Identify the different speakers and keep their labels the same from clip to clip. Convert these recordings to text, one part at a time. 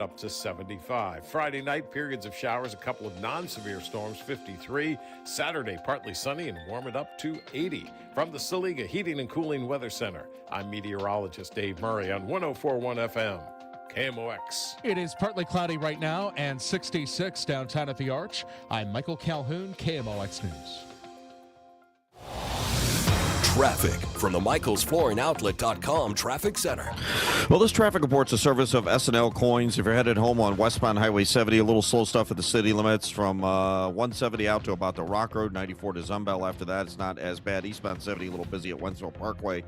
Speaker 1: up to 75. Friday night, periods of showers, a couple of non-severe storms, 53. Saturday, partly sunny and warm it up to 80. From the Saliga Heating and Cooling Weather Center, I'm meteorologist Dave Murray on 104.1 FM. KMOX.
Speaker 2: It is partly cloudy right now and 66 downtown at the Arch. I'm Michael Calhoun, KMOX News.
Speaker 3: Traffic from the MichaelsFlooringOutlet.com Traffic Center.
Speaker 4: Well, this traffic report's a service of S&L Coins. If you're headed home on westbound Highway 70, a little slow stuff at the city limits from 170 out to about the Rock Road, 94 to Zumbel. After that, it's not as bad. Eastbound 70, a little busy at Wentzville Parkway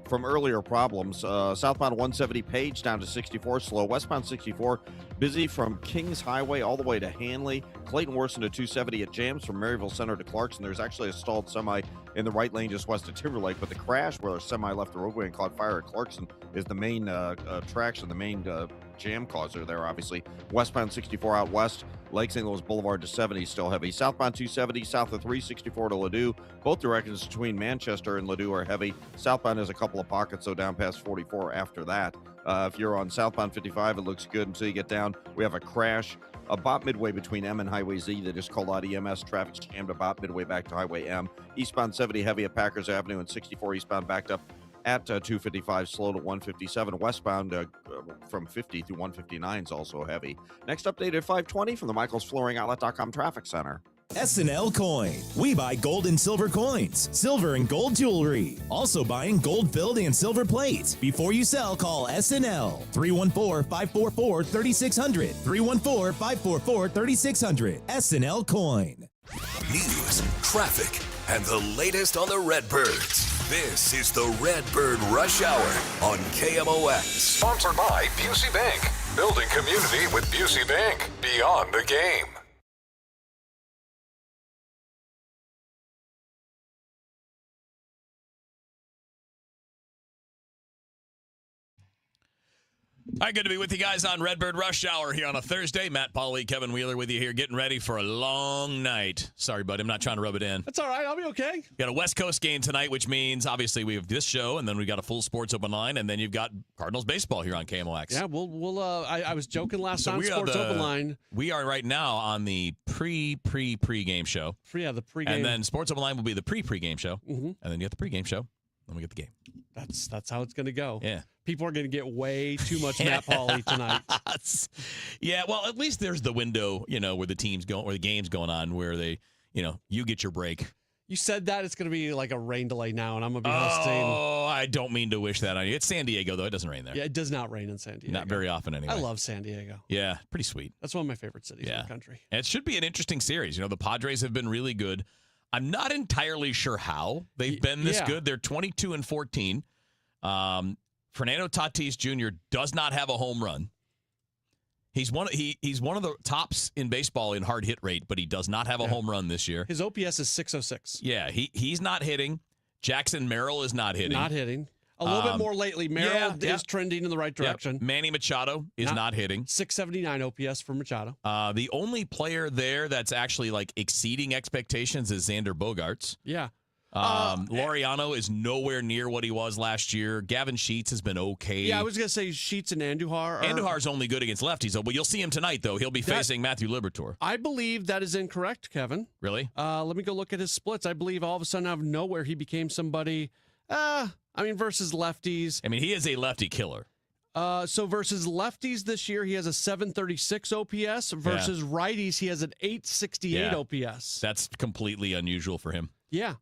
Speaker 4: from earlier problems. Southbound 170 Page down to 64, slow. Westbound 64, busy from Kings Highway all the way to Hanley. Clayton Worsen to 270 at Jams from Maryville Center to Clarkson. There's actually a stalled semi in the right lane just west of Timberlake, but the crash where a semi left the roadway and caught fire at Clarkson is the main traction, the main jam causer there, obviously. Westbound 64 out west, Lake St. Louis Boulevard to 70 still heavy. Southbound 270 south of 364 to Ladue. Both directions between Manchester and Ladue are heavy. Southbound has a couple of pockets, so down past 44 after that. If you're on southbound 55, it looks good until you get down. We have a crash about midway between M and Highway Z. They just called out EMS. Traffic's jammed about midway back to Highway M. Eastbound 70 heavy at Packers Avenue and 64 eastbound backed up at 255, slow to 157. Westbound from 50 to 159 is also heavy. Next update at 520 from the MichaelsFlooringOutlet.com Traffic Center.
Speaker 5: S&L Coin. We buy gold and silver coins, silver and gold jewelry. Also buying gold-filled and silver plates. Before you sell, call S&L. 314-544-3600. 314-544-3600. S&L Coin.
Speaker 3: News, traffic, and the latest on the Redbirds. This is the Redbird Rush Hour on KMOX.
Speaker 6: Sponsored by Busey Bank. Building community with Busey Bank. Beyond the game.
Speaker 7: All right, good to be with you guys on Redbird Rush Hour here on a Thursday. Matt, Pauley, Kevin Wheeler with you here, getting ready for a long night. Sorry, buddy, I'm not trying to rub it in.
Speaker 8: That's all right. I'll be okay.
Speaker 7: Got a West Coast game tonight, which means obviously we have this show, and then we got a full sports open line, and then you've got Cardinals baseball here on KMOX.
Speaker 8: Yeah, I was joking last time. Sports open line.
Speaker 7: We are right now on the pre-game show.
Speaker 8: The pregame.
Speaker 7: And then sports open line will be the pre-game show, and then you get the pregame show. Then we get the game.
Speaker 8: That's how it's going to go.
Speaker 7: Yeah.
Speaker 8: People are going to get way too much Matt Pauley tonight.
Speaker 7: Yeah, well, at least there's the window, where the team's going, where the game's going on, where they, you get your break.
Speaker 8: You said that it's going to be like a rain delay now, and I'm going to be hosting.
Speaker 7: Oh, I don't mean to wish that on you. It's San Diego, though. It doesn't rain there.
Speaker 8: Yeah, it does not rain in San Diego.
Speaker 7: Not very often, anyway.
Speaker 8: I love San Diego.
Speaker 7: Yeah, pretty sweet.
Speaker 8: That's one of my favorite cities in the country.
Speaker 7: And it should be an interesting series. The Padres have been really good. I'm not entirely sure how they've been this good. They're 22-14. Fernando Tatis Jr. does not have a home run. He's one of the tops in baseball in hard hit rate, but he does not have a home run this year.
Speaker 8: His OPS is 606.
Speaker 7: Yeah, he's not hitting. Jackson Merrill is not hitting.
Speaker 8: Not hitting. A little bit more lately. Merrill is trending in the right direction.
Speaker 7: Yep. Manny Machado is not hitting.
Speaker 8: 679 OPS for Machado.
Speaker 7: The only player there that's actually exceeding expectations is Xander Bogaerts.
Speaker 8: Yeah.
Speaker 7: Laureano is nowhere near what he was last year. Gavin Sheets has been okay.
Speaker 8: Yeah, I was going to say Sheets and Andujar.
Speaker 7: Andujar's only good against lefties. Well, you'll see him tonight, though. He'll be facing Matthew Liberatore.
Speaker 8: I believe that is incorrect, Kevin.
Speaker 7: Really?
Speaker 8: Let me go look at his splits. I believe all of a sudden out of nowhere he became somebody, versus lefties.
Speaker 7: I mean, he is a lefty killer.
Speaker 8: So versus lefties this year, he has a 736 OPS. Versus righties, he has an 868 OPS.
Speaker 7: That's completely unusual for him.
Speaker 8: Yeah.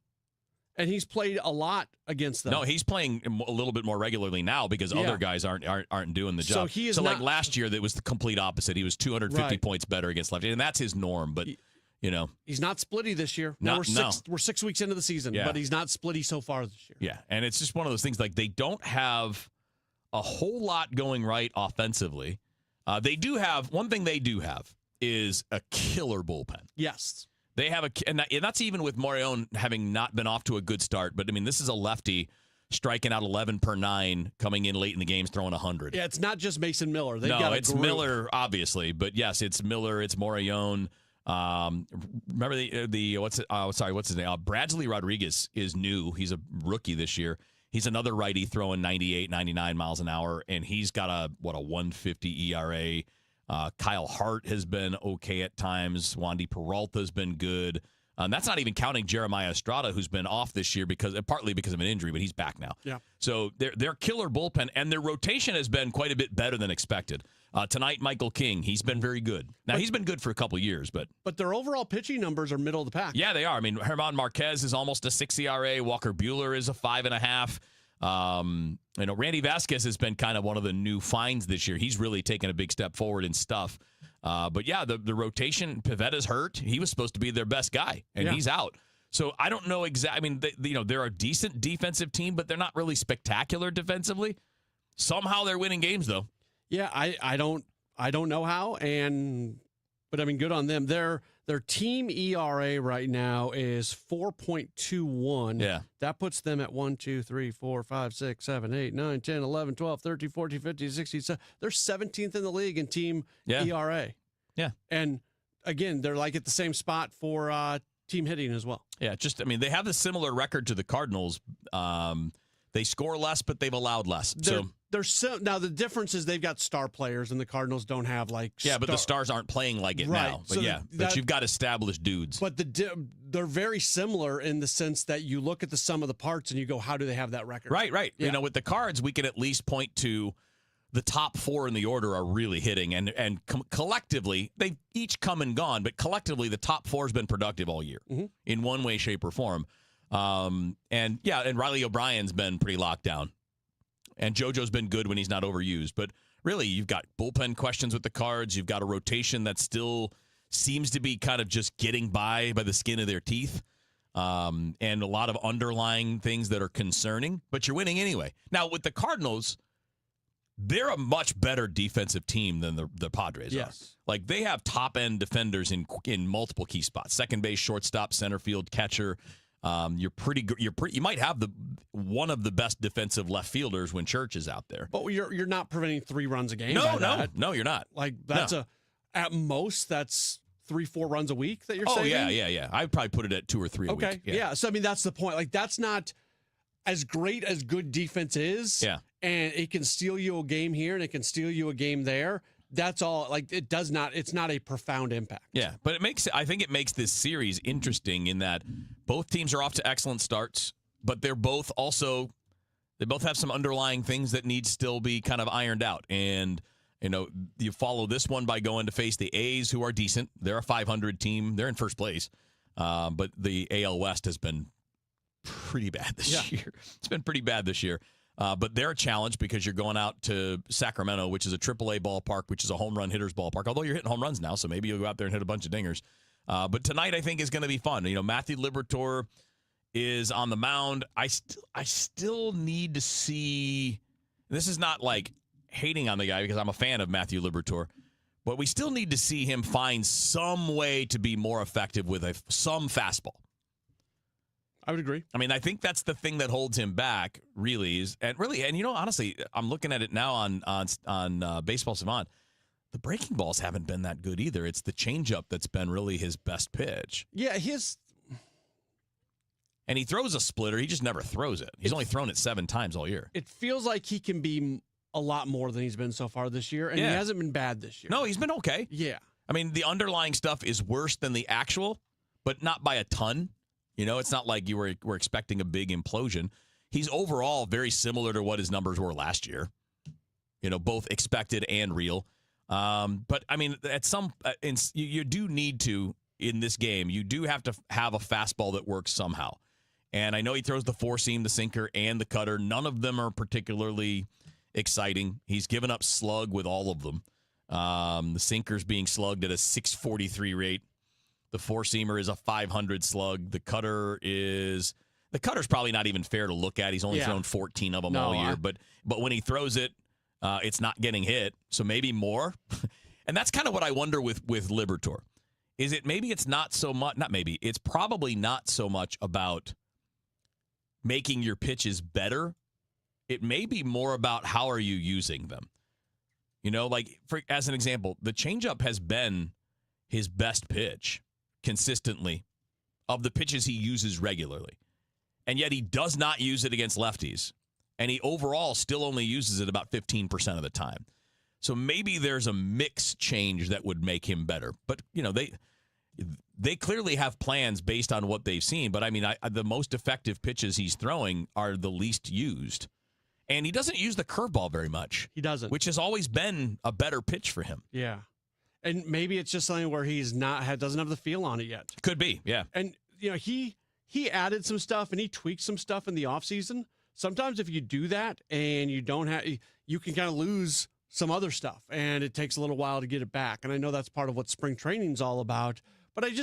Speaker 8: And he's played a lot against them.
Speaker 7: No, he's playing a little bit more regularly now because other guys aren't doing the job.
Speaker 8: So he is not,
Speaker 7: like last year, that was the complete opposite. He was 250 points better against lefty, and that's his norm. But
Speaker 8: he's not splitty this year. We're 6 weeks into the season, but he's not splitty so far this year.
Speaker 7: Yeah, and it's just one of those things. They don't have a whole lot going right offensively. They do have one thing. They do have is a killer bullpen.
Speaker 8: Yes.
Speaker 7: They have and that's even with Morion having not been off to a good start. But, this is a lefty striking out 11 per 9, coming in late in the games, throwing 100.
Speaker 8: Yeah, it's not just Mason Miller.
Speaker 7: It's Miller, obviously. But, yes, it's Miller, it's Morion. Remember what's his name? Bradley Rodriguez is new. He's a rookie this year. He's another righty throwing 98, 99 miles an hour, and he's got a 150 ERA. Kyle Hart has been okay at times. Wandy Peralta has been good. That's not even counting Jeremiah Estrada, who's been off this year partly because of an injury, but he's back now.
Speaker 8: Yeah.
Speaker 7: So their killer bullpen and their rotation has been quite a bit better than expected. Tonight, Michael King, he's been very good. Now, he's been good for a couple years, but
Speaker 8: their overall pitching numbers are middle of the pack.
Speaker 7: Yeah, they are. I mean, German Marquez is almost a 6 ERA. Walker Buehler is a 5.5. Randy Vasquez has been kind of one of the new finds this year. He's really taken a big step forward in stuff. But yeah, the rotation, Pavetta's hurt. He was supposed to be their best guy, and he's out. So I don't know exactly. I mean, they're a decent defensive team, but they're not really spectacular defensively. Somehow they're winning games, though.
Speaker 8: Yeah, I don't know how, but I mean, good on them. Their team ERA right now is 4.21.
Speaker 7: Yeah.
Speaker 8: That puts them at 1, 2, 3, 4, 5, 6, 7, 8, 9, 10, 11, 12, 13, 14, 15, 16, 17. They're 17th in the league in team ERA.
Speaker 7: Yeah.
Speaker 8: And again, they're like at the same spot for team hitting as well.
Speaker 7: Yeah, they have a similar record to the Cardinals. They score less, but they've allowed less.
Speaker 8: Now the difference is they've got star players, and the Cardinals don't have but
Speaker 7: the stars aren't playing like it now. But
Speaker 8: so
Speaker 7: but you've got established dudes.
Speaker 8: But they're very similar in the sense that you look at the sum of the parts and you go, how do they have that record?
Speaker 7: Right.
Speaker 8: Yeah.
Speaker 7: With the Cards, we can at least point to the top 4 in the order are really hitting, and collectively they've each come and gone, but collectively the top 4 has been productive all year in one way, shape, or form. And Riley O'Brien's been pretty locked down. And JoJo's been good when he's not overused. But really, you've got bullpen questions with the Cards. You've got a rotation that still seems to be kind of just getting by the skin of their teeth. And a lot of underlying things that are concerning. But you're winning anyway. Now, with the Cardinals, they're a much better defensive team than the Padres are. Like, they have top-end defenders in multiple key spots. Second base, shortstop, center field, catcher. You're pretty good. You might have one of the best defensive left fielders when Church is out there.
Speaker 8: But you're not preventing 3 runs a game.
Speaker 7: No, you're not.
Speaker 8: Like at most that's 3-4 runs a week that you're saying.
Speaker 7: Yeah. I'd probably put it at 2 or 3 a week.
Speaker 8: Okay, yeah. So I mean that's the point. Like that's not as great as good defense is.
Speaker 7: Yeah,
Speaker 8: and it can steal you a game here and it can steal you a game there. That's all. Like it's not a profound impact.
Speaker 7: Yeah, but I think it makes this series interesting in that both teams are off to excellent starts, but they both have some underlying things that need still be kind of ironed out. And you follow this one by going to face the A's, who are decent. They're a 500 team. They're in first place, but the AL West has been pretty bad this year. It's been pretty bad this year. But they're a challenge because you're going out to Sacramento, which is a AAA ballpark, which is a home run hitter's ballpark. Although you're hitting home runs now, so maybe you'll go out there and hit a bunch of dingers. But tonight I think is going to be fun. Matthew Liberatore is on the mound. I still need to see. This is not like hating on the guy because I'm a fan of Matthew Liberatore, but we still need to see him find some way to be more effective with some fastball.
Speaker 8: I would agree.
Speaker 7: I mean, I think that's the thing that holds him back, really, honestly, I'm looking at it now on Baseball Savant. The breaking balls haven't been that good either. It's the changeup that's been really his best pitch.
Speaker 8: Yeah,
Speaker 7: and he throws a splitter. He just never throws it. He's only thrown it 7 times all year.
Speaker 8: It feels like he can be a lot more than he's been so far this year, and he hasn't been bad this year.
Speaker 7: No, he's been okay.
Speaker 8: Yeah.
Speaker 7: I mean, the underlying stuff is worse than the actual, but not by a ton. It's not like you were expecting a big implosion. He's overall very similar to what his numbers were last year. Both expected and real. But I mean, you do need to in this game. You do have to have a fastball that works somehow. And I know he throws the 4-seam, the sinker, and the cutter. None of them are particularly exciting. He's given up slug with all of them. The sinker's being slugged at a 643 rate. The 4-seamer is a 500 slug. The cutter's probably not even fair to look at. He's only thrown 14 of them all year. But when he throws it, it's not getting hit. So maybe more. And that's kind of what I wonder with Liberatore. Is it maybe it's not so much, not maybe, it's probably not so much about making your pitches better. It may be more about how are you using them. As an example, the changeup has been his best pitch consistently of the pitches he uses regularly. And yet he does not use it against lefties. And he overall still only uses it about 15% of the time. So maybe there's a mix change that would make him better. But, they clearly have plans based on what they've seen. But, I mean, the most effective pitches he's throwing are the least used. And he doesn't use the curveball very much.
Speaker 8: He doesn't.
Speaker 7: Which has always been a better pitch for him.
Speaker 8: Yeah. And maybe it's just something where he's doesn't have the feel on it yet.
Speaker 7: Could be, yeah.
Speaker 8: And, he added some stuff and he tweaked some stuff in the offseason. Sometimes if you do that and you can kind of lose some other stuff, and it takes a little while to get it back. And I know that's part of what spring training is all about. But like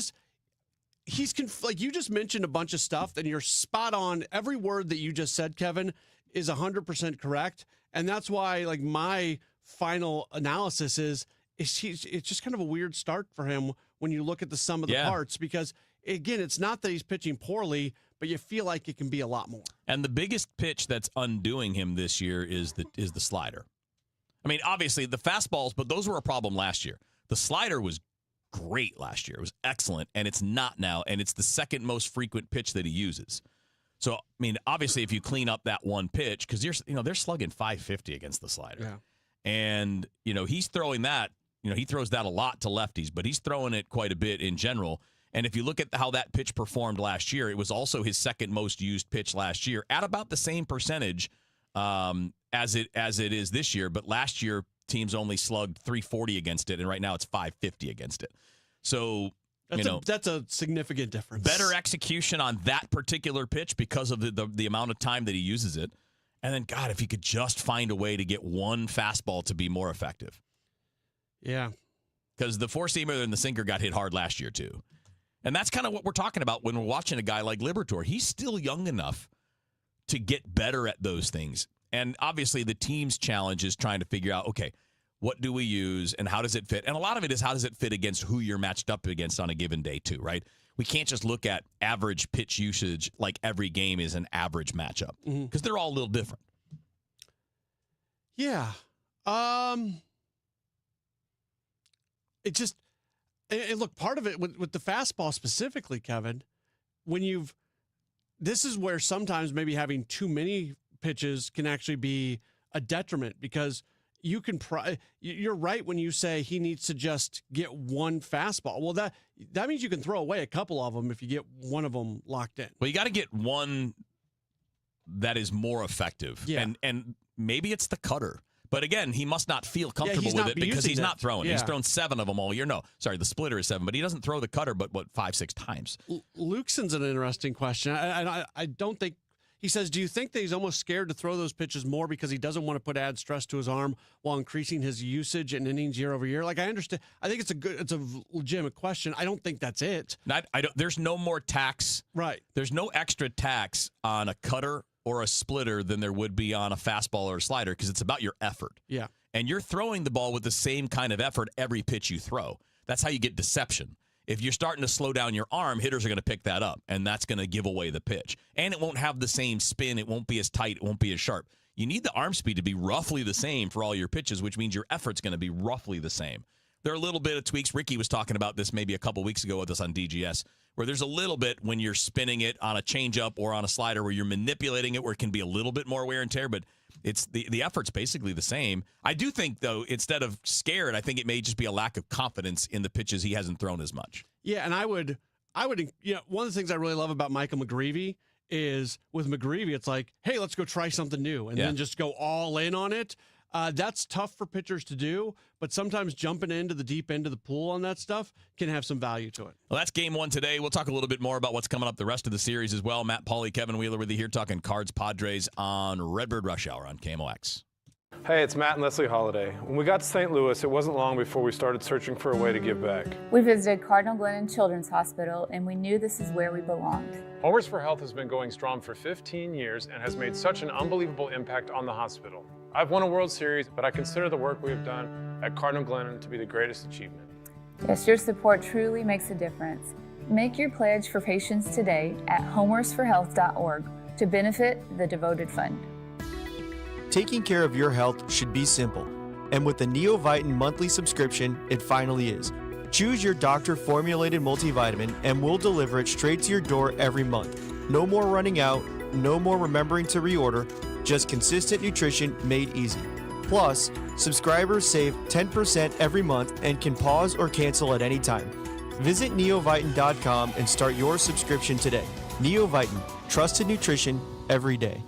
Speaker 8: you just mentioned a bunch of stuff, and you're spot on. Every word that you just said, Kevin, is 100% correct. And that's why, like, my final analysis is it's just kind of a weird start for him when you look at the sum of the parts, because, again, it's not that he's pitching poorly, but you feel like it can be a lot more.
Speaker 7: And the biggest pitch that's undoing him this year is the slider. I mean, obviously the fastballs, but those were a problem last year. The slider was great last year. It was excellent, and it's not now, and it's the second most frequent pitch that he uses. So, I mean, obviously if you clean up that one pitch, because they're slugging 550 against the slider.
Speaker 8: Yeah.
Speaker 7: And, he's throwing that, he throws that a lot to lefties, but he's throwing it quite a bit in general. And if you look at how that pitch performed last year, it was also his second most used pitch last year at about the same percentage as it is this year. But last year, teams only slugged 340 against it, and right now it's 550 against it. So,
Speaker 8: that's a significant difference.
Speaker 7: Better execution on that particular pitch because of the amount of time that he uses it. And then, God, if he could just find a way to get one fastball to be more effective.
Speaker 8: Yeah.
Speaker 7: Because the four-seamer and the sinker got hit hard last year, too. And that's kind of what we're talking about when we're watching a guy like Liberatore. He's still young enough to get better at those things. And obviously the team's challenge is trying to figure out, okay, what do we use and how does it fit? And a lot of it is how does it fit against who you're matched up against on a given day, too, right? We can't just look at average pitch usage like every game is an average matchup because they're all a little different.
Speaker 8: Yeah. And look, part of it with the fastball specifically, Kevin, this is where sometimes maybe having too many pitches can actually be a detriment, because you're right when you say he needs to just get one fastball. Well, that means you can throw away a couple of them if you get one of them locked in.
Speaker 7: Well, you got to get one that is more effective.
Speaker 8: Yeah.
Speaker 7: And maybe it's the cutter. But again, he must not feel comfortable with it because he's not throwing. Yeah. He's thrown 7 of them all year. No, sorry, the splitter is 7, but he doesn't throw the cutter but 5-6 times.
Speaker 8: Luke's an interesting question. I don't think he says, do you think that he's almost scared to throw those pitches more because he doesn't want to add stress to his arm while increasing his usage and innings year over year? Like, I understand. I think it's a legitimate question. I don't think that's it.
Speaker 7: There's no more tax.
Speaker 8: Right.
Speaker 7: There's no extra tax on a cutter or a splitter than there would be on a fastball or a slider, because it's about your effort.
Speaker 8: Yeah.
Speaker 7: And you're throwing the ball with the same kind of effort every pitch you throw. That's how you get deception. If you're starting to slow down your arm, hitters are going to pick that up, and that's going to give away the pitch. And it won't have the same spin. It won't be as tight. It won't be as sharp. You need the arm speed to be roughly the same for all your pitches, which means your effort's going to be roughly the same. There are a little bit of tweaks. Ricky was talking about this maybe a couple weeks ago with us on DGS, where there's a little bit when you're spinning it on a changeup or on a slider where you're manipulating it, where it can be a little bit more wear and tear, but it's the effort's basically the same. I do think, though, instead of scared, I think it may just be a lack of confidence in the pitches he hasn't thrown as much.
Speaker 8: Yeah, and I would, one of the things I really love about Michael McGreevy is with McGreevy, it's like, hey, let's go try something new and then just go all in on it. That's tough for pitchers to do, but sometimes jumping into the deep end of the pool on that stuff can have some value to it.
Speaker 7: Well, that's game 1 today. We'll talk a little bit more about what's coming up the rest of the series as well. Matt, Pauley, Kevin Wheeler with you here talking Cards Padres on Redbird Rush Hour on KMOX.
Speaker 9: Hey, it's Matt and Leslie Holiday. When we got to St. Louis, it wasn't long before we started searching for a way to give back.
Speaker 10: We visited Cardinal Glennon Children's Hospital, and we knew this is where we belonged.
Speaker 9: Homers for Health has been going strong for 15 years and has made such an unbelievable impact on the hospital. I've won a World Series, but I consider the work we have done at Cardinal Glennon to be the greatest achievement.
Speaker 10: Yes, your support truly makes a difference. Make your pledge for patients today at homersforhealth.org to benefit the devoted fund.
Speaker 11: Taking care of your health should be simple, and with the Neovitin monthly subscription, it finally is. Choose your doctor-formulated multivitamin and we'll deliver it straight to your door every month. No more running out, no more remembering to reorder, just consistent nutrition made easy. Plus, subscribers save 10% every month and can pause or cancel at any time. Visit neovitan.com and start your subscription today. Neovitan, trusted nutrition every day.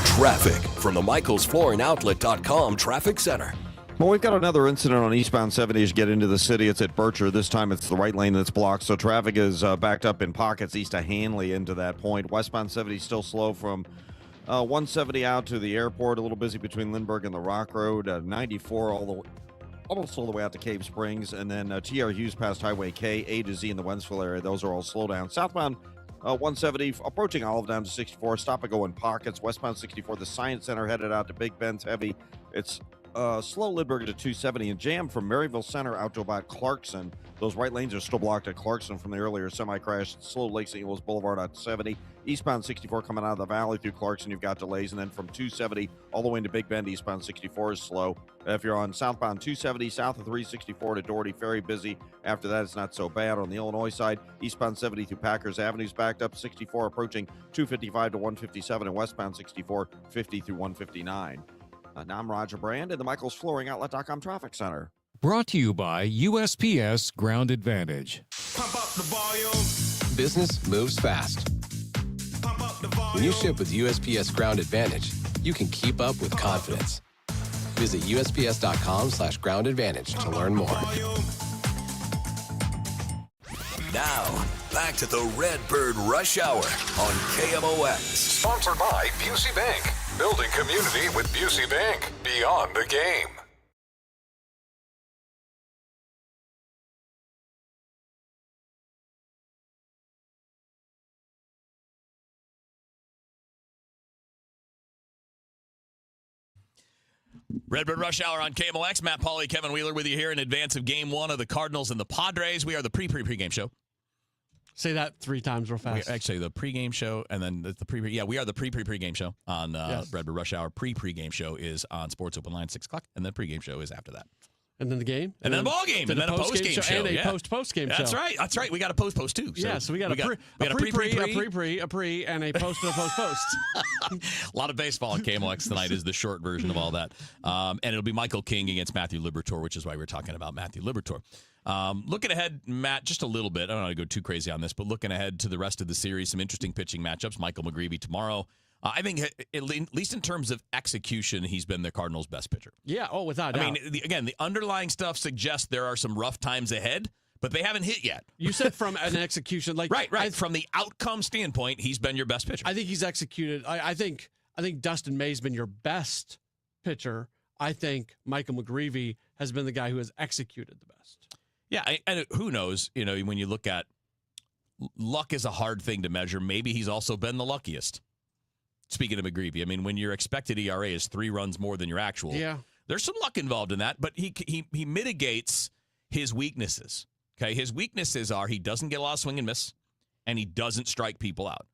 Speaker 3: Traffic from the michaelsflooringoutlet.com traffic center.
Speaker 4: Well, we've got another incident on eastbound 70 as you get into the city. It's at Bircher. This time it's the right lane that's blocked, so traffic is backed up in pockets east of Hanley into that point. Westbound 70 still slow from 170 out to the airport. A little busy between Lindbergh and the Rock Road. 94 almost all the way out to Cave Springs. And then T.R. Hughes past Highway K, A to Z in the Wentzville area. Those are all slow down. Southbound 170 approaching Olive down to 64. Stop and go in pockets. Westbound 64, the Science Center headed out to Big Bend's heavy. It's slow Lindbergh to 270 and jam from Maryville Center out to about Clarkson. Those right lanes are still blocked at Clarkson from the earlier semi-crash. Slow Lake St. Louis Boulevard out to 70. Eastbound 64 coming out of the valley through Clarkson, you've got delays. And then from 270 all the way into Big Bend, eastbound 64 is slow. If you're on southbound 270, south of 364 to Doherty, very busy. After that, it's not so bad. On the Illinois side, eastbound 70 through Packers Avenue's backed up. 64 approaching 255 to 157, and westbound 64, 50 through 159. Now I'm Roger Brand in the michaelsflooringoutlet.com traffic center.
Speaker 12: Brought to you by USPS Ground Advantage.
Speaker 13: Pump up the volume. Business moves fast. Pump up the volume. When you ship with USPS Ground Advantage, you can keep up with confidence. Visit USPS.com/Ground Advantage to learn more.
Speaker 3: Now, back to the Redbird Rush Hour on KMOX.
Speaker 6: Sponsored by Busey Bank. Building community with Busey Bank. Beyond the game.
Speaker 7: Redbird Rush Hour on KMOX. Matt Pauley, Kevin Wheeler with you here in advance of Game 1 of the Cardinals and the Padres. We are the pregame show.
Speaker 8: Say that 3 times real fast.
Speaker 7: Actually, the pregame show and then the pre. Yeah, we are the pregame show on Redbird Rush Hour. Pregame show is on Sports Open Line 6 o'clock, and then pregame show is after that.
Speaker 8: And then the game,
Speaker 7: and then the ball game, and then a post-game show,
Speaker 8: and a post-game show.
Speaker 7: That's right. That's right. We got a post too. So
Speaker 8: so we got a pre, and a post.
Speaker 7: A lot of baseball on KMOX tonight is the short version of all that, and it'll be Michael King against Matthew Liberatore, which is why we're talking about Matthew Liberatore. Looking ahead, Matt, just a little bit. I don't want to go too crazy on this, but looking ahead to the rest of the series, some interesting pitching matchups. Michael McGreevy tomorrow. I think, at least in terms of execution, he's been the Cardinals' best pitcher.
Speaker 8: Yeah, without doubt.
Speaker 7: I mean, the underlying stuff suggests there are some rough times ahead, but they haven't hit yet.
Speaker 8: You said from an execution, like
Speaker 7: right. From the outcome standpoint, he's been your best pitcher.
Speaker 8: I think he's executed. I think Dustin May's been your best pitcher. I think Michael McGreevy has been the guy who has executed the best.
Speaker 7: Yeah, and who knows? When you look at luck is a hard thing to measure. Maybe he's also been the luckiest. Speaking of McGreevy, I mean, when your expected ERA is 3 runs more than your actual, there's some luck involved in that, but he mitigates his weaknesses. Okay, his weaknesses are he doesn't get a lot of swing and miss, and he doesn't strike people out.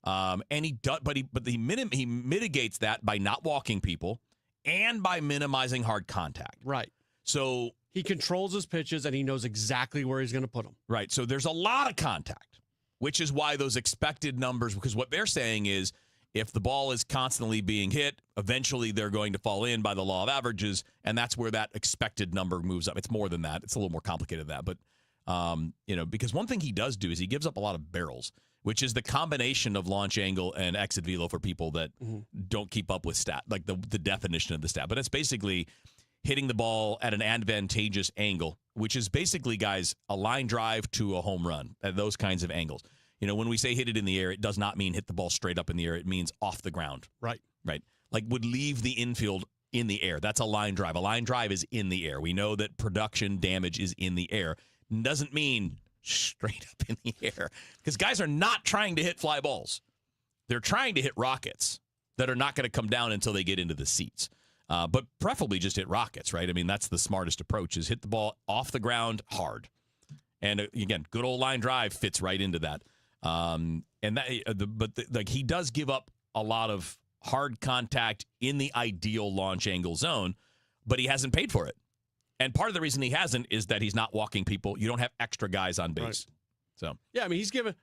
Speaker 7: And he mitigates that by not walking people and by minimizing hard contact.
Speaker 8: Right.
Speaker 7: So
Speaker 8: he controls his pitches and he knows exactly where he's going to put them.
Speaker 7: Right. So there's a lot of contact, which is why those expected numbers, because what they're saying is, if the ball is constantly being hit, eventually they're going to fall in by the law of averages, and that's where that expected number moves up. It's more than that. It's a little more complicated than that. But, because one thing he does do is he gives up a lot of barrels, which is the combination of launch angle and exit velo for people that don't keep up with stat, like the definition of the stat. But it's basically hitting the ball at an advantageous angle, which is basically, guys, a line drive to a home run, at those kinds of angles. When we say hit it in the air, it does not mean hit the ball straight up in the air. It means off the ground.
Speaker 8: Right.
Speaker 7: Right. Like would leave the infield in the air. That's a line drive. A line drive is in the air. We know that production damage is in the air. Doesn't mean straight up in the air. Because guys are not trying to hit fly balls. They're trying to hit rockets that are not going to come down until they get into the seats. But preferably just hit rockets, right? I mean, that's the smartest approach, is hit the ball off the ground hard. And again, good old line drive fits right into that. He does give up a lot of hard contact in the ideal launch angle zone, but he hasn't paid for it. And part of the reason he hasn't is that he's not walking people. You don't have extra guys on base.
Speaker 8: Right.
Speaker 7: So
Speaker 8: yeah, I mean, he's given.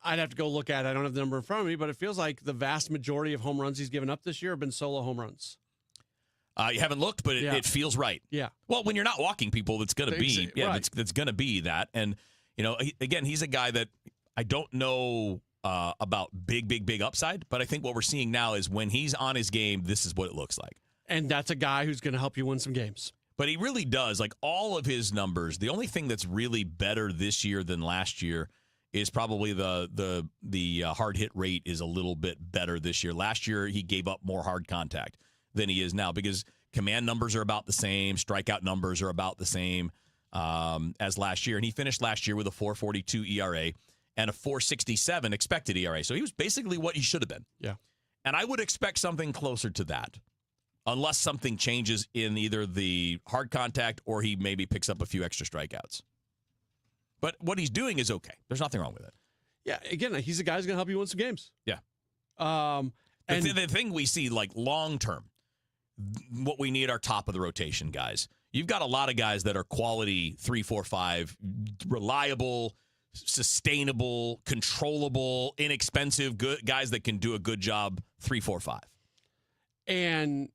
Speaker 8: I'd have to go look at it. I don't have the number in front of me, but it feels like the vast majority of home runs he's given up this year have been solo home runs.
Speaker 7: You haven't looked, but it feels right.
Speaker 8: Yeah.
Speaker 7: Well, when you're not walking people, it's going to be it's going to be that. And again, he's a guy that I don't know about big upside, but I think what we're seeing now is when he's on his game, this is what it looks like.
Speaker 8: And that's a guy who's going to help you win some games.
Speaker 7: But he really does. Like all of his numbers, the only thing that's really better this year than last year is probably the hard hit rate is a little bit better this year. Last year, he gave up more hard contact than he is now because command numbers are about the same. Strikeout numbers are about the same as last year. And he finished last year with a 4.42 ERA and a 4.67 expected ERA. So he was basically what he should have been.
Speaker 8: Yeah.
Speaker 7: And I would expect something closer to that unless something changes in either the hard contact or he maybe picks up a few extra strikeouts. But what he's doing is okay. There's nothing wrong with it.
Speaker 8: Yeah, again, he's a guy who's going to help you win some games.
Speaker 7: Yeah.
Speaker 8: And
Speaker 7: the thing we see, like long term, what we need are top of the rotation guys. You've got a lot of guys that are quality 3, 4, 5, reliable, sustainable, controllable, inexpensive, good guys that can do a good job 3, 4, 5.
Speaker 8: And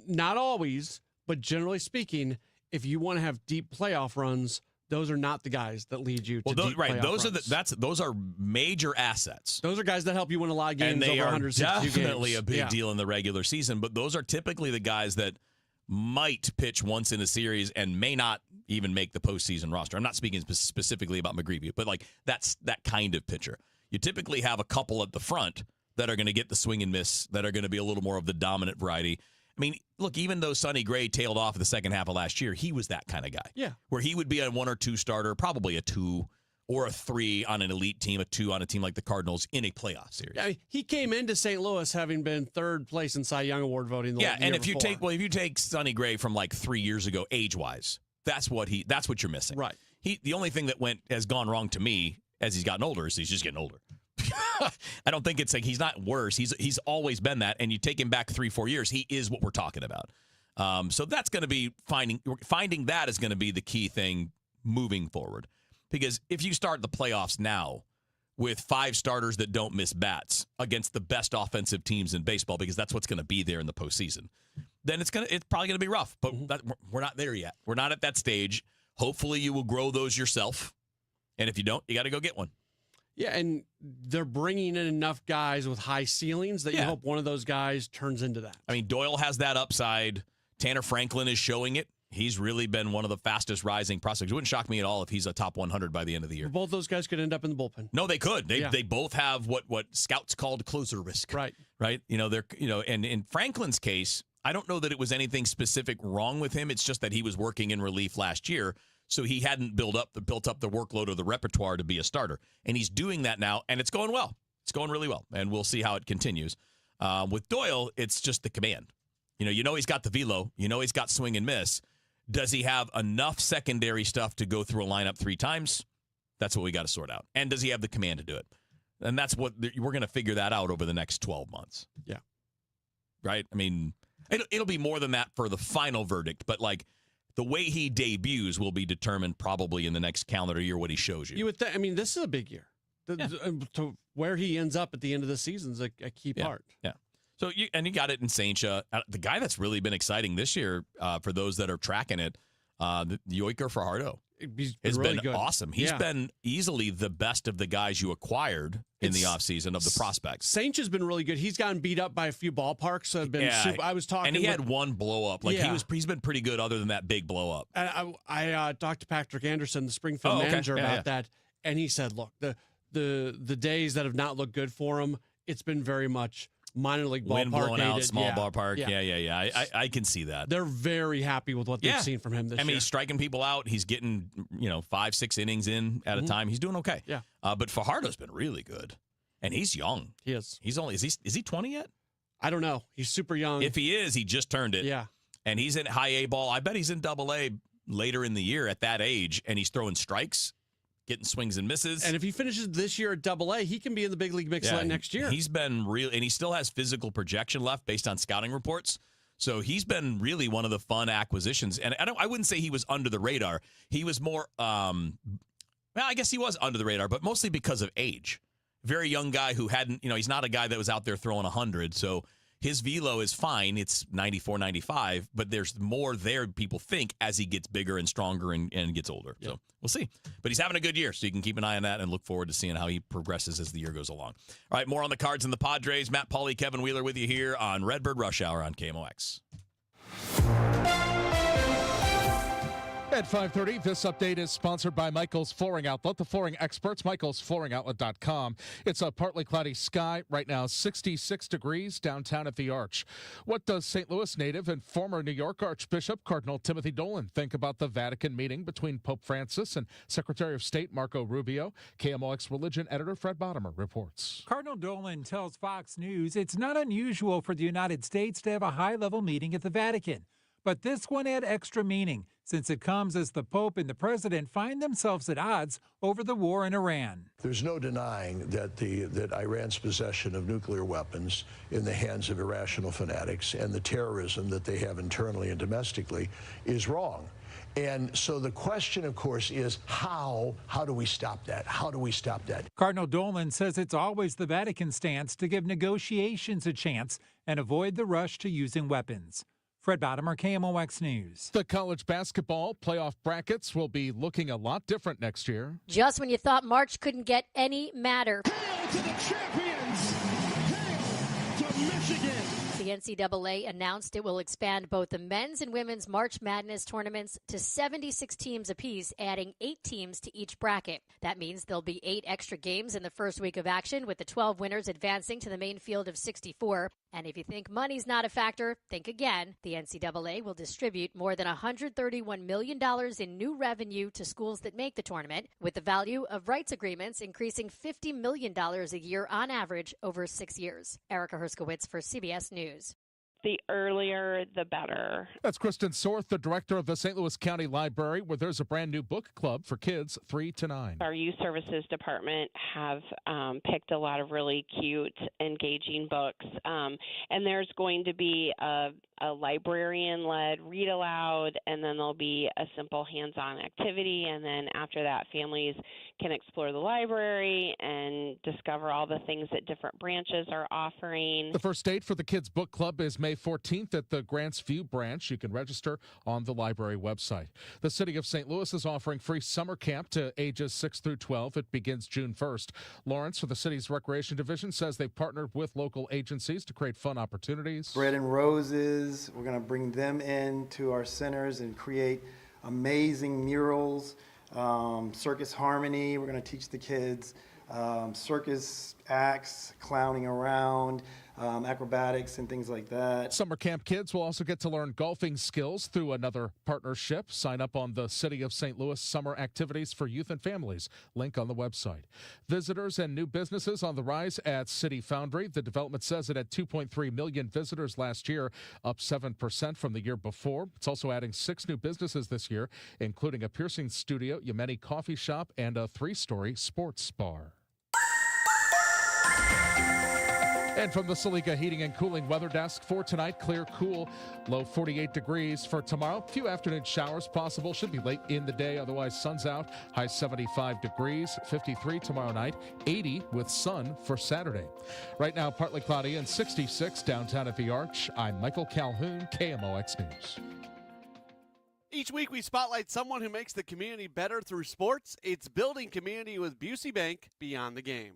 Speaker 8: not always, but generally speaking, if you want to have deep playoff runs, those are not the guys that lead you to deep playoff runs.
Speaker 7: Those are major assets.
Speaker 8: Those are guys that help you win a lot of games
Speaker 7: and they
Speaker 8: over
Speaker 7: are
Speaker 8: 162
Speaker 7: definitely
Speaker 8: games.
Speaker 7: a big deal in the regular season. But those are typically the guys that might pitch once in a series and may not even make the postseason roster. I'm not speaking specifically about McGreevy, but like that's that kind of pitcher. You typically have a couple at the front that are going to get the swing and miss, that are going to be a little more of the dominant variety. I mean, look, even though Sonny Gray tailed off in the second half of last year, he was that kind of guy.
Speaker 8: Yeah.
Speaker 7: Where he would be a 1 or 2 starter, probably a 2 or a 3 on an elite team, a 2 on a team like the Cardinals in a playoff series.
Speaker 8: I mean, he came into St. Louis having been third place in Cy Young Award voting.
Speaker 7: And if you take Sonny Gray from like 3 years ago, age-wise, that's what you're missing.
Speaker 8: Right.
Speaker 7: The only thing that has gone wrong to me as he's gotten older is he's just getting older. I don't think it's like he's not worse. He's always been that, and you take him back 3-4 years, he is what we're talking about. So that's going to be finding that is going to be the key thing moving forward. Because if you start the playoffs now with 5 starters that don't miss bats against the best offensive teams in baseball, because that's what's going to be there in the postseason, then it's probably going to be rough. But we're not there yet. We're not at that stage. Hopefully, you will grow those yourself, and if you don't, you got to go get one.
Speaker 8: Yeah, and they're bringing in enough guys with high ceilings that you hope one of those guys turns into that.
Speaker 7: I mean, Doyle has that upside. Tanner Franklin is showing it. He's really been one of the fastest rising prospects. It wouldn't shock me at all if he's a top 100 by the end of the year.
Speaker 8: Both those guys could end up in the bullpen.
Speaker 7: No, they could. They both have what scouts called closer risk.
Speaker 8: Right.
Speaker 7: Right. And in Franklin's case, I don't know that it was anything specific wrong with him. It's just that he was working in relief last year. So he hadn't built up the workload or the repertoire to be a starter. And he's doing that now, and it's going well. It's going really well, and we'll see how it continues. With Doyle, it's just the command. You know he's got the velo. You know he's got swing and miss. Does he have enough secondary stuff to go through a lineup 3 times? That's what we got to sort out. And does he have the command to do it? And that's what we're going to figure that out over the next 12 months.
Speaker 8: Yeah.
Speaker 7: Right? I mean, it'll be more than that for the final verdict, but like, the way he debuts will be determined probably in the next calendar year what he shows you.
Speaker 8: You would think. I mean, this is a big year. To where he ends up at the end of the season is a key part.
Speaker 7: Yeah. So you got it in Saincha. The guy that's really been exciting this year for those that are tracking it, Yoiker Fajardo.
Speaker 8: He's
Speaker 7: been
Speaker 8: good.
Speaker 7: Awesome. He's been easily the best of the guys you acquired in the offseason of the prospects.
Speaker 8: Sainch has been really good. He's gotten beat up by a few ballparks. So been super, I was talking,
Speaker 7: and he had one blow up. Like he's been pretty good other than that big blow up.
Speaker 8: And I talked to Patrick Anderson, the Springfield manager, about that, and he said, "Look, the days that have not looked good for him, it's been very much minor league ballpark.
Speaker 7: Wind blowing out, small ballpark.
Speaker 8: Yeah.
Speaker 7: I can see that.
Speaker 8: They're very happy with what they've seen from him this year.
Speaker 7: I mean, he's striking people out. He's getting 5-6 innings in at a time. He's doing okay.
Speaker 8: Yeah.
Speaker 7: But Fajardo's been really good, and he's young.
Speaker 8: He is.
Speaker 7: He's only is he 20 yet?
Speaker 8: I don't know. He's super young.
Speaker 7: If he is, he just turned it.
Speaker 8: Yeah.
Speaker 7: And he's in high A ball. I bet he's in Double A later in the year at that age, and he's throwing strikes, getting swings and misses.
Speaker 8: And if he finishes this year at Double A, he can be in the big league mix next year.
Speaker 7: He's been real, and he still has physical projection left based on scouting reports. So he's been really one of the fun acquisitions. And I wouldn't say he was under the radar. He was more, well, I guess he was under the radar, but mostly because of age. Very young guy who hadn't, he's not a guy that was out there throwing 100. So His velo is fine. It's 94, 95, but there's more there, people think, as he gets bigger and stronger and gets older. Yep. So we'll see. But he's having a good year, so you can keep an eye on that and look forward to seeing how he progresses as the year goes along. All right, more on the Cards and the Padres. Matt Pauley, Kevin Wheeler with you here on Redbird Rush Hour on KMOX.
Speaker 2: At 5:30, this update is sponsored by Michael's Flooring Outlet, the flooring experts, michaelsflooringoutlet.com. It's a partly cloudy sky. Right now, 66 degrees downtown at the Arch. What does St. Louis native and former New York Archbishop Cardinal Timothy Dolan think about the Vatican meeting between Pope Francis and Secretary of State Marco Rubio? KMOX religion editor Fred Bottomer reports.
Speaker 14: Cardinal Dolan tells Fox News it's not unusual for the United States to have a high-level meeting at the Vatican. But this one had extra meaning, since it comes as the Pope and the President find themselves at odds over the war in Iran.
Speaker 15: There's no denying that Iran's possession of nuclear weapons in the hands of irrational fanatics and the terrorism that they have internally and domestically is wrong. And so the question, of course, is how do we stop that? How do we stop that?
Speaker 14: Cardinal Dolan says it's always the Vatican's stance to give negotiations a chance and avoid the rush to using weapons. Fred Bottomer, KMOX News.
Speaker 2: The college basketball playoff brackets will be looking a lot different next year.
Speaker 16: Just when you thought March couldn't get any madder.
Speaker 17: Hail to the champions! Hail to Michigan!
Speaker 16: The NCAA announced it will expand both the men's and women's March Madness tournaments to 76 teams apiece, adding 8 teams to each bracket. That means there'll be 8 extra games in the first week of action, with the 12 winners advancing to the main field of 64. And if you think money's not a factor, think again. The NCAA will distribute more than $131 million in new revenue to schools that make the tournament, with the value of rights agreements increasing $50 million a year on average over 6 years. Erica Herskowitz for CBS News.
Speaker 18: The earlier, the better.
Speaker 2: That's Kristen Sorth, the director of the St. Louis County Library, where there's a brand new book club for kids 3 to 9.
Speaker 18: Our youth services department have picked a lot of really cute, engaging books. And there's going to be a librarian-led read aloud, and then there'll be a simple hands-on activity. And then after that, families can explore the library and discover all the things that different branches are offering.
Speaker 2: The first date for the Kids Book Club is May 14th at the Grants View branch. You can register on the library website. The city of St. Louis is offering free summer camp to ages 6 through 12. It begins June 1st. Lawrence, for the city's recreation division, says they've partnered with local agencies to create fun opportunities.
Speaker 19: Bread and Roses, we're going to bring them into our centers and create amazing murals. Circus Harmony, we're going to teach the kids circus acts, clowning around, acrobatics and things like that.
Speaker 2: Summer camp kids will also get to learn golfing skills through another partnership. Sign up on the City of St. Louis Summer Activities for Youth and Families. Link on the website. Visitors and new businesses on the rise at City Foundry. The development says it had 2.3 million visitors last year, up 7% from the year before. It's also adding 6 new businesses this year, including a piercing studio, Yemeni coffee shop, and a 3-story sports bar. And from the Saliga Heating and Cooling Weather Desk, for tonight, clear, cool, low 48 degrees. For tomorrow, a few afternoon showers possible. Should be late in the day, otherwise sun's out. High 75 degrees, 53 tomorrow night, 80 with sun for Saturday. Right now, partly cloudy and 66 downtown at the Arch. I'm Michael Calhoun, KMOX News.
Speaker 20: Each week we spotlight someone who makes the community better through sports. It's building community with Busey Bank Beyond the Game.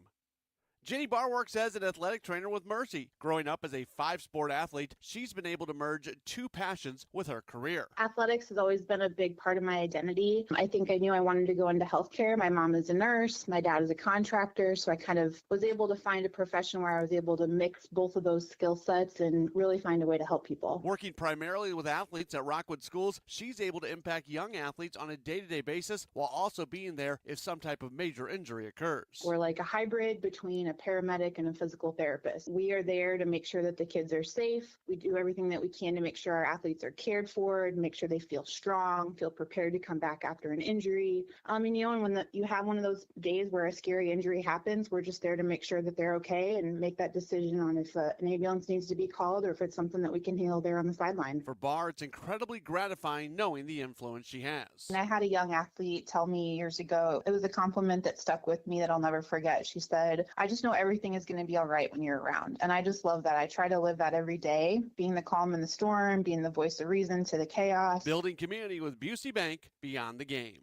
Speaker 20: Jenny Barr works as an athletic trainer with Mercy. Growing up as a 5-sport athlete, she's been able to merge 2 passions with her career.
Speaker 21: Athletics has always been a big part of my identity. I think I knew I wanted to go into healthcare. My mom is a nurse. My dad is a contractor. So I kind of was able to find a profession where I was able to mix both of those skill sets and really find a way to help people.
Speaker 20: Working primarily with athletes at Rockwood Schools, she's able to impact young athletes on a day-to-day basis while also being there if some type of major injury occurs.
Speaker 21: We're like a hybrid between a paramedic and a physical therapist. We are there to make sure that the kids are safe. We do everything that we can to make sure our athletes are cared for and make sure they feel strong, feel prepared to come back after an injury. And when you have one of those days where a scary injury happens, we're just there to make sure that they're okay and make that decision on if an ambulance needs to be called or if it's something that we can handle there on the sideline.
Speaker 20: For Barr, it's incredibly gratifying knowing the influence she has.
Speaker 21: And I had a young athlete tell me years ago, it was a compliment that stuck with me that I'll never forget. She said, "I just know know everything is going to be all right when you're around. And I just love that. I try to live that every day, being the calm in the storm, being the voice of reason to the chaos.
Speaker 20: Building community with Busey Bank, beyond the game.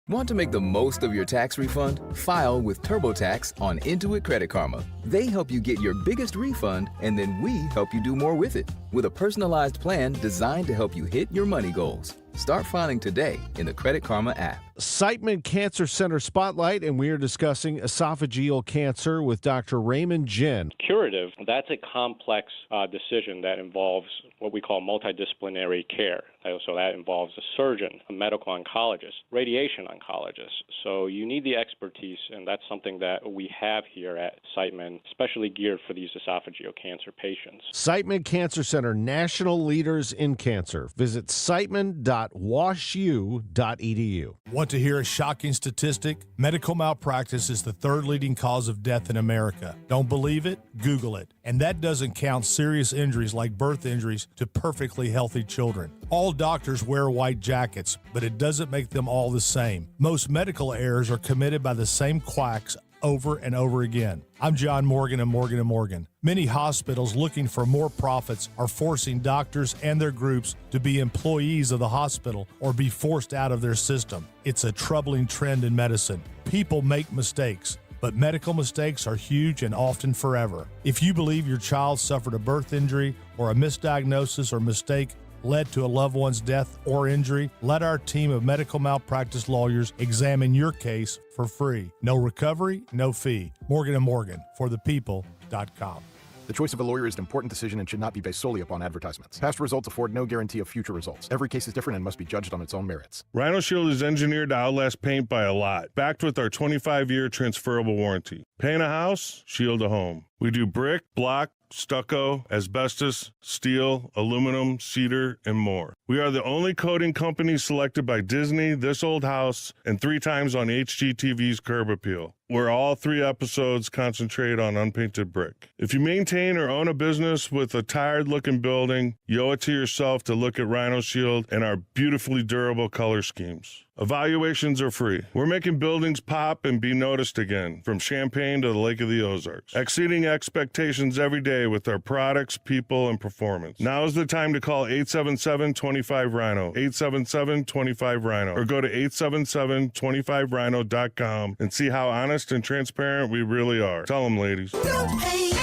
Speaker 1: Want to make the most of your tax refund? File with TurboTax on Intuit Credit Karma. They help you get your biggest refund, and then we help you do more with it with a personalized plan designed to help you hit your money goals. Start filing today in the Credit Karma app.
Speaker 22: Siteman Cancer Center Spotlight, and we are discussing esophageal cancer with Dr. Raymond Jin.
Speaker 23: Curative, that's a complex decision that involves what we call multidisciplinary care. So that involves a surgeon, a medical oncologist, radiation oncologist. So you need the expertise, and that's something that we have here at Siteman, especially geared for these esophageal cancer patients.
Speaker 22: Siteman Cancer Center, national leaders in cancer. Visit siteman.washu.edu.
Speaker 24: Want to hear a shocking statistic? Medical malpractice is the third leading cause of death in America. Don't believe it? Google it. And that doesn't count serious injuries like birth injuries to perfectly healthy children. All doctors wear white jackets, but it doesn't make them all the same. Most medical errors are committed by the same quacks over and over again. I'm John Morgan of Morgan & Morgan. Many hospitals looking for more profits are forcing doctors and their groups to be employees of the hospital or be forced out of their system. It's a troubling trend in medicine. People make mistakes, but medical mistakes are huge and often forever. If you believe your child suffered a birth injury or a misdiagnosis or mistake led to a loved one's death or injury, let our team of medical malpractice lawyers examine your case for free. No recovery, no fee. Morgan & Morgan, forthepeople.com.
Speaker 25: The choice of a lawyer is an important decision and should not be based solely upon advertisements. Past results afford no guarantee of future results. Every case is different and must be judged on its own merits.
Speaker 26: Rhino Shield is engineered to outlast paint by a lot, backed with our 25-year transferable warranty. Paint a house, shield a home. We do brick, block, stucco, asbestos, steel, aluminum, cedar, and more. We are the only coating company selected by Disney, This Old House, and 3 times on HGTV's Curb Appeal, where all 3 episodes concentrate on unpainted brick. If you maintain or own a business with a tired-looking building, you owe it to yourself to look at Rhino Shield and our beautifully durable color schemes. Evaluations are free. We're making buildings pop and be noticed again, from Champaign to the Lake of the Ozarks, exceeding expectations every day with our products, people, and performance. Now is the time to call 877-25-RHINO, 877-25-RHINO, or go to 877-25rhino.com and see how honest and transparent we really are. Tell them, ladies.
Speaker 27: Don't paint,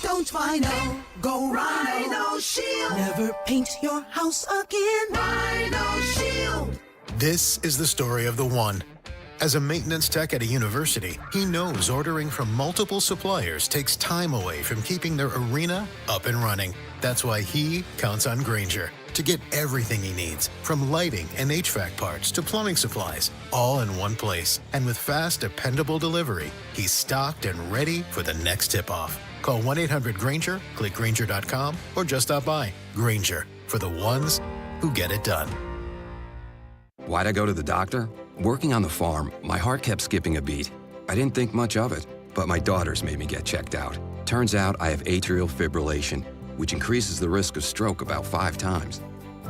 Speaker 27: don't Rhino, go Rhino Shield. Never paint your house again. Rhino Shield.
Speaker 28: This is the story of the one. As a maintenance tech at a university, he knows ordering from multiple suppliers takes time away from keeping their arena up and running. That's why he counts on Grainger to get everything he needs, from lighting and HVAC parts to plumbing supplies, all in one place. And with fast, dependable delivery, he's stocked and ready for the next tip-off. Call 1-800-GRAINGER, click Grainger.com, or just stop by. Grainger, for the ones who get it done.
Speaker 29: Why'd I go to the doctor? Working on the farm, my heart kept skipping a beat. I didn't think much of it, but my daughters made me get checked out. Turns out I have atrial fibrillation, which increases the risk of stroke about 5 times.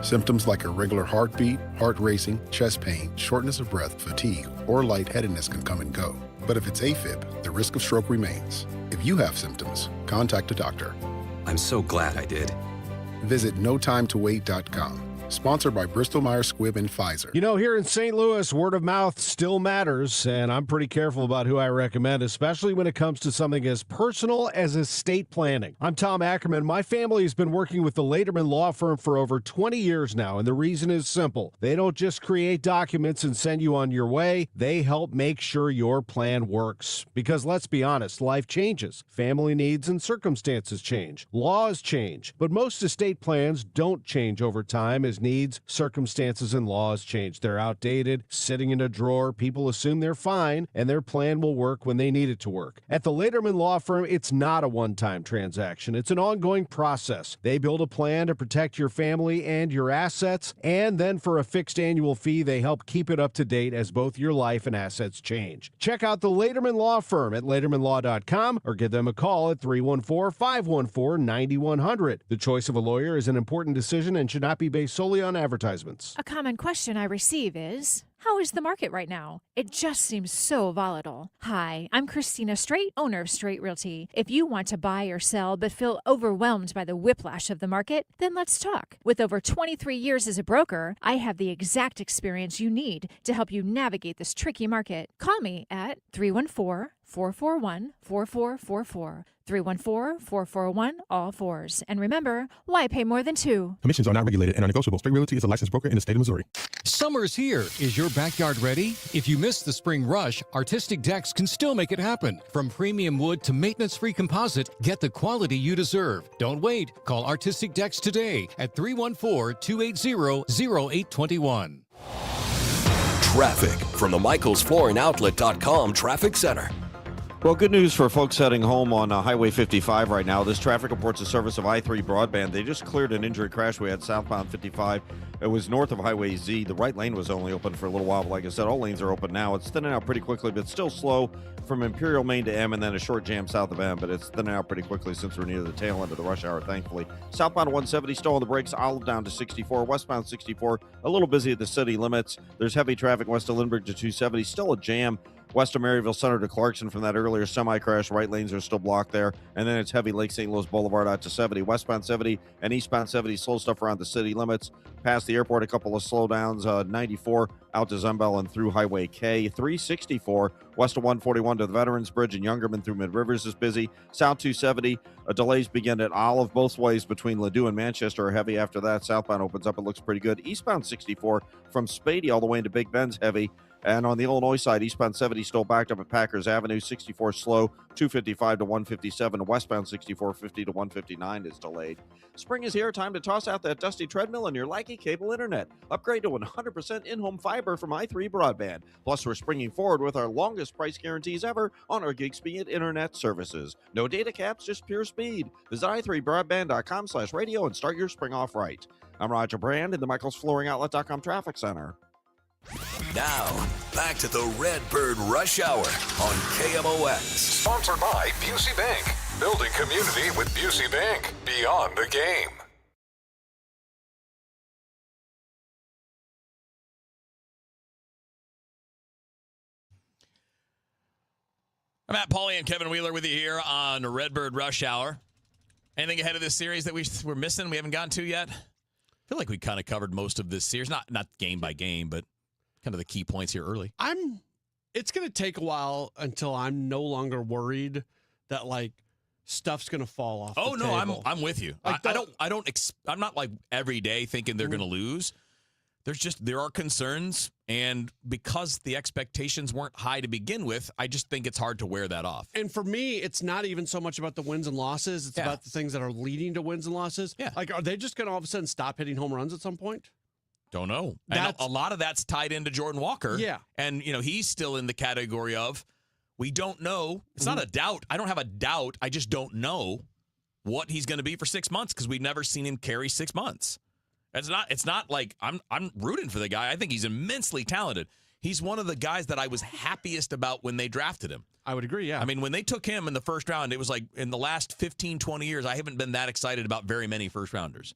Speaker 30: Symptoms like irregular heartbeat, heart racing, chest pain, shortness of breath, fatigue, or lightheadedness can come and go. But if it's AFib, the risk of stroke remains. If you have symptoms, contact a doctor.
Speaker 29: I'm so glad I did.
Speaker 30: Visit notimetowait.com. Sponsored by Bristol-Myers Squibb and Pfizer.
Speaker 22: You know, here in St. Louis, word of mouth still matters, and I'm pretty careful about who I recommend, especially when it comes to something as personal as estate planning. I'm Tom Ackerman. My family has been working with the Lederman Law Firm for over 20 years now, and the reason is simple. They don't just create documents and send you on your way. They help make sure your plan works. Because let's be honest, life changes. Family needs and circumstances change. Laws change. But most estate plans don't change over time as needs, circumstances, and laws change. They're outdated, sitting in a drawer. People assume they're fine, and their plan will work when they need it to work. At the Lederman Law Firm, it's not a one-time transaction. It's an ongoing process. They build a plan to protect your family and your assets, and then for a fixed annual fee, they help keep it up to date as both your life and assets change. Check out the Lederman Law Firm at LedermanLaw.com or give them a call at 314-514-9100. The choice of a lawyer is an important decision and should not be based solely on advertisements.
Speaker 31: A common question I receive is,
Speaker 3: How is the market right now? It just seems so volatile. Hi, I'm Christina Straight, owner of Straight Realty. If you want to buy or sell but feel overwhelmed by the whiplash of the market, then let's talk. With over 23 years as a broker, I have the exact experience you need to help you navigate this tricky market. Call me at 314-441-4444. 314-441-ALL-4s. And remember, why pay more than two?
Speaker 4: Commissions are not regulated and are negotiable. Straight Realty is a licensed broker in the state of Missouri.
Speaker 5: Summer's here. Is your backyard ready? If you missed the spring rush, Artistic Decks can still make it happen. From premium wood to maintenance-free composite, get the quality you deserve. Don't wait. Call Artistic Decks today at 314-280-0821.
Speaker 6: Traffic from the MichaelsFlooringOutlet.com Traffic Center.
Speaker 8: Well, good news for folks heading home on Highway 55 right now. This traffic reports the service of I-3 Broadband. They just cleared an injury crash we had southbound 55. It was north of Highway Z. The right lane was only open for a little while. But like I said, all lanes are open now. It's thinning out pretty quickly, but still slow from Imperial Main to M, and then a short jam south of M. But it's thinning out pretty quickly since we're near the tail end of the rush hour, thankfully. Southbound 170 still on the brakes. Olive down to 64. Westbound 64, a little busy at the city limits. There's heavy traffic west of Lindbergh to 270. Still a jam west of Maryville Center to Clarkson from that earlier semi-crash. Right lanes are still blocked there. And then it's heavy Lake St. Louis Boulevard out to 70. Westbound 70 and eastbound 70, slow stuff around the city limits. Past the airport, a couple of slowdowns. 94 out to Zumbel and through Highway K. 364 west of 141 to the Veterans Bridge and Youngerman through Mid Rivers is busy. South 270, delays begin at Olive both ways between Ladue and Manchester are heavy. After that, southbound opens up. It looks pretty good. Eastbound 64 from Spady all the way into Big Bend's heavy. And on the Illinois side, eastbound 70 still backed up at Packers Avenue. 64 slow, 255 to 157. Westbound 64, 50 to 159 is delayed. Spring is here. Time to toss out that dusty treadmill and your Lackey cable internet. Upgrade to 100% in-home fiber from i3 Broadband. Plus, we're springing forward with our longest price guarantees ever on our gig speed internet services. No data caps, just pure speed. Visit i3broadband.com/radio and start your spring off right. I'm Roger Brand in the MichaelsFlooringOutlet.com Traffic Center.
Speaker 6: Now, back to the Redbird Rush Hour on KMOX.
Speaker 28: Sponsored by Busey Bank. Building community with Busey Bank. Beyond the game.
Speaker 7: I'm Matt Pauley and Kevin Wheeler with you here on Redbird Rush Hour. Anything ahead of this series that we're missing, we haven't gotten to yet? I feel like we kind of covered most of this series. Not game by game, but kind of the key points here early.
Speaker 9: It's going to take a while until I'm no longer worried that like stuff's going to fall off.
Speaker 7: Oh
Speaker 9: the
Speaker 7: no,
Speaker 9: table.
Speaker 7: I'm with you.
Speaker 9: Like
Speaker 7: I'm not like every day thinking they're going to lose. There are concerns, and because the expectations weren't high to begin with, I just think it's hard to wear that off.
Speaker 9: And for me, it's not even so much about the wins and losses. It's about the things that are leading to wins and losses.
Speaker 7: Yeah.
Speaker 9: Like, are they just going to all of a sudden stop hitting home runs at some point?
Speaker 7: Don't know. And a lot of that's tied into Jordan Walker.
Speaker 9: Yeah.
Speaker 7: And, he's still in the category of we don't know. It's not a doubt. I don't have a doubt. I just don't know what he's going to be for 6 months because we've never seen him carry 6 months. It's not like I'm rooting for the guy. I think he's immensely talented. He's one of the guys that I was happiest about when they drafted him.
Speaker 9: I would agree, yeah.
Speaker 7: I mean, when they took him in the first round, it was like in the last 15, 20 years, I haven't been that excited about very many first rounders.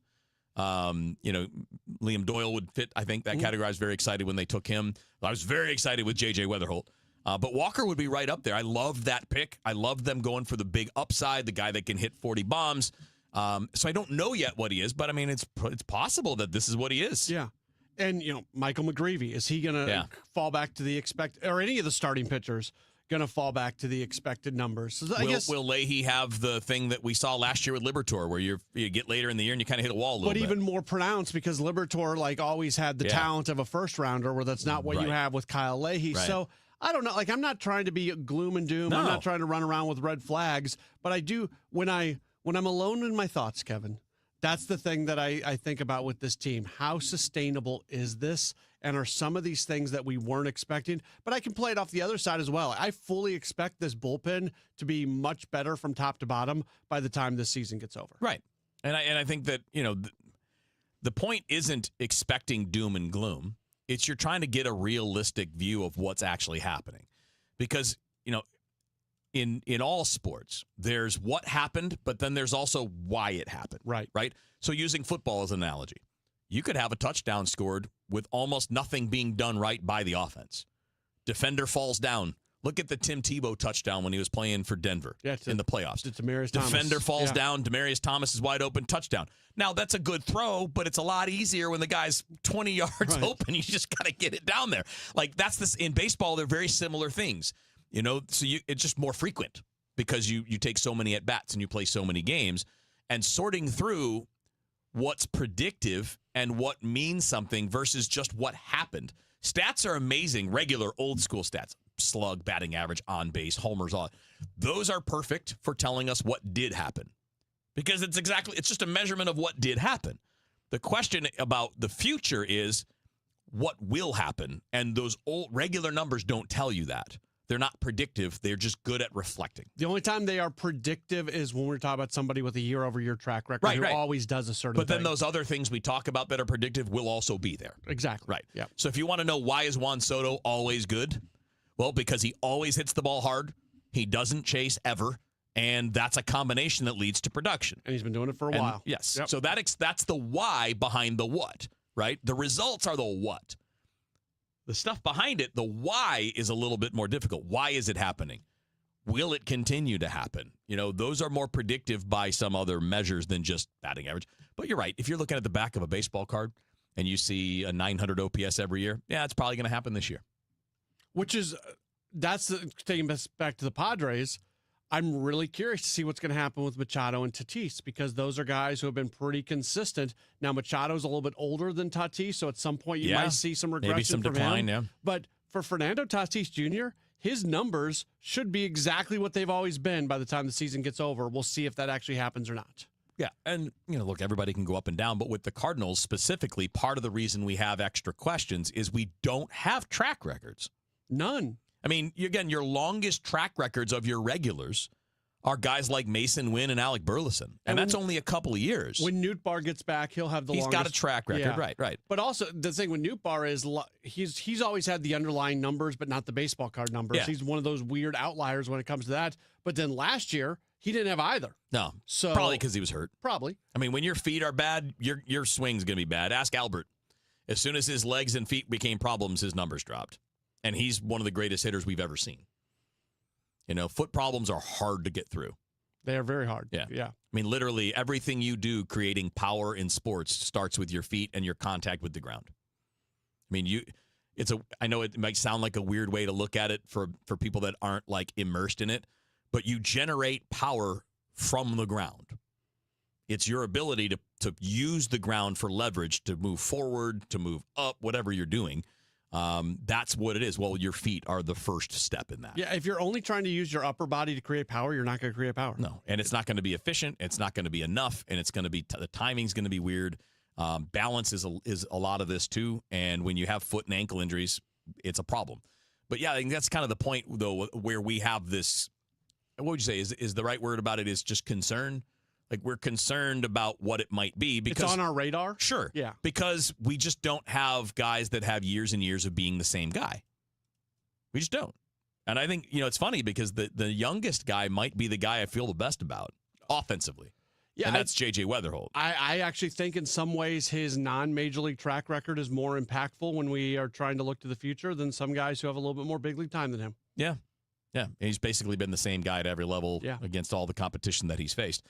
Speaker 7: Liam Doyle would fit, I think, that category. I was very excited when they took him. I was very excited with J.J. Weatherholt. But Walker would be right up there. I loved that pick. I loved them going for the big upside, the guy that can hit 40 bombs. So I don't know yet what he is, but, I mean, it's possible that this is what he is.
Speaker 9: Yeah. And, Michael McGreevy, is he going to fall back to the or any of the starting pitchers going to fall back to the expected numbers? So
Speaker 7: Will Leahy have the thing that we saw last year with Liberatore where you get later in the year and you kind of hit a wall a little bit?
Speaker 9: But even more pronounced because Liberatore, always had the talent of a first-rounder where that's not what you have with Kyle Leahy. Right. So, I don't know. I'm not trying to be gloom and doom. No. I'm not trying to run around with red flags. But I do, when I'm alone in my thoughts, Kevin, that's the thing that I think about with this team. How sustainable is this? And are some of these things that we weren't expecting? But I can play it off the other side as well. I fully expect this bullpen to be much better from top to bottom by the time this season gets over.
Speaker 7: Right. And I think that, the point isn't expecting doom and gloom. It's you're trying to get a realistic view of what's actually happening. Because, in all sports, there's what happened, but then there's also why it happened.
Speaker 9: Right.
Speaker 7: Right? So using football as an analogy, you could have a touchdown scored with almost nothing being done right by the offense. Defender falls down. Look at the Tim Tebow touchdown when he was playing for Denver in the playoffs.
Speaker 9: It's Demaryius Thomas.
Speaker 7: Defender falls down. Demaryius Thomas is wide open. Touchdown. Now, that's a good throw, but it's a lot easier when the guy's 20 yards open. You just got to get it down there. Like, that's this. In baseball, they're very similar things. You know, so it's just more frequent because you take so many at-bats and you play so many games. And sorting through what's predictive and what means something versus just what happened. Stats are amazing, regular old school stats. Slug, batting average, on base, homers, all. Those are perfect for telling us what did happen. Because it's just a measurement of what did happen. The question about the future is what will happen. And those old regular numbers don't tell you that. They're not predictive. They're just good at reflecting.
Speaker 9: The only time they are predictive is when we're talking about somebody with a year-over-year track record who always does a certain
Speaker 7: thing. But then those other things we talk about that are predictive will also be there.
Speaker 9: Exactly.
Speaker 7: Right. Yeah. So if you want to know why is Juan Soto always good, well, because he always hits the ball hard. He doesn't chase ever. And that's a combination that leads to production.
Speaker 9: And he's been doing it for a while.
Speaker 7: Yes.
Speaker 9: Yep.
Speaker 7: So that's the why behind the what, right? The results are the what. The stuff behind it, the why, is a little bit more difficult. Why is it happening? Will it continue to happen? You know, those are more predictive by some other measures than just batting average. But you're right. If you're looking at the back of a baseball card and you see a 900 OPS every year, yeah, it's probably going to happen this year.
Speaker 9: Taking us back to the Padres. I'm really curious to see what's going to happen with Machado and Tatis because those are guys who have been pretty consistent. Now, Machado's a little bit older than Tatis, so at some point you might see some regression
Speaker 7: maybe some
Speaker 9: from
Speaker 7: decline,
Speaker 9: him. But for Fernando Tatis Jr., his numbers should be exactly what they've always been by the time the season gets over. We'll see if that actually happens or not.
Speaker 7: Yeah, and, look, everybody can go up and down, but with the Cardinals specifically, part of the reason we have extra questions is we don't have track records.
Speaker 9: None.
Speaker 7: I mean, again, your longest track records of your regulars are guys like Mason Wynn and Alec Burleson. And that's only a couple of years.
Speaker 9: When Nootbaar gets back, he'll have the longest.
Speaker 7: He's got a track record,
Speaker 9: yeah.
Speaker 7: right.
Speaker 9: But also, the thing with Nootbaar is he's always had the underlying numbers, but not the baseball card numbers.
Speaker 7: Yeah.
Speaker 9: He's one of those weird outliers when it comes to that. But then last year, he didn't have either.
Speaker 7: No,
Speaker 9: so
Speaker 7: probably because he was hurt.
Speaker 9: Probably.
Speaker 7: I mean, when your feet are bad, your swing's going to be bad. Ask Albert. As soon as his legs and feet became problems, his numbers dropped. And he's one of the greatest hitters we've ever seen. Foot problems are hard to get through.
Speaker 9: They are very hard.
Speaker 7: Yeah.
Speaker 9: Yeah.
Speaker 7: I mean, literally everything you do creating power in sports starts with your feet and your contact with the ground. I mean, I know it might sound like a weird way to look at it for people that aren't like immersed in it, but you generate power from the ground. It's your ability to use the ground for leverage, to move forward, to move up, whatever you're doing. That's what it is. Well, your feet are the first step in that.
Speaker 9: Yeah, if you're only trying to use your upper body to create power, you're not going to create power.
Speaker 7: No, and it's not going to be efficient. It's not going to be enough, and it's going to be the timing's going to be weird. Balance is a lot of this too, and when you have foot and ankle injuries, it's a problem. But yeah, I think that's kind of the point though, where we have this. What would you say is the right word about it? Is just concern. Like, we're concerned about what it might be because
Speaker 9: it's on our radar.
Speaker 7: Sure.
Speaker 9: Yeah.
Speaker 7: Because we just don't have guys that have years and years of being the same guy. We just don't. And I think, it's funny because the youngest guy might be the guy I feel the best about offensively. Yeah. And that's J.J. Weatherholt.
Speaker 9: I actually think in some ways his non-major league track record is more impactful when we are trying to look to the future than some guys who have a little bit more big league time than him.
Speaker 7: Yeah. Yeah. And he's basically been the same guy at every level against all the competition that he's faced.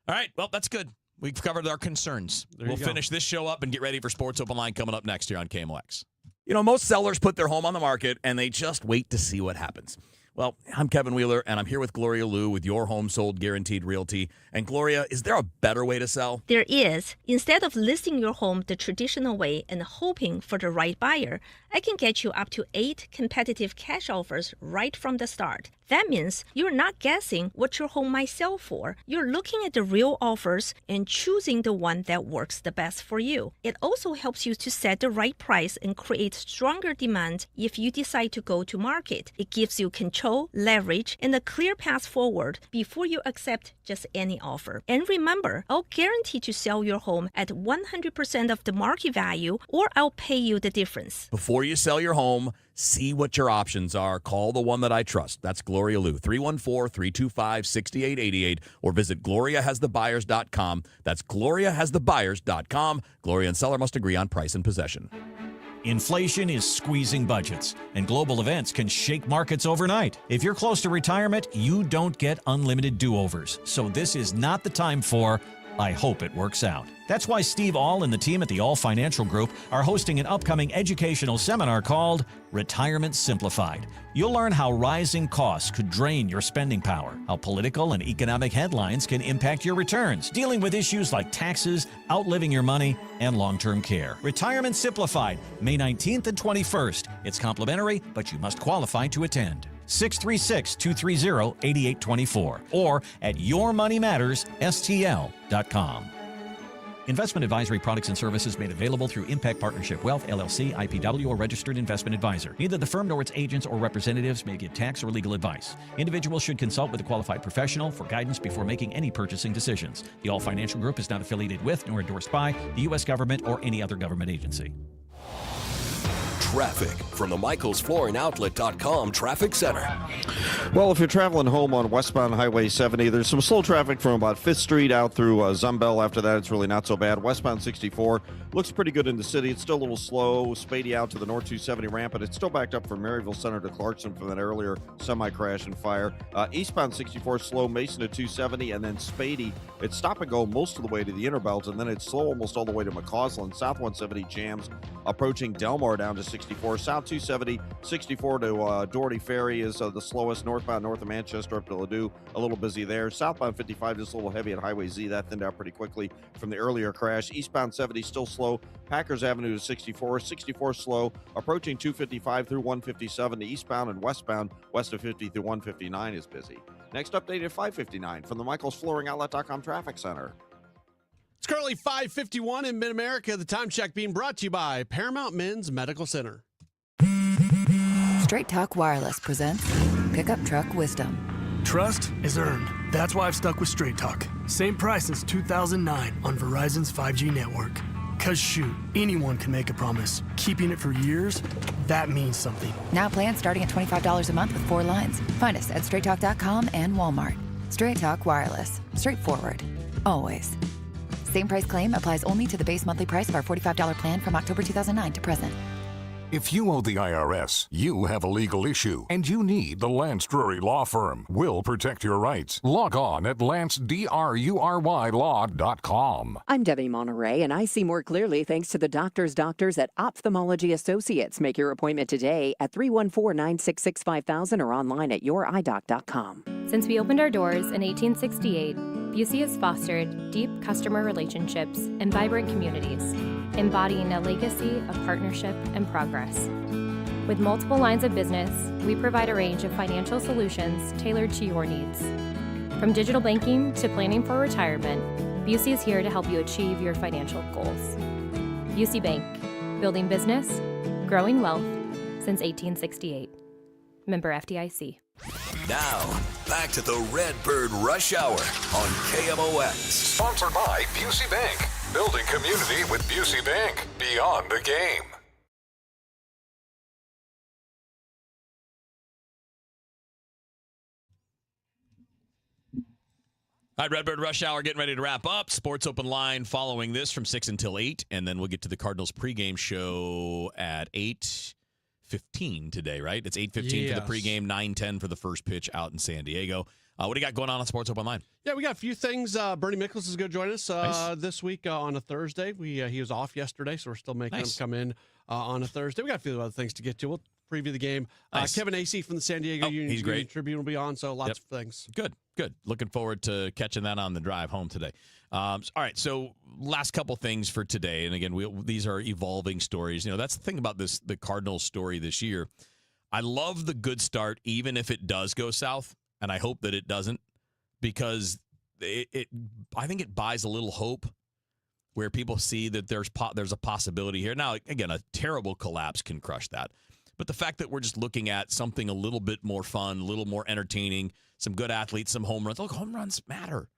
Speaker 7: All right, well, that's good. We've covered our concerns. We'll finish this show up and get ready for Sports Open Line coming up next year on KMOX. Most sellers put their home on the market, and they just wait to see what happens. Well, I'm Kevin Wheeler, and I'm here with Gloria Liu with Your Home Sold Guaranteed Realty. And Gloria, is there a better way to sell?
Speaker 10: There is. Instead of listing your home the traditional way and hoping for the right buyer, I can get you up to 8 competitive cash offers right from the start. That means you're not guessing what your home might sell for. You're looking at the real offers and choosing the one that works the best for you. It also helps you to set the right price and create stronger demand if you decide to go to market. It gives you control, leverage, and a clear path forward before you accept just any offer. And remember, I'll guarantee to sell your home at 100% of the market value, or I'll pay you the difference.
Speaker 7: Before you sell your home, see what your options are. Call the one that I trust. That's Gloria Gloria Lou, 314-325-6888, or visit GloriaHasTheBuyers.com. That's GloriaHasTheBuyers.com. Gloria and seller must agree on price and possession.
Speaker 2: Inflation is squeezing budgets, and global events can shake markets overnight. If you're close to retirement, you don't get unlimited do-overs. So this is not the time for, I hope it works out. That's why Steve All and the team at the All Financial Group are hosting an upcoming educational seminar called Retirement Simplified. You'll learn how rising costs could drain your spending power, how political and economic headlines can impact your returns, dealing with issues like taxes, outliving your money, and long-term care. Retirement Simplified, May 19th and 21st. It's complimentary, but you must qualify to attend. 636-230-8824 or at yourmoneymattersstl.com. Investment advisory products and services made available through Impact Partnership Wealth, LLC, IPW, or registered investment advisor. Neither the firm nor its agents or representatives may give tax or legal advice. Individuals should consult with a qualified professional for guidance before making any purchasing decisions. The All Financial Group is not affiliated with nor endorsed by the U.S. government or any other government agency.
Speaker 6: Traffic from the MichaelsFlooringOutlet.com Traffic Center.
Speaker 8: Well, if you're traveling home on westbound Highway 70, there's some slow traffic from about 5th Street out through Zumbel. After that, it's really not so bad. Westbound 64 looks pretty good in the city. It's still a little slow. Spady out to the North 270 ramp, but it's still backed up from Maryville Center to Clarkson from that earlier semi-crash and fire. Eastbound 64 slow, Mason to 270, and then Spady. It's stop and go most of the way to the Interbelt, and then it's slow almost all the way to McCausland. South 170 jams approaching Delmar down to 64. South 270, 64 to Doherty Ferry is the slowest. Northbound north of Manchester up to Ladue, a little busy there. Southbound 55 just a little heavy at Highway Z. That thinned out pretty quickly from the earlier crash. Eastbound 70 still slow. Packers Avenue to 64. 64 slow. Approaching 255 through 157 to eastbound and westbound. West of 50 through 159 is busy. Next update at 5:59 from the MichaelsFlooringOutlet.com Traffic Center.
Speaker 9: It's currently 5:51 in Mid-America. The time check being brought to you by Paramount Men's Medical Center.
Speaker 11: Straight Talk Wireless presents Pickup Truck Wisdom.
Speaker 12: Trust is earned. That's why I've stuck with Straight Talk. Same price since 2009 on Verizon's 5G network. Cause shoot, anyone can make a promise. Keeping it for years, that means something.
Speaker 11: Now plans starting at $25 a month with 4 lines. Find us at straighttalk.com and Walmart. Straight Talk Wireless. Straightforward. Always. Same price claim applies only to the base monthly price of our $45 plan from October 2009 to present.
Speaker 13: If you owe the IRS, you have a legal issue, and you need the Lance Drury Law Firm. We'll protect your rights. Log on at lancedrurylaw.com.
Speaker 14: I'm Debbie Monterey, and I see more clearly thanks to the doctors at Ophthalmology Associates. Make your appointment today at 314-966-5000 or online at youridoc.com.
Speaker 15: Since we opened our doors in 1868, Busey has fostered deep customer relationships and vibrant communities, embodying a legacy of partnership and progress. With multiple lines of business, we provide a range of financial solutions tailored to your needs. From digital banking to planning for retirement, Busey is here to help you achieve your financial goals. Busey Bank, building business, growing wealth since 1868. Member FDIC.
Speaker 6: Now, back to the Redbird Rush Hour on KMOX.
Speaker 13: Sponsored by Busey Bank. Building community with Busey Bank. Beyond the game.
Speaker 7: All right, Redbird Rush Hour getting ready to wrap up. Sports Open Line following this from 6 until 8, and then we'll get to the Cardinals pregame show at 8:15 today, right? It's 8:15 for the pregame, 9:10 for the first pitch out in San Diego. What do you got going on Sports Open Line?
Speaker 9: Yeah, we got a few things. Bernie Mickles is going to join us this week on a Thursday. He was off yesterday, so we're still making him come in on a Thursday. We got a few other things to get to. We'll preview the game. Kevin Acey from the San Diego Union Tribune will be on, so lots of things.
Speaker 7: Good. Looking forward to catching that on the drive home today. All right, so last couple things for today, and again, these are evolving stories. That's the thing about the Cardinals story this year. I love the good start, even if it does go south, and I hope that it doesn't, because I think it buys a little hope where people see that there's a possibility here. Now, again, a terrible collapse can crush that. But the fact that we're just looking at something a little bit more fun, a little more entertaining, some good athletes, some home runs. Look, home runs matter.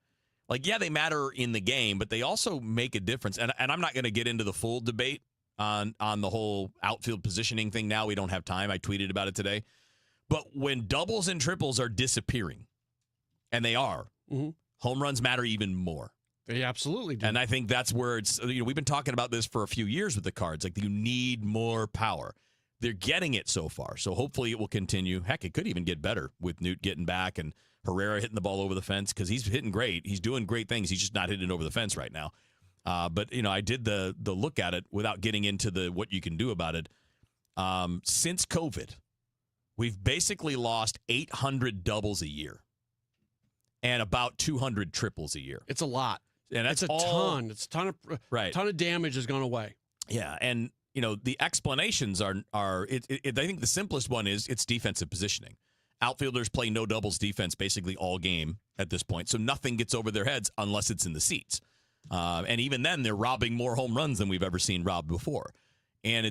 Speaker 7: They matter in the game, but they also make a difference. And I'm not going to get into the full debate on the whole outfield positioning thing now. We don't have time. I tweeted about it today. But when doubles and triples are disappearing, and they are, home runs matter even more.
Speaker 9: They absolutely do.
Speaker 7: And I think that's where it's, we've been talking about this for a few years with the Cards. Like, you need more power. They're getting it so far. So hopefully it will continue. Heck, it could even get better with Newt getting back and Herrera hitting the ball over the fence, because he's hitting great. He's doing great things. He's just not hitting it over the fence right now. But, I did the look at it without getting into what you can do about it. Since COVID, we've basically lost 800 doubles a year and about 200 triples a year.
Speaker 9: It's a lot.
Speaker 7: And that's
Speaker 9: a ton. It's a ton of damage has gone away.
Speaker 7: Yeah, and the explanations are I think the simplest one is it's defensive positioning. Outfielders play no doubles defense basically all game at this point, so nothing gets over their heads unless it's in the seats. And even then, they're robbing more home runs than we've ever seen robbed before. And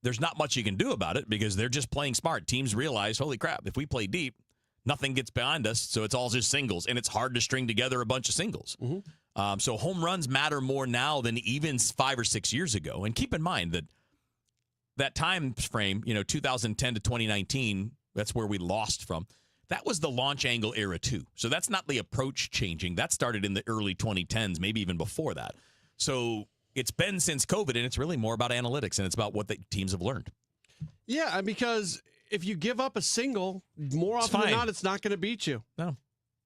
Speaker 7: there's not much you can do about it because they're just playing smart. Teams realize, holy crap, if we play deep, nothing gets behind us, so it's all just singles, and it's hard to string together a bunch of singles. So home runs matter more now than even 5 or 6 years ago. And keep in mind that time frame, 2010 to 2019, that's where we lost from. That was the launch angle era too. So that's not the approach changing. That started in the early 2010s, maybe even before that. So it's been since COVID, and it's really more about analytics, and it's about what the teams have learned.
Speaker 9: Yeah, because if you give up a single, more often than not, it's not going to beat you.
Speaker 7: No.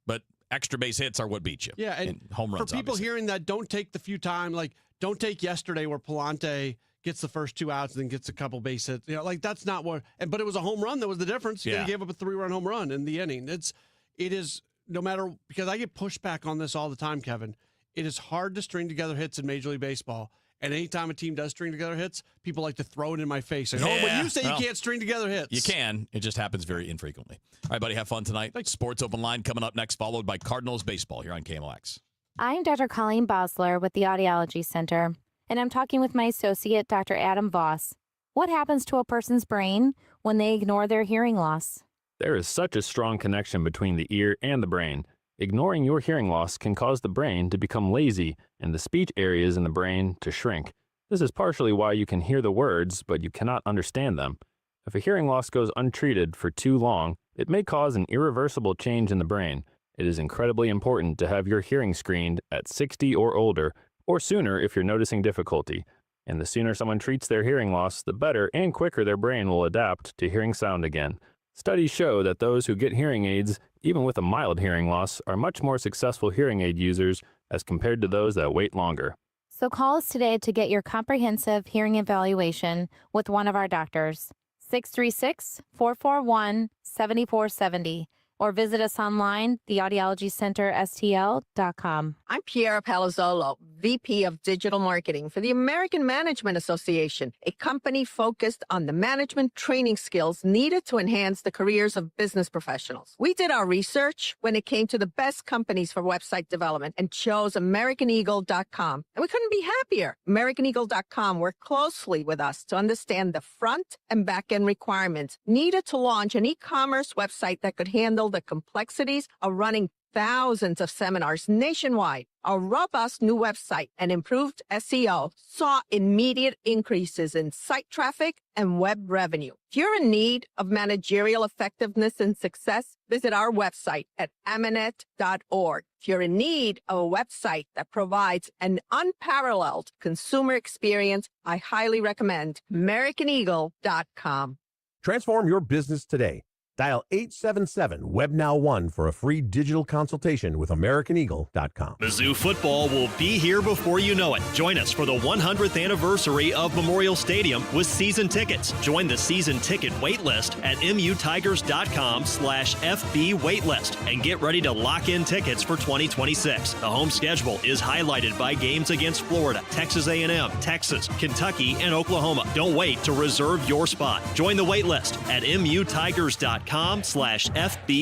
Speaker 7: But extra base hits are what beat you.
Speaker 9: Yeah, and
Speaker 7: home runs,
Speaker 9: for people
Speaker 7: obviously.
Speaker 9: hearing that, don't take the few time, don't take yesterday where Palante gets the first 2 outs and then gets a couple base hits. That's not what. But it was a home run that was the difference.
Speaker 7: Yeah.
Speaker 9: He gave up a 3-run home run in the inning. It is no matter, because I get pushback on this all the time, Kevin. It is hard to string together hits in Major League Baseball. And anytime a team does string together hits, people like to throw it in my face. But you say you can't string together hits.
Speaker 7: You can. It just happens very infrequently. All right, buddy, have fun tonight. Thanks. Sports Open Line coming up next, followed by Cardinals baseball here on KMOX.
Speaker 1: I'm Dr. Colleen Bosler with the Audiology Center, and I'm talking with my associate, Dr. Adam Voss. What happens to a person's brain when they ignore their hearing loss?
Speaker 16: There is such a strong connection between the ear and the brain. Ignoring your hearing loss can cause the brain to become lazy and the speech areas in the brain to shrink. This is partially why you can hear the words, but you cannot understand them. If a hearing loss goes untreated for too long, it may cause an irreversible change in the brain. It is incredibly important to have your hearing screened at 60 or older, or sooner if you're noticing difficulty. And the sooner someone treats their hearing loss, the better and quicker their brain will adapt to hearing sound again. Studies show that those who get hearing aids, even with a mild hearing loss, are much more successful hearing aid users as compared to those that wait longer.
Speaker 1: So call us today to get your comprehensive hearing evaluation with one of our doctors. 636-441-7470. Or visit us online, theaudiologycenterstl.com.
Speaker 17: I'm Piera Palazzolo, VP of Digital Marketing for the American Management Association, a company focused on the management training skills needed to enhance the careers of business professionals. We did our research when it came to the best companies for website development and chose AmericanEagle.com. And we couldn't be happier. AmericanEagle.com worked closely with us to understand the front and back end requirements needed to launch an e-commerce website that could handle the complexities of running thousands of seminars nationwide. Our robust new website and improved SEO saw immediate increases in site traffic and web revenue. If you're in need of managerial effectiveness and success, visit our website at amanet.org. If you're in need of a website that provides an unparalleled consumer experience, I highly recommend AmericanEagle.com.
Speaker 18: Transform your business today. Dial 877-WEB-NOW1 for a free digital consultation with AmericanEagle.com.
Speaker 19: Mizzou football will be here before you know it. Join us for the 100th anniversary of Memorial Stadium with season tickets. Join the season ticket waitlist at mutigers.com/FB waitlist and get ready to lock in tickets for 2026. The home schedule is highlighted by games against Florida, Texas A&M, Texas, Kentucky, and Oklahoma. Don't wait to reserve your spot. Join the waitlist at mutigers.com/FB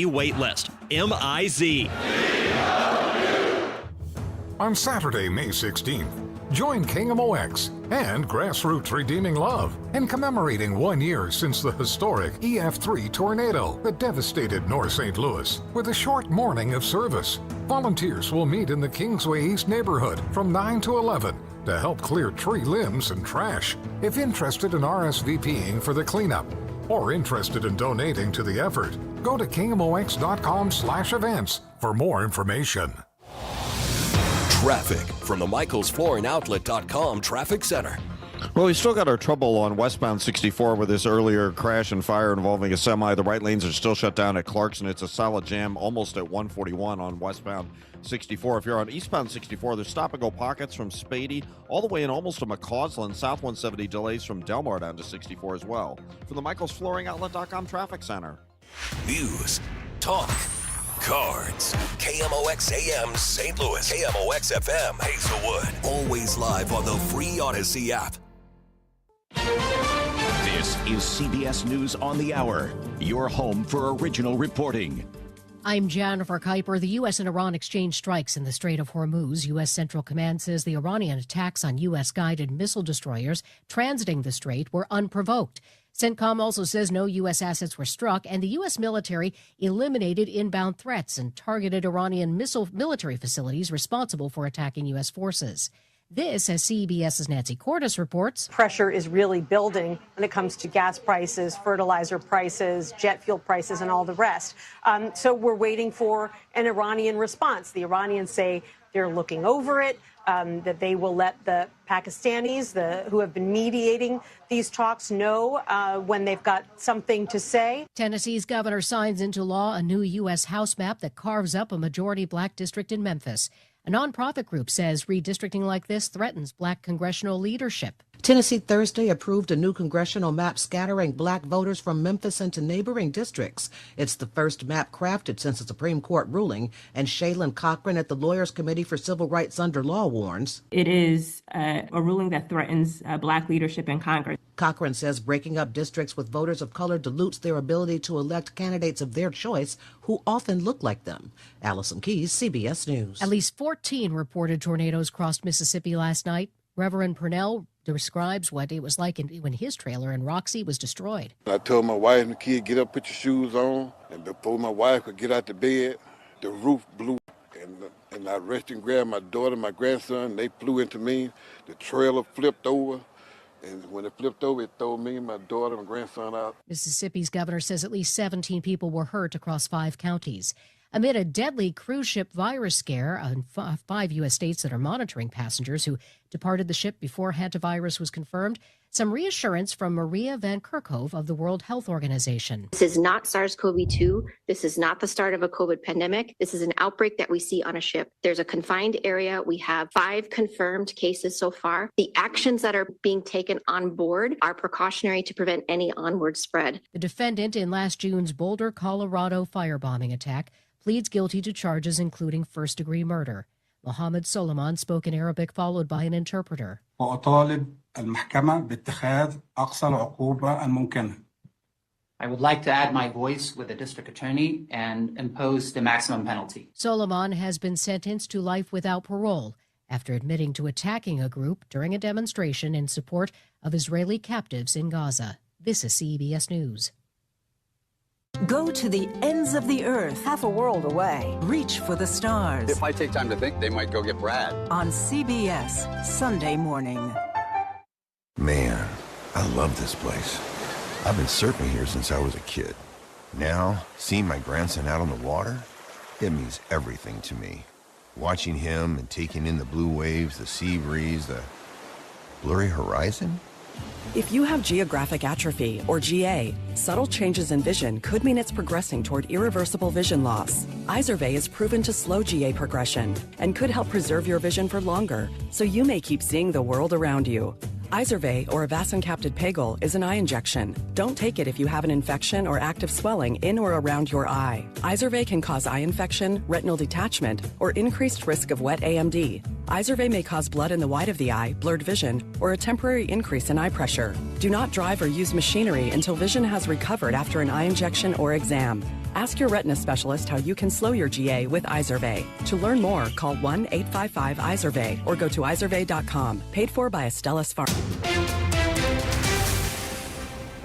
Speaker 19: waitlist. MIZ.
Speaker 13: On Saturday, May 16th, join KMOX and Grassroots Redeeming Love in commemorating 1 year since the historic EF3 tornado that devastated North St. Louis with a short morning of service. Volunteers will meet in the Kingsway East neighborhood from 9 to 11 to help clear tree limbs and trash. If interested in RSVPing for the cleanup or interested in donating to the effort, go to KMOX.com/events for more information.
Speaker 6: Traffic from the MichaelsFlooringOutlet.com Traffic Center.
Speaker 8: Well, we still got our trouble on westbound 64 with this earlier crash and fire involving a semi. The right lanes are still shut down at Clarkson. It's a solid jam almost at 141 on westbound 64. If you're on eastbound 64, there's stop-and-go pockets from Spady all the way in almost to McCausland. South 170 delays from Delmar down to 64 as well. From the MichaelsFlooringOutlet.com Traffic Center.
Speaker 6: News, talk, cards. KMOX AM St. Louis. KMOX FM Hazelwood. Always live on the free Odyssey app.
Speaker 20: This is CBS News on the Hour, your home for original reporting.
Speaker 21: I'm Jennifer Kuiper. The U.S. and Iran exchange strikes in the Strait of Hormuz. U.S. Central Command says the Iranian attacks on U.S.-guided missile destroyers transiting the strait were unprovoked. CENTCOM also says no U.S. assets were struck, and the U.S. military eliminated inbound threats and targeted Iranian missile military facilities responsible for attacking U.S. forces. This, as CBS's Nancy Cordes reports,
Speaker 22: pressure is really building when it comes to gas prices, fertilizer prices, jet fuel prices, and all the rest. So we're waiting for an Iranian response. The Iranians say they're looking over it, that they will let the Pakistanis, who have been mediating these talks, know when they've got something to say.
Speaker 21: Tennessee's governor signs into law a new U.S. House map that carves up a majority black district in Memphis. A nonprofit group says redistricting like this threatens black congressional leadership.
Speaker 23: Tennessee Thursday approved a new congressional map scattering black voters from Memphis into neighboring districts. It's the first map crafted since the Supreme Court ruling, and Shaylin Cochran at the Lawyers Committee for Civil Rights Under Law warns.
Speaker 24: It is a ruling that threatens black leadership in Congress.
Speaker 23: Cochran says breaking up districts with voters of color dilutes their ability to elect candidates of their choice who often look like them. Allison Keyes, CBS News.
Speaker 21: At least 14 reported tornadoes crossed Mississippi last night. Reverend Purnell describes what it was like when his trailer in Roxy was destroyed.
Speaker 25: I told my wife and the kid, get up, put your shoes on. And before my wife could get out the bed, the roof blew. And I rushed and grabbed my daughter and my grandson. They flew into me. The trailer flipped over. And when it flipped over, it threw me and my daughter and grandson out.
Speaker 21: Mississippi's governor says at least 17 people were hurt across 5 counties. Amid a deadly cruise ship virus scare in 5 U.S. states that are monitoring passengers who departed the ship before hantavirus was confirmed, some reassurance from Maria Van Kerkhove of the World Health Organization.
Speaker 26: This is not SARS-CoV-2. This is not the start of a COVID pandemic. This is an outbreak that we see on a ship. There's a confined area. We have 5 confirmed cases so far. The actions that are being taken on board are precautionary to prevent any onward spread.
Speaker 21: The defendant in last June's Boulder, Colorado firebombing attack pleads guilty to charges including first-degree murder. Mohammed Soliman spoke in Arabic, followed by an interpreter.
Speaker 27: وأطالب المحكمة باتخاذ أقصى العقوبة الممكنة.
Speaker 29: I would like to add my voice with the district attorney and impose the maximum penalty.
Speaker 21: Soliman has been sentenced to life without parole after admitting to attacking a group during a demonstration in support of Israeli captives in Gaza. This is CBS News.
Speaker 30: Go to the ends of the earth, half a world away. Reach for the stars.
Speaker 31: If I take time to think, they might go get Brad.
Speaker 30: On CBS, Sunday morning.
Speaker 32: Man, I love this place. I've been surfing here since I was a kid. Now, seeing my grandson out on the water, it means everything to me. Watching him and taking in the blue waves, the sea breeze, the blurry horizon.
Speaker 33: If you have geographic atrophy, or GA, subtle changes in vision could mean it's progressing toward irreversible vision loss. Izervay is proven to slow GA progression and could help preserve your vision for longer, so you may keep seeing the world around you. Izervay, or avacincaptad pegol, is an eye injection. Don't take it if you have an infection or active swelling in or around your eye. Izervay can cause eye infection, retinal detachment, or increased risk of wet AMD. Izervay may cause blood in the white of the eye, blurred vision, or a temporary increase in eye pressure. Do not drive or use machinery until vision has recovered after an eye injection or exam. Ask your retina specialist how you can slow your GA with Izervay. To learn more, call 1-855-IZERVAY or go to izervay.com. Paid for by Astellas Pharma.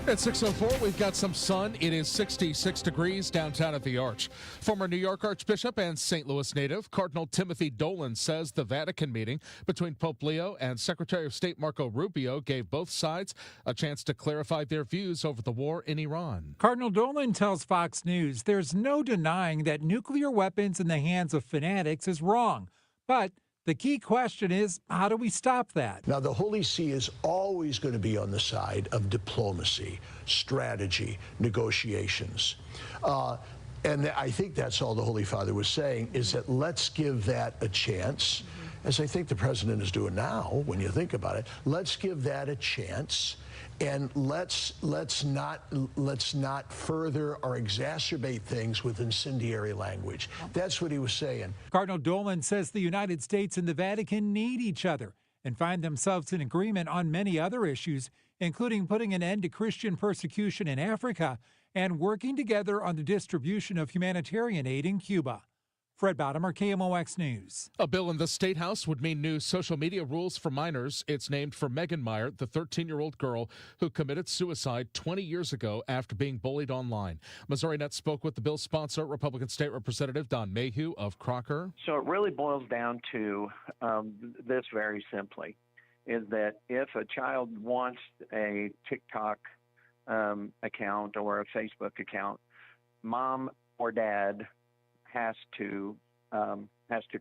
Speaker 2: At 6:04, we've got some sun. It is 66 degrees downtown at the Arch. Former New York Archbishop and St. Louis native Cardinal Timothy Dolan says the Vatican meeting between Pope Leo and Secretary of State Marco Rubio gave both sides a chance to clarify their views over the war in Iran.
Speaker 3: Cardinal Dolan tells Fox News there's no denying that nuclear weapons in the hands of fanatics is wrong. But the key question is, how do we stop that?
Speaker 4: Now, the Holy See is always going to be on the side of diplomacy, strategy, negotiations. And I think that's all the Holy Father was saying, is that let's give that a chance, as I think the president is doing now, when you think about it. Let's give that a chance. And let's not further or exacerbate things with incendiary language. That's what he was saying.
Speaker 3: Cardinal Dolan says the United States and the Vatican need each other and find themselves in agreement on many other issues, including putting an end to Christian persecution in Africa and working together on the distribution of humanitarian aid in Cuba. Fred Bottomer, KMOX News.
Speaker 2: A bill in the State House would mean new social media rules for minors. It's named for Megan Meyer, the 13-year-old girl who committed suicide 20 years ago after being bullied online. Missouri Net spoke with the bill's sponsor, Republican State Representative Don Mayhew of Crocker.
Speaker 5: So it really boils down to this very simply, is that if a child wants a TikTok account or a Facebook account, mom or dad has to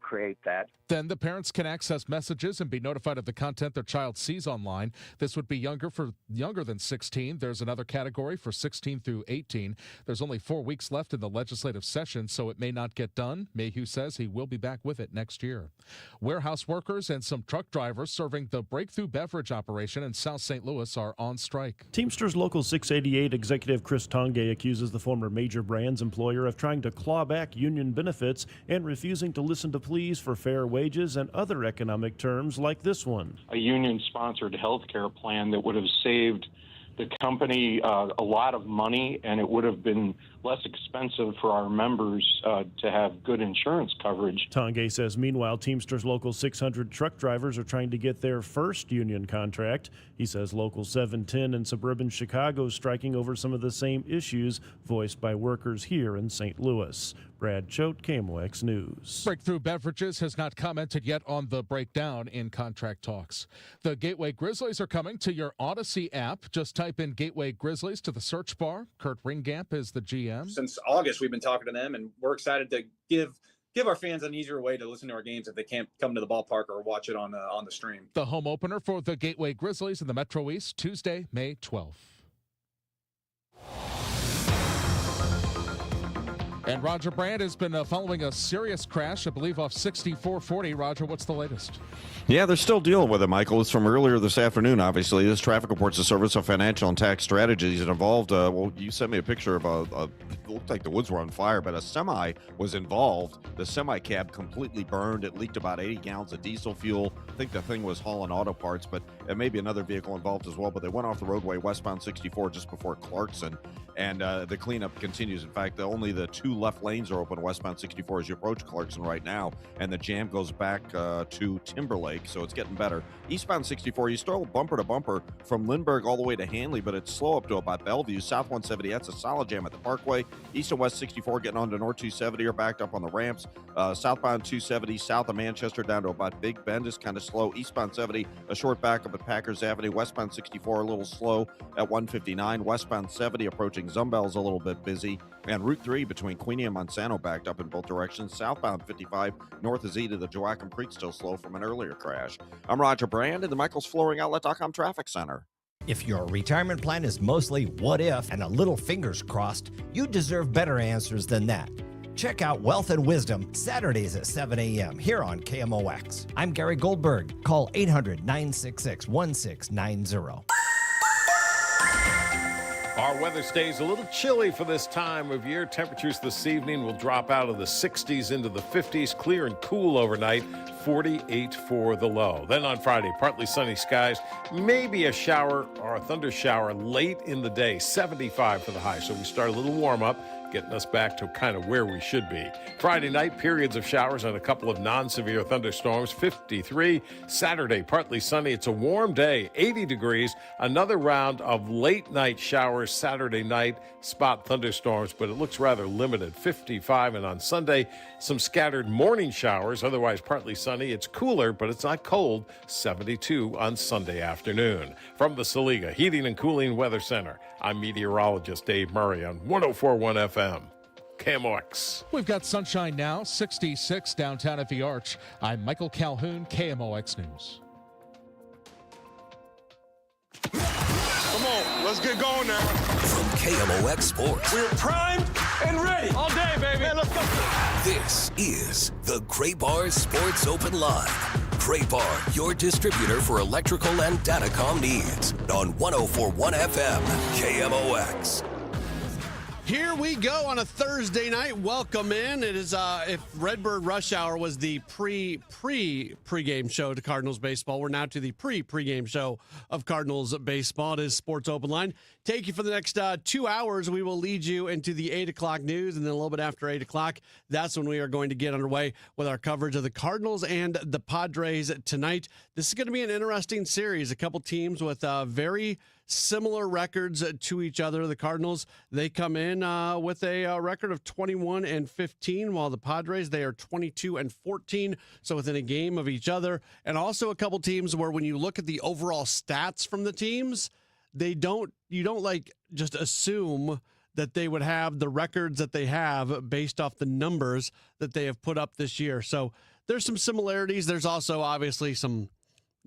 Speaker 5: create that.
Speaker 2: Then the parents can access messages and be notified of the content their child sees online. This would be younger than 16. There's another category for 16 through 18. There's only 4 weeks left in the legislative session, so it may not get done. Mayhew says he will be back with it next year. Warehouse workers and some truck drivers serving the breakthrough beverage operation in South St. Louis are on strike.
Speaker 7: Teamsters Local 688 Executive Chris Tongay accuses the former Major Brands employer of trying to claw back union benefits and refusing to listen to pleas for fair wages and other economic terms like this one.
Speaker 9: A union-sponsored health care plan that would have saved the company a lot of money, and it would have been less expensive for our members to have good insurance coverage.
Speaker 7: Tongay says, meanwhile, Teamsters Local 600 truck drivers are trying to get their first union contract. He says Local 710 in suburban Chicago is striking over some of the same issues voiced by workers here in St. Louis. Brad Choate, KMOX News.
Speaker 2: Breakthrough Beverages has not commented yet on the breakdown in contract talks. The Gateway Grizzlies are coming to your Odyssey app. Just type in Gateway Grizzlies to the search bar. Kurt Ringamp is the GM.
Speaker 10: Since August, we've been talking to them, and we're excited to give our fans an easier way to listen to our games if they can't come to the ballpark or watch it on the stream.
Speaker 2: The home opener for the Gateway Grizzlies in the Metro East, Tuesday, May 12th. And Roger Brand has been following a serious crash, I believe, off 6440. Roger, what's the latest?
Speaker 8: Yeah, they're still dealing with it, Michael. It's from earlier this afternoon, obviously. This traffic reports the Service of Financial and Tax Strategies. It involved, you sent me a picture of it looked like the woods were on fire, but a semi was involved. The semi cab completely burned. It leaked about 80 gallons of diesel fuel. I think the thing was hauling auto parts, but it may be another vehicle involved as well. But they went off the roadway westbound 64 just before Clarkson, and the cleanup continues. In fact, only the two left lanes are open westbound 64 as you approach Clarkson right now, and the jam goes back to Timberlake, so it's getting better. Eastbound 64, you still bumper to bumper from Lindbergh all the way to Hanley, but it's slow up to about Bellevue. South 170, that's a solid jam at the Parkway. East and West 64 getting on to North 270 are backed up on the ramps. Southbound 270 south of Manchester down to about Big Bend is kind of slow. Eastbound 70, a short backup at Packers Avenue. Westbound 64 a little slow at 159. Westbound 70 approaching Zumbell's a little bit busy. And Route 3 between Queenie and Monsanto backed up in both directions. Southbound 55 north of Z to the Joachim Creek still slow from an earlier crash. I'm Roger Brand in the Michael's Flooring Outlet.com Traffic Center.
Speaker 11: If your retirement plan is mostly what if and a little fingers crossed, you deserve better answers than that. Check out Wealth and Wisdom Saturdays at 7 a.m. here on KMOX. I'm Gary Goldberg. Call 800-966-1690.
Speaker 1: Our weather stays a little chilly for this time of year. Temperatures this evening will drop out of the 60s into the 50s. Clear and cool overnight, 48 for the low. Then on Friday, partly sunny skies, maybe a shower or a thunder shower late in the day, 75 for the high. So we start a little warm up, getting us back to kind of where we should be. Friday night, periods of showers and a couple of non-severe thunderstorms, 53. Saturday, partly sunny. It's a warm day, 80 degrees. Another round of late night showers Saturday night, spot thunderstorms, but it looks rather limited, 55. And on Sunday, some scattered morning showers, otherwise partly sunny. It's cooler, but it's not cold, 72 on Sunday afternoon. From the Saliga Heating and Cooling Weather Center, I'm meteorologist Dave Murray on 104.1 FM. KMOX.
Speaker 2: We've got sunshine now, 66 downtown at the Arch. I'm Michael Calhoun, KMOX News.
Speaker 6: Come on, let's get going now.
Speaker 12: From KMOX Sports.
Speaker 6: We're primed and ready. All day, baby. Man, let's go.
Speaker 12: This is the Gray Bar Sports Open Live. Gray Bar, your distributor for electrical and datacom needs. On 104.1 FM, KMOX.
Speaker 13: Here we go on a Thursday night. Welcome in. It is if Redbird Rush Hour was the pregame show to Cardinals baseball, we're now to the pregame show of Cardinals baseball. It is Sports Open Line. Take you for the next 2 hours. We will lead you into the 8 o'clock news, and then a little bit after 8 o'clock, that's when we are going to get underway with our coverage of the Cardinals and the Padres tonight. This is going to be an interesting series. A couple teams with very similar records to each other. The Cardinals, they come in with a record of 21-15, while the Padres, they are 22-14, so within a game of each other. And also a couple teams where when you look at the overall stats from the teams, you don't like just assume that they would have the records that they have based off the numbers that they have put up this year. So there's some similarities. There's also obviously some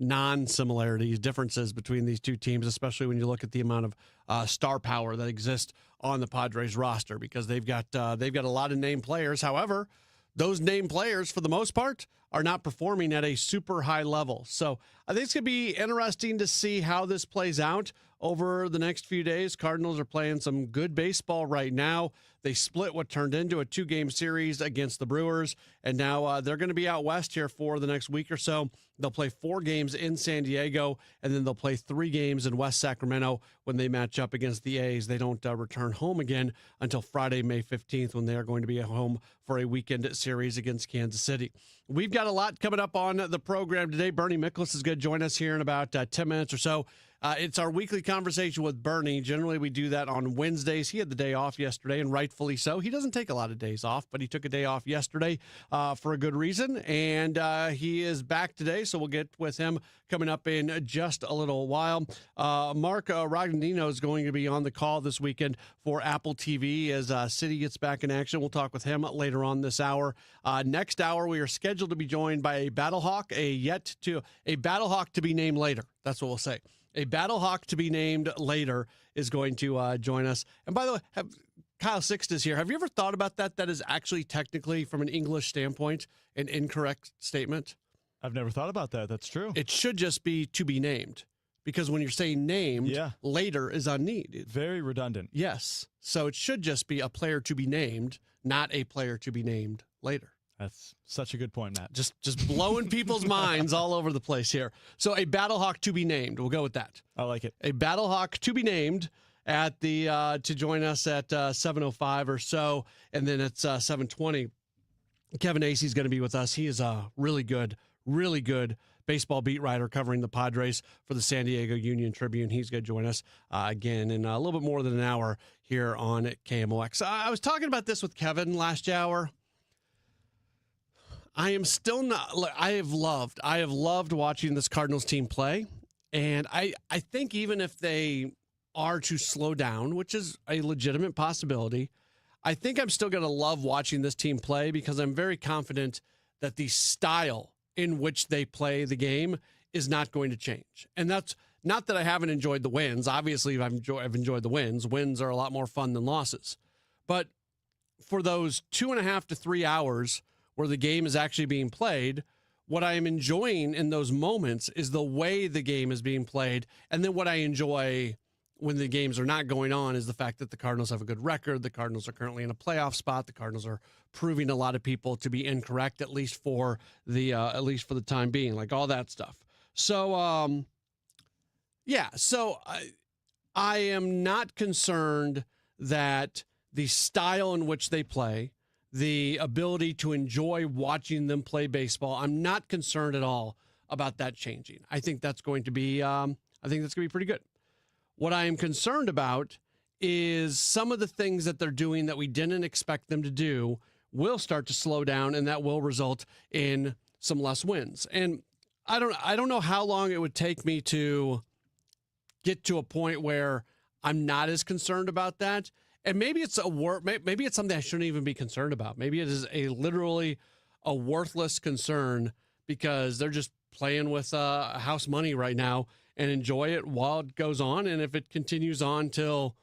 Speaker 13: non-similarities, differences between these two teams, especially when you look at the amount of star power that exists on the Padres roster, because they've got a lot of named players. However, those named players, for the most part, are not performing at a super high level. So I think it's going to be interesting to see how this plays out over the next few days. Cardinals are playing some good baseball right now. They split what turned into a 2-game series against the Brewers, and now they're going to be out west here for the next week or so. They'll play 4 games in San Diego, and then they'll play 3 games in West Sacramento when they match up against the A's. They don't return home again until Friday, May 15th, when they are going to be at home for a weekend series against Kansas City. We've got a lot coming up on the program today. Bernie Miklasz is going to join us here in about 10 minutes or so. It's our weekly conversation with Bernie. Generally, we do that on Wednesdays. He had the day off yesterday, and rightfully so. He doesn't take a lot of days off, but he took a day off yesterday for a good reason, and he is back today, so we'll get with him coming up in just a little while. Mark Rognino is going to be on the call this weekend for Apple TV as City gets back in action. We'll talk with him later on this hour. Next hour, we are scheduled to be joined by a Battlehawk, a Battlehawk to be named later. That's what we'll say. A Battlehawk to be named later is going to join us. And by the way, Kyle Sixt is here. Have you ever thought about that? That is actually technically, from an English standpoint, an incorrect statement.
Speaker 14: I've never thought about that. That's true.
Speaker 13: It should just be to be named, because when you're saying named, later is unneeded.
Speaker 14: Very redundant.
Speaker 13: Yes. So it should just be a player to be named, not a player to be named later.
Speaker 14: That's such a good point, Matt.
Speaker 13: Just blowing people's minds all over the place here. So a Battlehawk to be named. We'll go with that.
Speaker 14: I like it.
Speaker 13: A Battlehawk to be named at the to join us at 7:05 or so, and then it's 7:20. Kevin Acey's going to be with us. He is a really good baseball beat writer covering the Padres for the San Diego Union Tribune. He's going to join us again in a little bit more than an hour here on KMOX. I was talking about this with Kevin last hour. I am still not. I have loved watching this Cardinals team play, and I think even if they are to slow down, which is a legitimate possibility, I think I'm still going to love watching this team play, because I'm very confident that the style in which they play the game is not going to change. And that's not that I haven't enjoyed the wins. Obviously, I've enjoyed the wins. Wins are a lot more fun than losses. But for those 2.5 to 3 hours where the game is actually being played, what I am enjoying in those moments is the way the game is being played. And then what I enjoy when the games are not going on is the fact that the Cardinals have a good record. The Cardinals are currently in a playoff spot. The Cardinals are proving a lot of people to be incorrect, at least for the time being, like all that stuff. So, I am not concerned that the style in which they play, the ability to enjoy watching them play baseball, I'm not concerned at all about that changing. I think that's going to be pretty good. What I am concerned about is some of the things that they're doing that we didn't expect them to do will start to slow down, and that will result in some less wins. And I don't know how long it would take me to get to a point where I'm not as concerned about that. And maybe it's maybe it's something I shouldn't even be concerned about. Maybe it is literally a worthless concern because they're just playing with house money right now and enjoy it while it goes on. And if it continues on till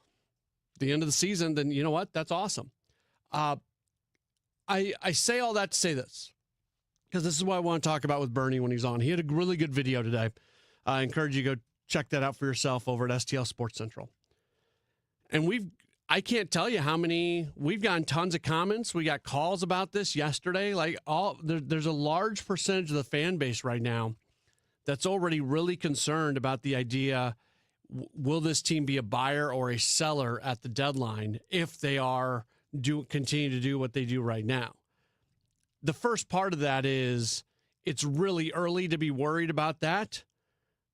Speaker 13: the end of the season, then you know what? That's awesome. I say all that to say this, because this is what I want to talk about with Bernie when he's on. He had a really good video today. I encourage you to go check that out for yourself over at STL Sports Central. And I can't tell you how many, we've gotten tons of comments. We got calls about this yesterday. There's a large percentage of the fan base right now that's already really concerned about the idea, will this team be a buyer or a seller at the deadline if they continue to do what they do right now? The first part of that is it's really early to be worried about that.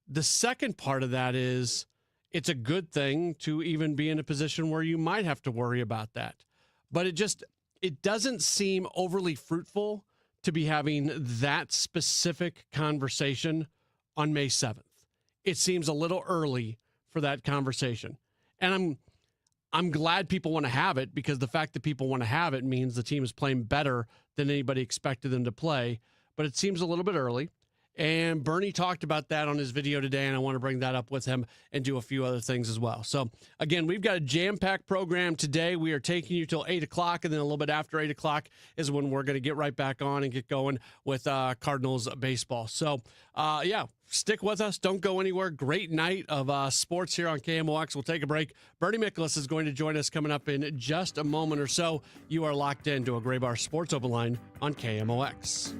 Speaker 13: The second part of that is it's a good thing to even be in a position where you might have to worry about that. But it doesn't seem overly fruitful to be having that specific conversation on May 7th. It seems a little early for that conversation. And I'm glad people want to have it, because the fact that people want to have it means the team is playing better than anybody expected them to play. But it seems a little bit early. And Bernie talked about that on his video today, and I want to bring that up with him and do a few other things as well. So, again, we've got a jam-packed program today. We are taking you till 8 o'clock, and then a little bit after 8 o'clock is when we're going to get right back on and get going with Cardinals baseball. So, stick with us. Don't go anywhere. Great night of sports here on KMOX. We'll take a break. Bernie Miklasz is going to join us coming up in just a moment or so. You are locked into a Gray Bar Sports Open Line on KMOX.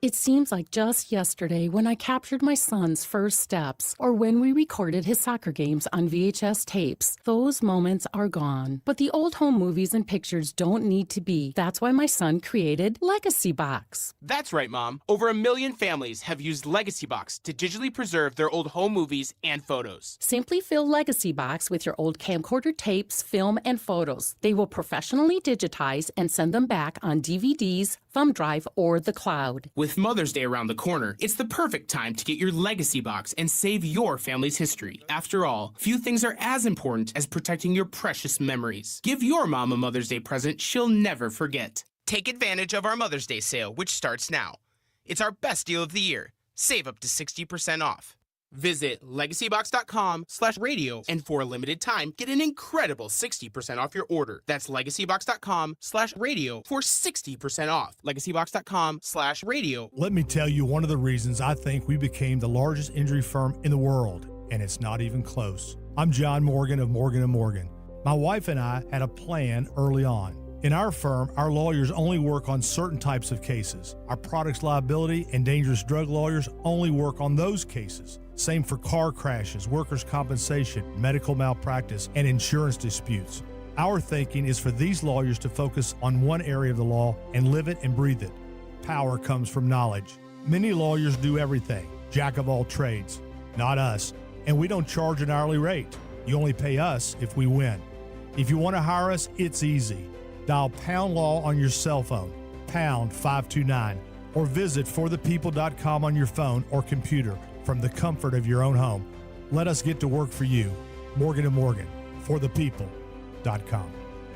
Speaker 15: It seems like just yesterday when I captured my son's first steps, or when we recorded his soccer games on VHS tapes. Those moments are gone. But the old home movies and pictures don't need to be. That's why my son created Legacy Box.
Speaker 16: That's right, Mom. Over 1 million families have used Legacy Box to digitally preserve their old home movies and photos.
Speaker 15: Simply fill Legacy Box with your old camcorder tapes, film, and photos. They will professionally digitize and send them back on DVDs, thumb drive, or the cloud.
Speaker 16: With Mother's Day around the corner, it's the perfect time to get your Legacy Box and save your family's history. After all, few things are as important as protecting your precious memories. Give your mom a Mother's Day present she'll never forget. Take advantage of our Mother's Day sale, which starts now. It's our best deal of the year. Save up to 60% off. Visit legacybox.com/radio, and for a limited time, get an incredible 60% off your order. That's legacybox.com/radio for 60% off. legacybox.com/radio.
Speaker 17: Let me tell you one of the reasons I think we became the largest injury firm in the world, and it's not even close. I'm John Morgan of Morgan & Morgan. My wife and I had a plan early on. In our firm, our lawyers only work on certain types of cases. Our products liability and dangerous drug lawyers only work on those cases. Same for car crashes, workers' compensation, medical malpractice, and insurance disputes. Our thinking is for these lawyers to focus on one area of the law and live it and breathe it. Power comes from knowledge. Many lawyers do everything, jack of all trades. Not us, and we don't charge an hourly rate. You only pay us if we win. If you want to hire us, it's easy. Dial Pound Law on your cell phone, pound 529, or visit forthepeople.com on your phone or computer from the comfort of your own home. Let us get to work for you. Morgan & Morgan, forthepeople.com.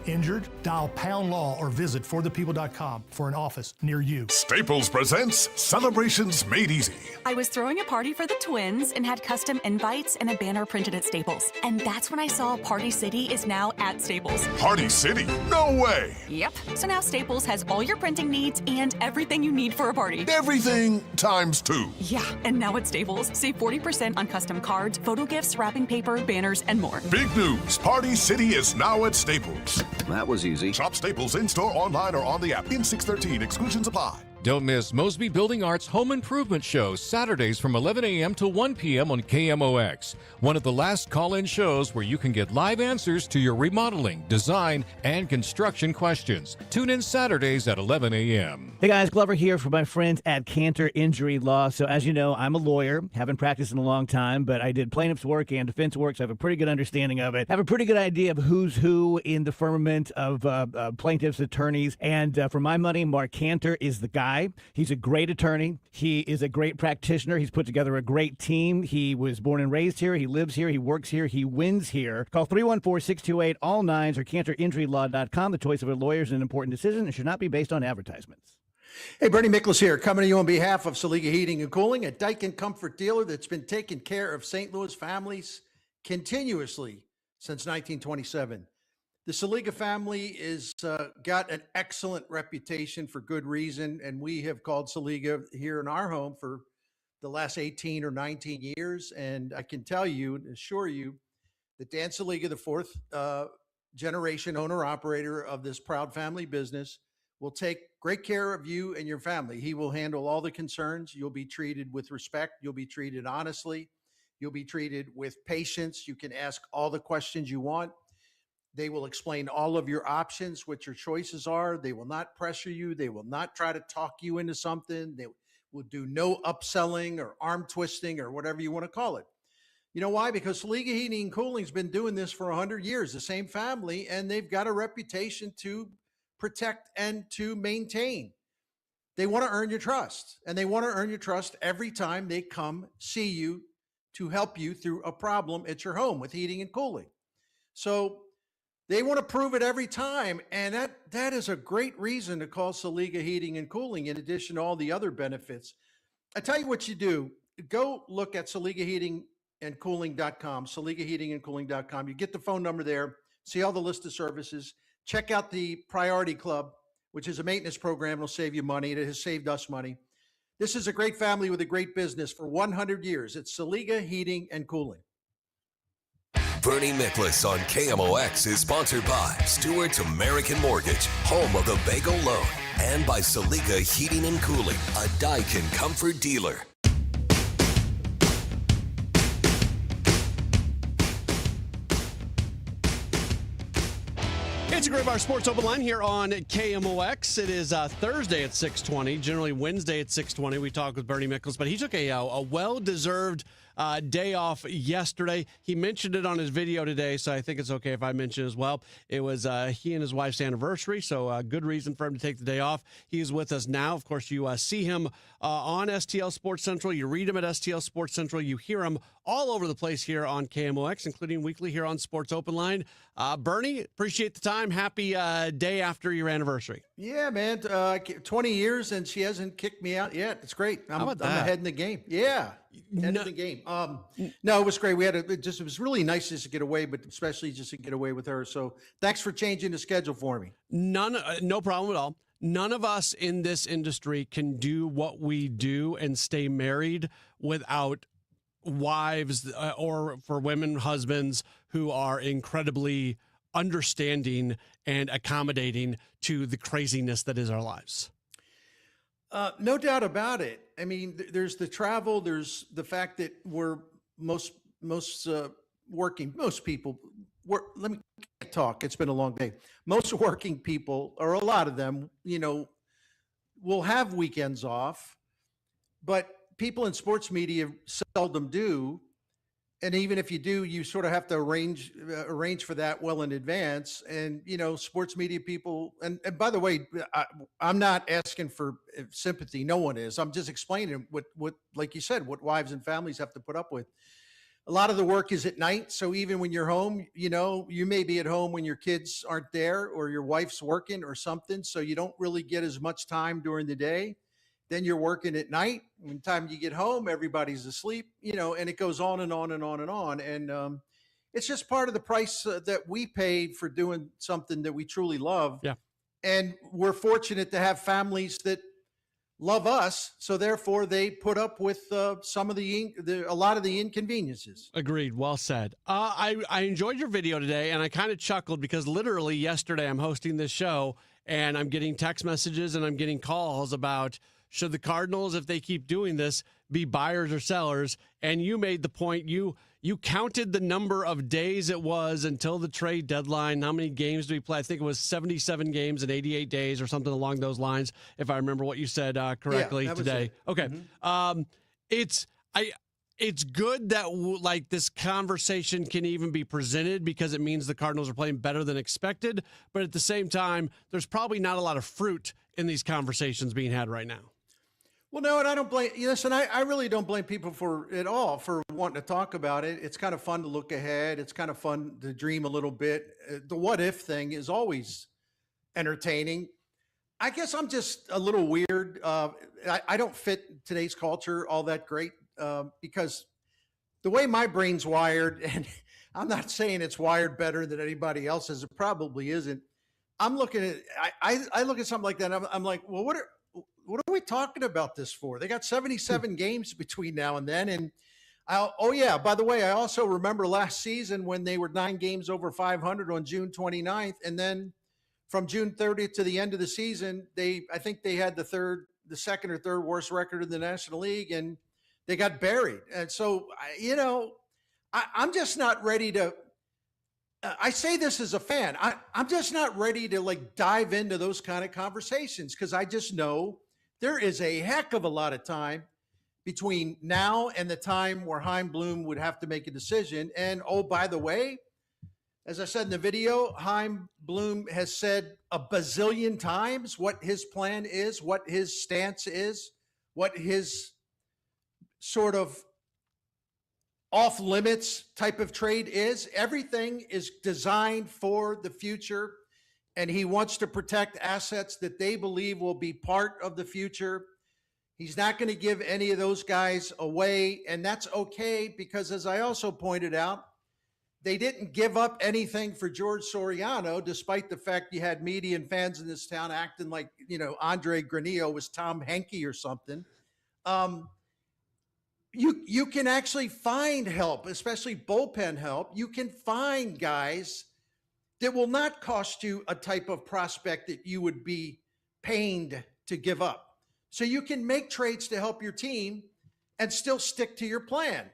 Speaker 17: Injured? Dial Pound Law or visit forthepeople.com for an office near you.
Speaker 18: Staples presents Celebrations Made Easy.
Speaker 19: I was throwing a party for the twins and had custom invites and a banner printed at Staples. And that's when I saw Party City is now at Staples.
Speaker 18: Party City? No way!
Speaker 19: Yep. So now Staples has all your printing needs and everything you need for a party.
Speaker 18: Everything times 2.
Speaker 19: Yeah, and now at Staples, save 40% on custom cards, photo gifts, wrapping paper, banners, and more.
Speaker 18: Big news! Party City is now at Staples.
Speaker 20: That was easy.
Speaker 18: Shop Staples in-store, online, or on the app. In 613, exclusions apply.
Speaker 21: Don't miss Mosby Building Arts Home Improvement Show, Saturdays from 11 a.m. to 1 p.m. on KMOX. One of the last call-in shows where you can get live answers to your remodeling, design, and construction questions. Tune in Saturdays at 11 a.m.
Speaker 18: Hey guys, Glover here for my friends at Cantor Injury Law. So as you know, I'm a lawyer, haven't practiced in a long time, but I did plaintiff's work and defense work, so I have a pretty good understanding of it. I have a pretty good idea of who's who in the firmament of plaintiffs' attorneys. And for my money, Mark Cantor is the guy. He's a great attorney. He is a great practitioner. He's put together a great team. He was born and raised here. He lives here. He works here. He wins here. Call 314-628-ALL-9s or CantorInjuryLaw.com. The choice of a lawyer is an important decision and should not be based on advertisements.
Speaker 22: Hey, Bernie Miklasz here, coming to you on behalf of Saliga Heating and Cooling, a Daikin Comfort dealer that's been taking care of St. Louis families continuously since 1927. The Saliga family is got an excellent reputation for good reason, and we have called Saliga here in our home for the last 18 or 19 years. And I can tell you and assure you that Dan Saliga, the fourth generation owner-operator of this proud family business, will take great care of you and your family. He will handle all the concerns. You'll be treated with respect. You'll be treated honestly. You'll be treated with patience. You can ask all the questions you want. They will explain all of your options, what your choices are. They will not pressure you. They will not try to talk you into something. They will do no upselling or arm twisting or whatever you want to call it. You know why? Because Saliga Heating and Cooling has been doing this for 100 years, the same family, and they've got a reputation to protect and to maintain. They want to earn your trust, and they want to earn your trust every time they come see you to help you through a problem at your home with heating and cooling. So they want to prove it every time, and that is a great reason to call Saliga Heating and Cooling, in addition to all the other benefits. I tell you what you do. Go look at SaligaHeatingandCooling.com, SaligaHeatingandCooling.com. You get the phone number there, see all the list of services. Check out the Priority Club, which is a maintenance program. It'll save you money. It has saved us money. This is a great family with a great business for 100 years. It's Saliga Heating and Cooling.
Speaker 12: Bernie Miklasz on KMOX is sponsored by Stewart's American Mortgage, home of the Bagel Loan, and by Saliga Heating and Cooling, a Daikin Comfort dealer.
Speaker 13: It's a Great Bar Sports Open Line here on KMOX. It is Thursday at 6:20, generally Wednesday at 6:20. We talk with Bernie Miklasz, but he took a well-deserved day off yesterday. He mentioned it on his video today, so I think it's okay if I mention it as well. It was he and his wife's anniversary, so a good reason for him to take the day off. He is with us now. Of course, you see him on STL Sports Central. You read him at STL Sports Central. You hear him all over the place here on KMOX, including weekly here on Sports Open Line. Bernie, appreciate the time. Happy day after your anniversary.
Speaker 22: Yeah, man. 20 years, and she hasn't kicked me out yet. It's great. I'm ahead in the game. Yeah. End of the game. No, it was great. We had it was really nice just to get away, but especially just to get away with her. So thanks for changing the schedule for me.
Speaker 13: No problem at all. None of us in this industry can do what we do and stay married without wives or for women, husbands who are incredibly understanding and accommodating to the craziness that is our lives.
Speaker 22: No doubt about it. I mean, there's the travel. There's the fact that we're most people work. Let me talk. It's been a long day. Most working people, or a lot of them, will have weekends off, but people in sports media seldom do. And even if you do, you sort of have to arrange for that well in advance. And, sports media people, and by the way, I'm not asking for sympathy. No one is. I'm just explaining what, like you said, what wives and families have to put up with. a lot of the work is at night. So even when you're home, you may be at home when your kids aren't there or your wife's working or something. So you don't really get as much time during the day. Then you're working at night. When time you get home, everybody's asleep, and it goes on and on and on and on. And it's just part of the price that we paid for doing something that we truly love.
Speaker 13: Yeah.
Speaker 22: And we're fortunate to have families that love us, so therefore they put up with some of a lot of the inconveniences.
Speaker 13: Agreed. Well said. I enjoyed your video today, and I kind of chuckled because literally yesterday I'm hosting this show, and I'm getting text messages and I'm getting calls about should the Cardinals, if they keep doing this, be buyers or sellers. And you made the point. You counted the number of days it was until the trade deadline. How many games do we play? I think it was 77 games in 88 days or something along those lines, if I remember what you said correctly today. Okay.
Speaker 22: Mm-hmm.
Speaker 13: It's good that this conversation can even be presented because it means the Cardinals are playing better than expected. But at the same time, there's probably not a lot of fruit in these conversations being had right now.
Speaker 22: Well, no, and I don't blame. Listen, I really don't blame people for wanting to talk about it. It's kind of fun to look ahead. It's kind of fun to dream a little bit. The what if thing is always entertaining. I guess I'm just a little weird. I don't fit today's culture all that great because the way my brain's wired, and I'm not saying it's wired better than anybody else's. It probably isn't. I'm looking at. I look at something like that. And I'm like, well, what are we talking about this for? They got 77 games between now and then. And by the way, I also remember last season when they were 9 games over 500 on June 29th. And then from June 30th to the end of the season, I think they had the second or third worst record in the National League, and they got buried. And so, I'm just not ready to, I say this as a fan, I'm just not ready to dive into those kind of conversations because I just know there is a heck of a lot of time between now and the time where Chaim Bloom would have to make a decision. And by the way, as I said in the video, Chaim Bloom has said a bazillion times what his plan is, what his stance is, what his sort of off limits type of trade is. Everything is designed for the future, and he wants to protect assets that they believe will be part of the future. He's not going to give any of those guys away, and that's okay because, as I also pointed out, they didn't give up anything for George Soriano, despite the fact you had media and fans in this town acting like, Andre Granillo was Tom Henke or something. You can actually find help, especially bullpen help. You can find guys that will not cost you a type of prospect that you would be pained to give up. So you can make trades to help your team and still stick to your plan.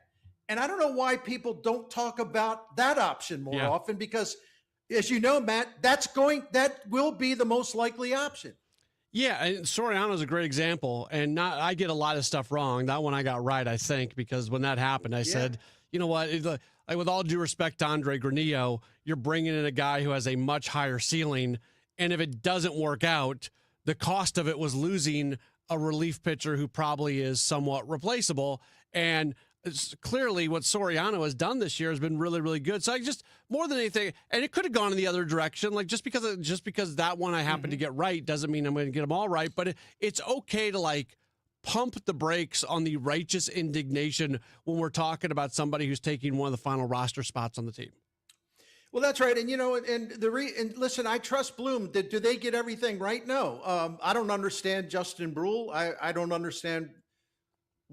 Speaker 22: And I don't know why people don't talk about that option more often because, as you know, Matt, that will be the most likely option.
Speaker 13: Yeah, and Soriano is a great example, and I get a lot of stuff wrong. That one I got right, I think, because when that happened, I said, you know what, with all due respect to Andre Granillo, you're bringing in a guy who has a much higher ceiling, and if it doesn't work out, the cost of it was losing a relief pitcher who probably is somewhat replaceable, and clearly what Soriano has done this year has been really, really good. So I just, more than anything, and it could have gone in the other direction. Just because that one I happened to get right doesn't mean I'm going to get them all right. But it's okay to pump the brakes on the righteous indignation when we're talking about somebody who's taking one of the final roster spots on the team.
Speaker 22: Well, that's right. And, and listen, I trust Bloom. Do they get everything right? No. I don't understand Justin Brule. I don't understand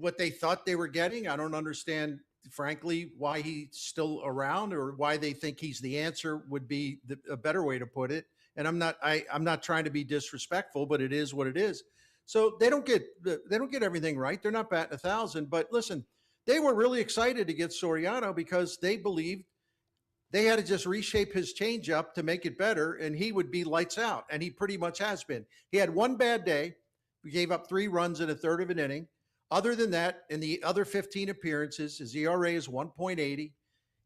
Speaker 22: what they thought they were getting. I don't understand, frankly, why he's still around or why they think he's the answer would be a better way to put it. And I'm not trying to be disrespectful, but it is what it is. So they don't get everything right. They're not batting 1,000. But listen, they were really excited to get Soriano because they believed they had to just reshape his changeup to make it better, and he would be lights out. And he pretty much has been. He had one bad day. We gave up 3 runs in a third of an inning. Other than that, in the other 15 appearances, his ERA is 1.80.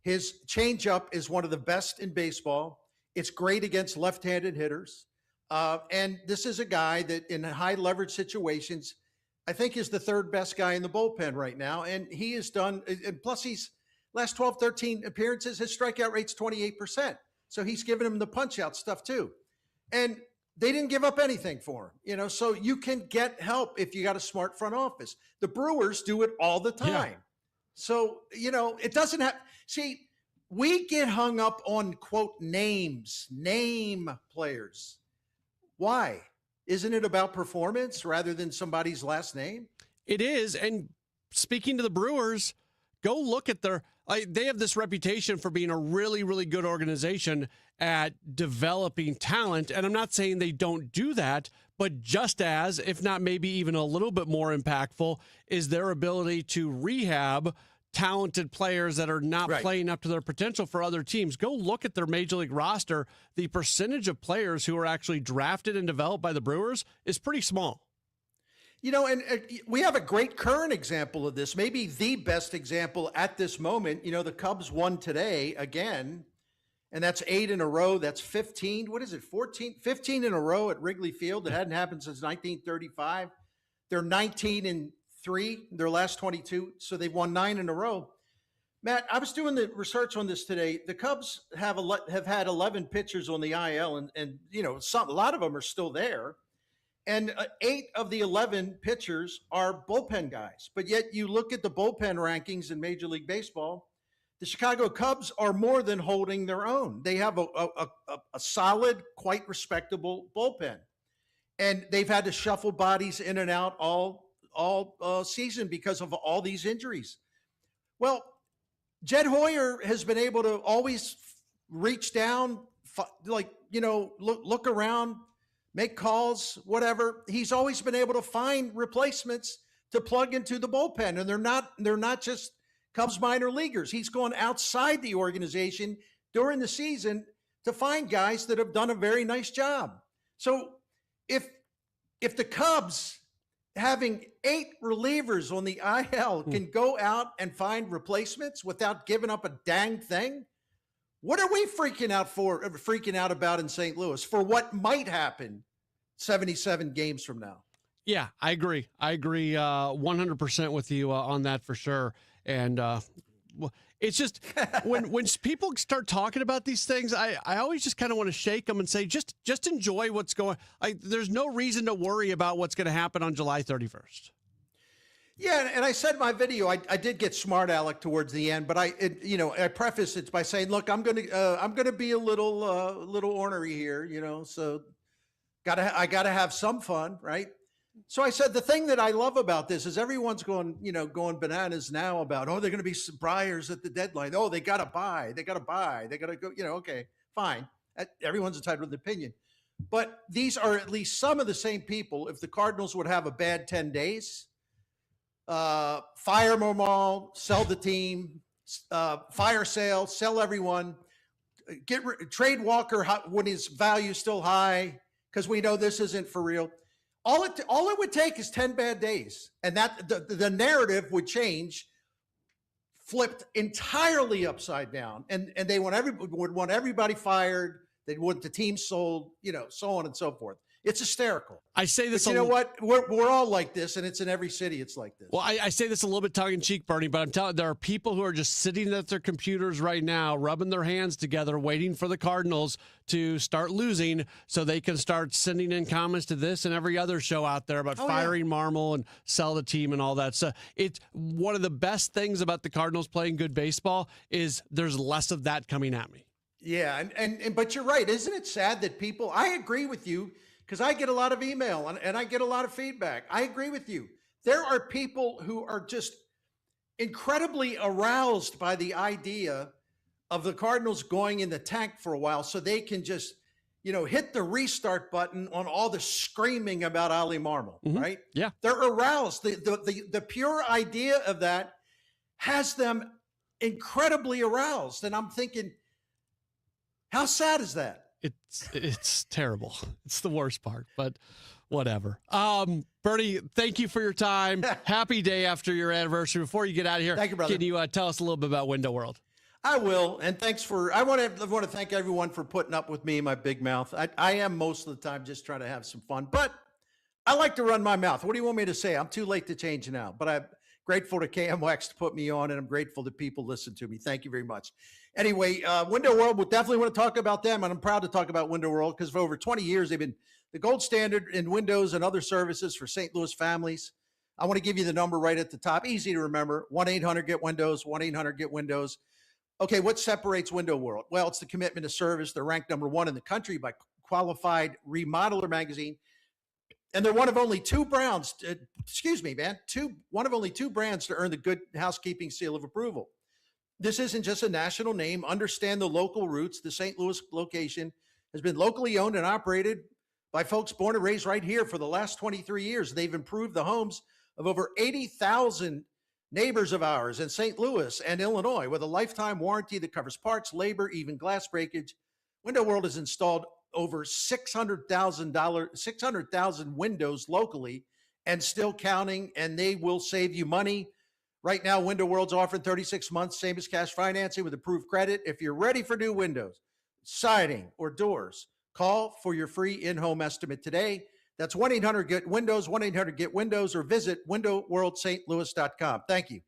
Speaker 22: His changeup is one of the best in baseball. It's great against left-handed hitters. And this is a guy that in high leverage situations, I think is the 3rd best guy in the bullpen right now. And he has done, and plus he's last 12, 13 appearances, his strikeout rate's 28%. So he's giving him the punch out stuff too. And they didn't give up anything for him, so you can get help if you got a smart front office. The Brewers do it all the time.
Speaker 13: Yeah.
Speaker 22: So, it doesn't have, see, we get hung up on quote name players. Why? Isn't it about performance rather than somebody's last name?
Speaker 13: It is. And speaking to the Brewers, go look at they have this reputation for being a really, really good organization at developing talent. And I'm not saying they don't do that, but just as, if not maybe even a little bit more impactful, is their ability to rehab talented players that are not playing up to their potential for other teams. Go look at their major league roster. The percentage of players who are actually drafted and developed by the Brewers is pretty small.
Speaker 22: And we have a great current example of this, maybe the best example at this moment. The Cubs won today again, and that's 8 in a row. That's 15. What is it? 14, 15 in a row at Wrigley Field. That hadn't happened since 1935. They're 19-3, their last 22. So they've won 9 in a row. Matt, I was doing the research on this today. The Cubs have had 11 pitchers on the IL, and a lot of them are still there. And 8 of the 11 pitchers are bullpen guys. But yet you look at the bullpen rankings in Major League Baseball, the Chicago Cubs are more than holding their own. They have a solid, quite respectable bullpen. And they've had to shuffle bodies in and out all season because of all these injuries. Well, Jed Hoyer has been able to always reach down, look around, make calls, whatever. He's always been able to find replacements to plug into the bullpen. And they're not just Cubs minor leaguers. He's gone outside the organization during the season to find guys that have done a very nice job. So if the Cubs, having 8 relievers on the IL, can go out and find replacements without giving up a dang thing, what are we freaking out about in St. Louis for what might happen 77 games from now?
Speaker 13: Yeah, I agree. 100% with you on that for sure. And it's just when people start talking about these things, I always just kind of want to shake them and say, just enjoy what's going on. There's no reason to worry about what's going to happen on July 31st.
Speaker 22: Yeah, and I said in my video, I did get smart aleck towards the end, but I preface it by saying, look, I'm gonna be a little ornery here, so I gotta have some fun, right? So I said the thing that I love about this is everyone's going bananas now about, they're going to be some buyers at the deadline. They got to buy, they got to go. Okay, fine. Everyone's entitled to opinion, but these are at least some of the same people. If the Cardinals would have a bad 10 days. Fire them all, sell the team, fire sale, sell everyone, trade Walker when his value is still high, because we know this isn't for real. All it would take is 10 bad days, and that the narrative would change, flipped entirely upside down, and they would want everybody fired. They'd want the team sold, so on and so forth. It's hysterical.
Speaker 13: I say this.
Speaker 22: But you know what? We're all like this, and it's in every city. It's like this.
Speaker 13: Well, I say this a little bit tongue in cheek, Bernie, but I'm telling there are people who are just sitting at their computers right now, rubbing their hands together, waiting for the Cardinals to start losing, so they can start sending in comments to this and every other show out there about firing Marmol and sell the team and all that. So it's one of the best things about the Cardinals playing good baseball is there's less of that coming at me.
Speaker 22: Yeah, and but you're right. Isn't it sad that people? I agree with you. Because I get a lot of email and I get a lot of feedback. I agree with you. There are people who are just incredibly aroused by the idea of the Cardinals going in the tank for a while so they can just, hit the restart button on all the screaming about Ali Marmol, right?
Speaker 13: Yeah.
Speaker 22: They're aroused. The pure idea of that has them incredibly aroused. And I'm thinking, how sad is that?
Speaker 13: It's terrible. It's the worst part, but whatever. Bernie, thank you for your time. Happy day after your anniversary. Before you get out of here,
Speaker 22: thank you, brother.
Speaker 13: Can you tell us a little bit about Window World?
Speaker 22: I will, and thanks I want to thank everyone for putting up with me and my big mouth. I am most of the time just trying to have some fun, but I like to run my mouth. What do you want me to say? I'm too late to change now, but Grateful to KMOX to put me on, and I'm grateful that people listen to me. Thank you very much. Anyway, Window World, we'll definitely want to talk about them, and I'm proud to talk about Window World because for over 20 years, they've been the gold standard in windows and other services for St. Louis families. I want to give you the number right at the top. Easy to remember, 1-800-GET-WINDOWS, 1-800-GET-WINDOWS. Okay, what separates Window World? Well, it's the commitment to service. They're ranked number 1 in the country by Qualified Remodeler magazine. And they're one of only two brands, one of only two brands to earn the Good Housekeeping seal of approval. This isn't just a national name. Understand the local roots. The St. Louis location has been locally owned and operated by folks born and raised right here for the last 23 years. They've improved the homes of over 80,000 neighbors of ours in St. Louis and Illinois with a lifetime warranty that covers parts, labor, even glass breakage. Window World has installed over 600,000 windows locally and still counting, and they will save you money. Right now, Window World's offering 36 months, same as cash financing with approved credit. If you're ready for new windows, siding, or doors, call for your free in-home estimate today. That's 1-800-GET-WINDOWS, 1-800-GET-WINDOWS, or visit windowworldstlouis.com. Thank you.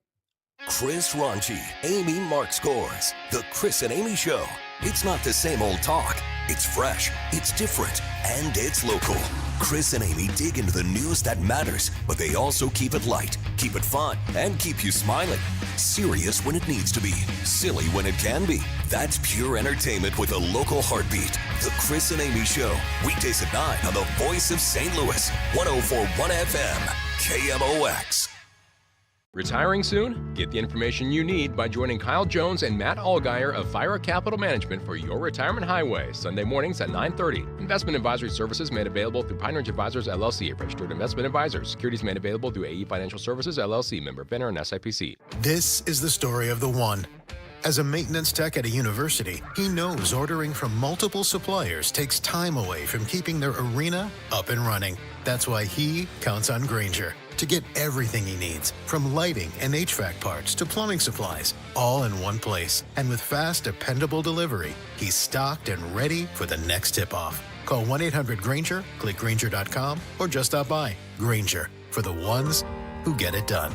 Speaker 12: Chris Ronchi, Amy Mark Scores. The Chris and Amy Show. It's not the same old talk. It's fresh, it's different, and it's local. Chris and Amy dig into the news that matters, but they also keep it light, keep it fun, and keep you smiling. Serious when it needs to be, silly when it can be. That's pure entertainment with a local heartbeat. The Chris and Amy Show, weekdays at 9 on the voice of St. Louis, 104.1 FM, KMOX.
Speaker 4: Retiring soon? Get the information you need by joining Kyle Jones and Matt Allgeier of Fira Capital Management for Your Retirement Highway, Sunday mornings at 9:30. Investment advisory services made available through Pine Ridge Advisors, LLC, a registered investment advisor. Securities made available through AE Financial Services, LLC, member FINRA and SIPC.
Speaker 20: This is the story of the one. As a maintenance tech at a university, he knows ordering from multiple suppliers takes time away from keeping their arena up and running. That's why he counts on Grainger to get everything he needs, from lighting and HVAC parts to plumbing supplies, all in one place. And with fast, dependable delivery, he's stocked and ready for the next tip-off. Call 1-800-GRAINGER, click Grainger.com, or just stop by. Grainger, for the ones who get it done.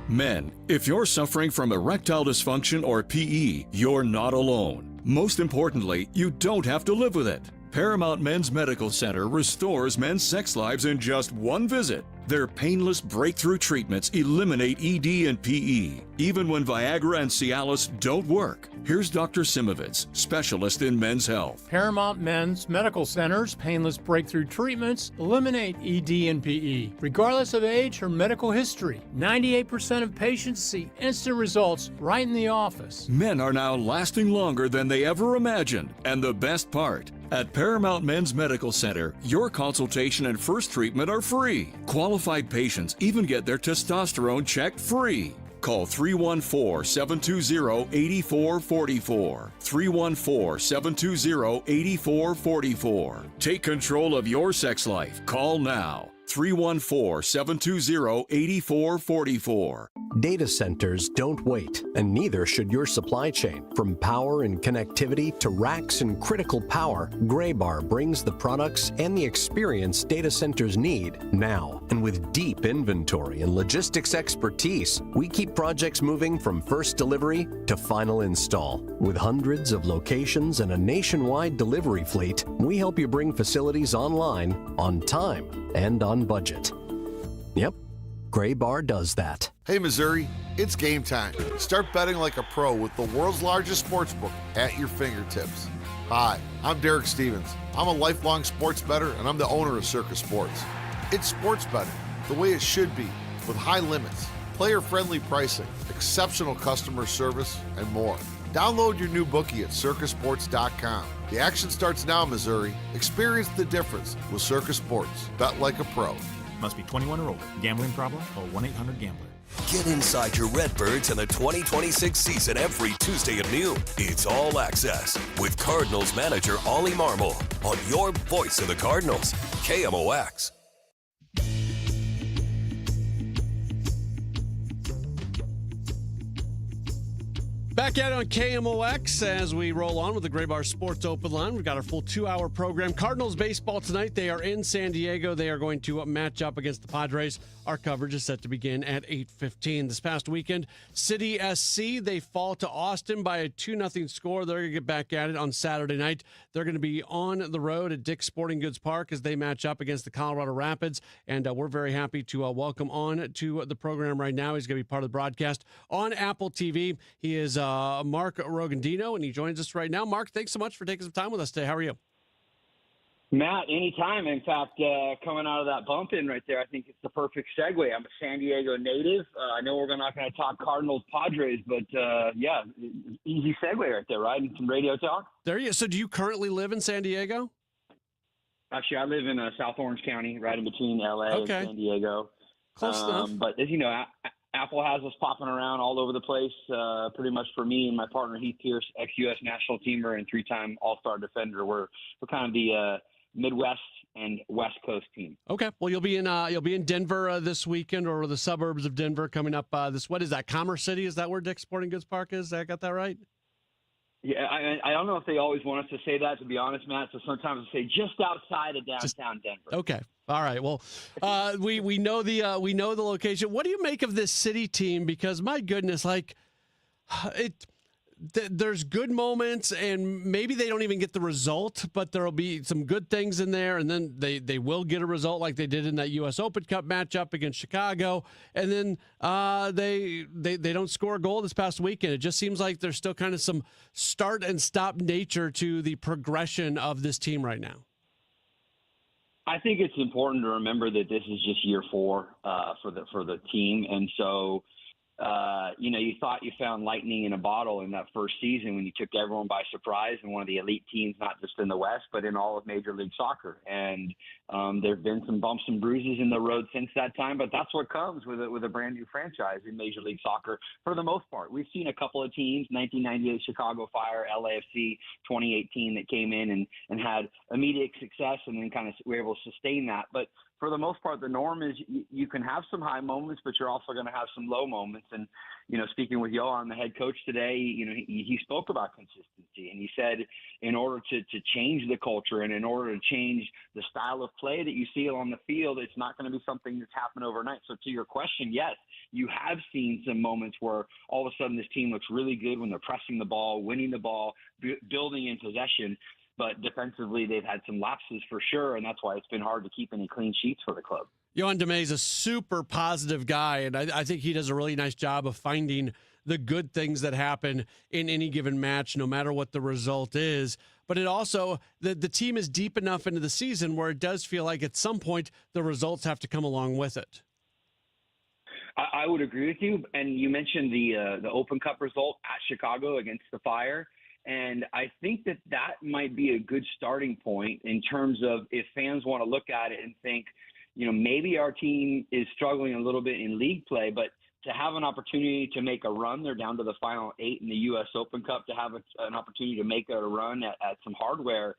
Speaker 23: Men, if you're suffering from erectile dysfunction or PE, you're not alone. Most importantly, you don't have to live with it. Paramount Men's Medical Center restores men's sex lives in just one visit. Their painless breakthrough treatments eliminate ED and PE, even when Viagra and Cialis don't work. Here's Dr. Simovitz, specialist in men's health.
Speaker 24: Paramount Men's Medical Center's painless breakthrough treatments eliminate ED and PE, regardless of age or medical history. 98% of patients see instant results right in the office.
Speaker 23: Men are now lasting longer than they ever imagined. And the best part, at Paramount Men's Medical Center, your consultation and first treatment are free. Qualified patients even get their testosterone checked free. Call 314-720-8444. 314-720-8444. Take control of your sex life. Call now. 314-720-8444.
Speaker 25: Data centers don't wait, and neither should your supply chain. From power and connectivity to racks and critical power, Graybar brings the products and the experience data centers need now. And with deep inventory and logistics expertise, we keep projects moving from first delivery to final install. With hundreds of locations and a nationwide delivery fleet, we help you bring facilities online, on time, and on budget. Yep, Graybar does that.
Speaker 26: Hey Missouri, it's game time. Start betting like a pro with the world's largest sportsbook at your fingertips. Hi, I'm Derek Stevens. I'm a lifelong sports bettor and I'm the owner of Circus Sports. It's sports betting the way it should be, with high limits, player-friendly pricing, exceptional customer service, and more. Download your new bookie at circusports.com. The action starts now, Missouri. Experience the difference with Circus Sports. Bet like a pro.
Speaker 27: Must be 21 or older. Gambling problem? Call 1-800-GAMBLER.
Speaker 12: Get inside your Redbirds and the 2026 season every Tuesday at noon. It's All Access with Cardinals manager Ollie Marmol on your voice of the Cardinals, KMOX.
Speaker 13: Back at it on KMOX as we roll on with the Graybar Sports Open Line. We've got our full 2-hour program. Cardinals baseball tonight. They are in San Diego. They are going to match up against the Padres Our coverage is set to begin at 8:15. This past weekend, City SC, they fall to Austin by a 2-0 score. They're going to get back at it on Saturday night. They're going to be on the road at Dick's Sporting Goods Park as they match up against the Colorado Rapids. And we're very happy to welcome on to the program right now. He's going to be part of the broadcast on Apple TV. He is Mark Rogandino, and he joins us right now. Mark, thanks so much for taking some time with us today. How are you?
Speaker 3: Matt, anytime. In fact, coming out of that bump in right there, I think it's the perfect segue. I'm a San Diego native. I know we're not going to talk Cardinals, Padres, but yeah, easy segue right there, right? And some radio talk.
Speaker 13: There you go. So do you currently live in San Diego?
Speaker 3: Actually, I live in South Orange County, right in between LA and San Diego.
Speaker 13: Close enough.
Speaker 3: But as you know, Apple has us popping around all over the place, pretty much for me and my partner, Heath Pierce, ex-U.S. national teamer and 3-time All-Star defender. We're kind of the Midwest and West Coast team.
Speaker 13: Okay. Well, you'll be in Denver this weekend, or the suburbs of Denver coming up. What is that? Commerce City? Is that where Dick's Sporting Goods Park is? I got that right?
Speaker 3: Yeah, I don't know if they always want us to say that, to be honest, Matt. So sometimes they say just outside of downtown Denver.
Speaker 13: Okay. All right. Well, we know the location. What do you make of this City team? Because my goodness, there's good moments, and maybe they don't even get the result, but there'll be some good things in there, and then they will get a result like they did in that U.S. Open Cup matchup against Chicago, and then they don't score a goal this past weekend. It just seems like there's still kind of some start and stop nature to the progression of this team right now.
Speaker 3: I think it's important to remember that this is just year 4 for the team, and so. You thought you found lightning in a bottle in that first season when you took everyone by surprise and one of the elite teams, not just in the West, but in all of Major League Soccer. And there have been some bumps and bruises in the road since that time, but that's what comes with a brand new franchise in Major League Soccer for the most part. We've seen a couple of teams, 1998 Chicago Fire, LAFC 2018, that came in and had immediate success and then kind of were able to sustain that. But for the most part, the norm is you can have some high moments, but you're also going to have some low moments. And, speaking with Johan, the head coach today, he spoke about consistency. And he said in order to change the culture and in order to change the style of play that you see on the field, it's not going to be something that's happened overnight. So to your question, yes, you have seen some moments where all of a sudden this team looks really good when they're pressing the ball, winning the ball, building in possession. But defensively, they've had some lapses for sure, and that's why it's been hard to keep any clean sheets for the club.
Speaker 13: Johan Demay is a super positive guy, and I think he does a really nice job of finding the good things that happen in any given match, no matter what the result is. But it also, the team is deep enough into the season where it does feel like at some point the results have to come along with it.
Speaker 3: I would agree with you, and you mentioned the Open Cup result at Chicago against the Fire. And I think that might be a good starting point in terms of if fans want to look at it and think, maybe our team is struggling a little bit in league play, but to have an opportunity to make a run, they're down to the final 8 in the U.S. Open Cup, to have an opportunity to make a run at some hardware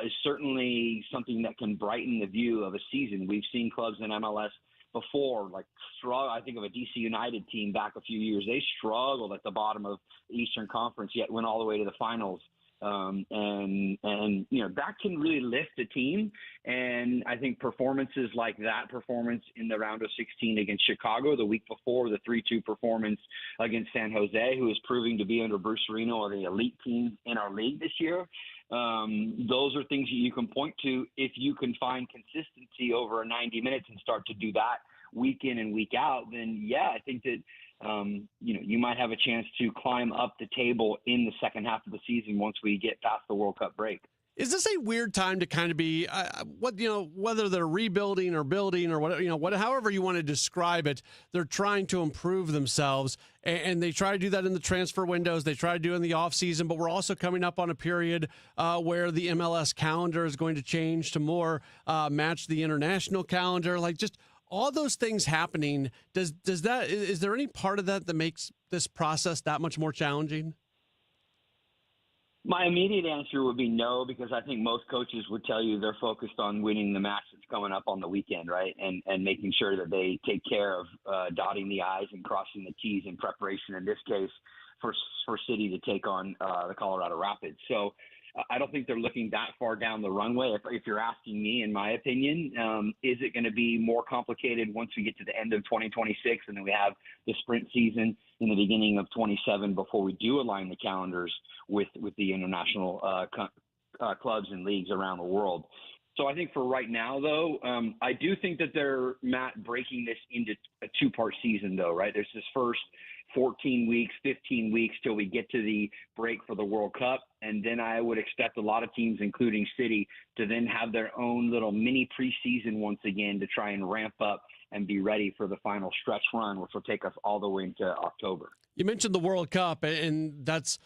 Speaker 3: is certainly something that can brighten the view of a season. We've seen clubs in MLS before, I think of a DC United team back a few years. They struggled at the bottom of the Eastern Conference, yet went all the way to the finals. And that can really lift a team. And I think performances like that performance in the round of 16 against Chicago, the week before, the 3-2 performance against San Jose, who is proving to be under Bruce Arena the elite team in our league this year. Those are things that you can point to if you can find consistency over 90 minutes and start to do that week in and week out. Then, yeah, I think that you might have a chance to climb up the table in the second half of the season once we get past the World Cup break.
Speaker 13: Is this a weird time to kind of be whether they're rebuilding or building or whatever, however you want to describe it, they're trying to improve themselves, and they try to do that in the transfer windows. They try to do it in the offseason, but we're also coming up on a period where the MLS calendar is going to change to more match the international calendar. Just all those things happening. Is there any part of that makes this process that much more challenging?
Speaker 3: My immediate answer would be no, because I think most coaches would tell you they're focused on winning the match that's coming up on the weekend, right? And making sure that they take care of dotting the I's and crossing the T's in preparation, in this case, for City to take on the Colorado Rapids. So I don't think they're looking that far down the runway. If you're asking me, in my opinion, is it going to be more complicated once we get to the end of 2026 and then we have the sprint season in the beginning of 27 before we do align the calendars with the international clubs and leagues around the world? So I think for right now, though, I do think that they're, Matt, breaking this into a two-part season, though, right? There's this first 14 weeks, 15 weeks till we get to the break for the World Cup. And then I would expect a lot of teams, including City, to then have their own little mini preseason once again to try and ramp up and be ready for the final stretch run, which will take us all the way into October.
Speaker 13: You mentioned the World Cup, and that's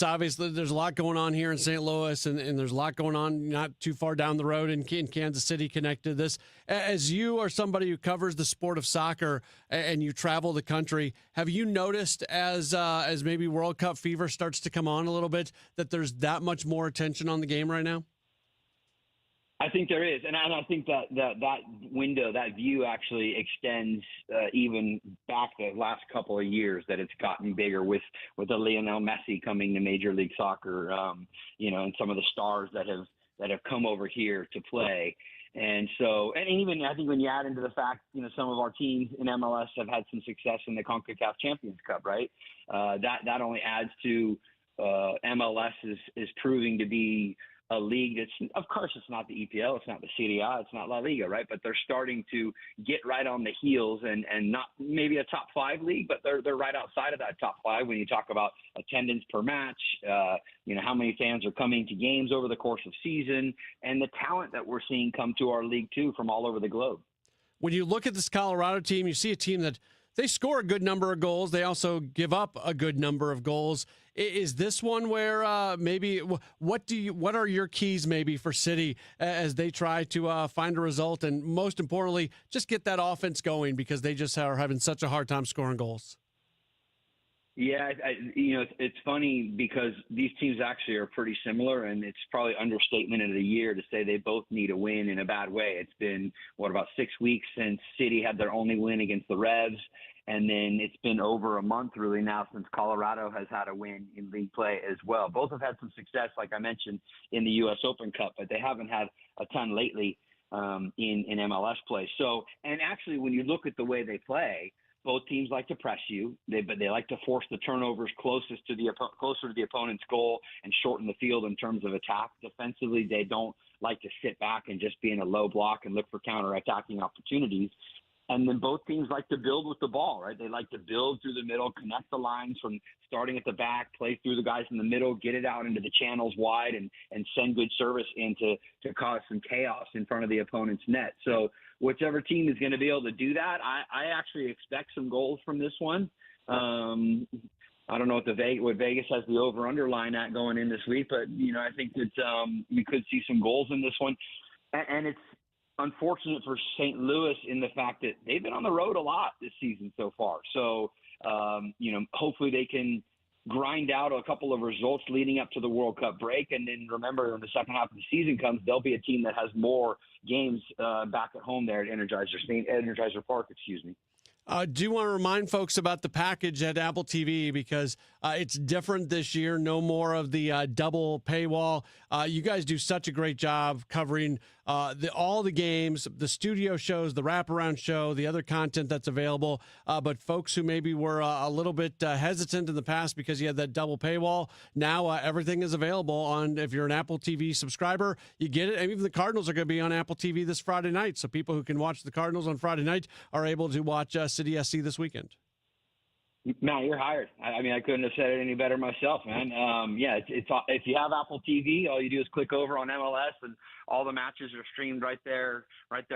Speaker 13: obviously there's a lot going on here in St. Louis, and there's a lot going on not too far down the road in Kansas City connected to this. As you are somebody who covers the sport of soccer and you travel the country, have you noticed as maybe World Cup fever starts to come on a little bit that there's that much more attention on the game right now?
Speaker 3: I think there is, and I think that window, that view actually extends even back the last couple of years, that it's gotten bigger with the Lionel Messi coming to Major League Soccer, and some of the stars that have come over here to play. And so, and even I think when you add into the fact, some of our teams in MLS have had some success in the CONCACAF Champions Cup, right? That only adds to MLS is proving to be a league that's, of course, it's not the EPL, it's not the Serie A, it's not La Liga, right? But they're starting to get right on the heels and not maybe a top 5 league, but they're right outside of that top 5 when you talk about attendance per match, how many fans are coming to games over the course of season, and the talent that we're seeing come to our league too from all over the globe.
Speaker 13: When you look at this Colorado team, you see a team that they score a good number of goals. They also give up a good number of goals. Is this one where maybe what are your keys maybe for City as they try to find a result and most importantly just get that offense going because they just are having such a hard time scoring goals?
Speaker 3: Yeah, it's funny because these teams actually are pretty similar, and it's probably understatement of the year to say they both need a win in a bad way. It's been, about 6 weeks since City had their only win against the Revs, and then it's been over a month really now since Colorado has had a win in league play as well. Both have had some success, like I mentioned, in the U.S. Open Cup, but they haven't had a ton lately in MLS play. So, and actually when you look at the way they play, both teams like to press you, but they like to force the turnovers closer to the opponent's goal and shorten the field in terms of attack. Defensively, they don't like to sit back and just be in a low block and look for counter-attacking opportunities. And then both teams like to build with the ball, right? They like to build through the middle, connect the lines from starting at the back, play through the guys in the middle, get it out into the channels wide, and send good service in to cause some chaos in front of the opponent's net. So whichever team is going to be able to do that, I actually expect some goals from this one. I don't know what Vegas has the over-under line at going in this week, but, I think that we could see some goals in this one. And it's unfortunate for St. Louis in the fact that they've been on the road a lot this season so far. So, hopefully they can grind out a couple of results leading up to the World Cup break. And then remember, when the second half of the season comes, they'll be a team that has more games back at home there at Energizer Park, excuse me.
Speaker 13: Do you want to remind folks about the package at Apple TV because it's different this year? No more of the double paywall. You guys do such a great job covering all the games, the studio shows, the wraparound show, the other content that's available. But folks who maybe were a little bit hesitant in the past because you had that double paywall, now everything is available on. If you're an Apple TV subscriber, you get it. And even the Cardinals are going to be on Apple TV this Friday night, so people who can watch the Cardinals on Friday night are able to watch City SC this weekend.
Speaker 3: Matt, you're hired. I mean, I couldn't have said it any better myself, man. It's if you have Apple TV, all you do is click over on MLS, and all the matches are streamed right there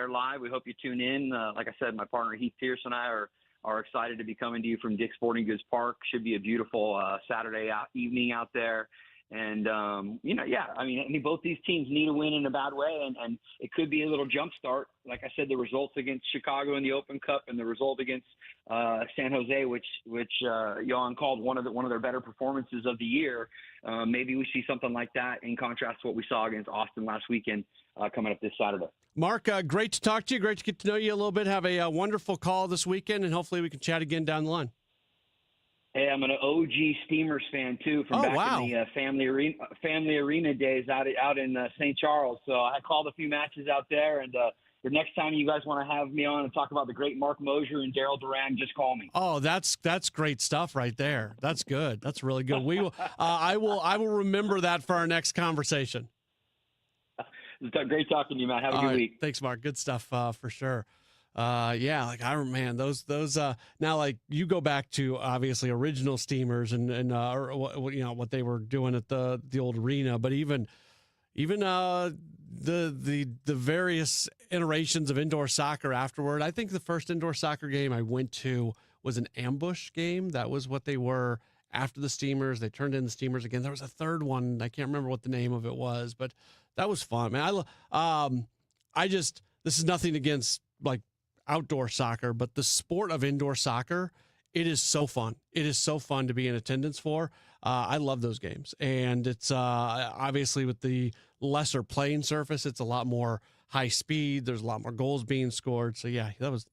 Speaker 3: live. We hope you tune in. Like I said, my partner Heath Pierce and I are excited to be coming to you from Dick's Sporting Goods Park. Should be a beautiful Saturday evening out there. And, both these teams need a win in a bad way, and it could be a little jump start. Like I said, the results against Chicago in the Open Cup and the result against San Jose, which Jan called one of their better performances of the year. Maybe we see something like that in contrast to what we saw against Austin last weekend coming up this Saturday.
Speaker 13: Mark, great to talk to you. Great to get to know you a little bit. Have a wonderful call this weekend, and hopefully we can chat again down the line.
Speaker 3: Hey, I'm an OG Steamers fan too, from back in the family arena days out in St. Charles. So I called a few matches out there, and the next time you guys want to have me on and talk about the great Mark Mosier and Daryl Duran, just call me.
Speaker 13: Oh, that's great stuff right there. That's good. That's really good. We will. I will remember that for our next conversation.
Speaker 3: It's great talking to you, Matt. Have a good week.
Speaker 13: Thanks, Mark. Good stuff for sure. Yeah, like those now, like, you go back to obviously original Steamers and what they were doing at the old arena, but even the various iterations of indoor soccer afterward. I think the first indoor soccer game I went to was an ambush game. That was what they were after the Steamers. They turned in the Steamers again. There was a third one. I can't remember what the name of it was, but that was fun, man. This is nothing against like outdoor soccer, but the sport of indoor soccer, it is so fun. It is so fun to be in attendance for. I love those games. And it's obviously with the lesser playing surface, it's a lot more high speed. There's a lot more goals being scored. So yeah, that was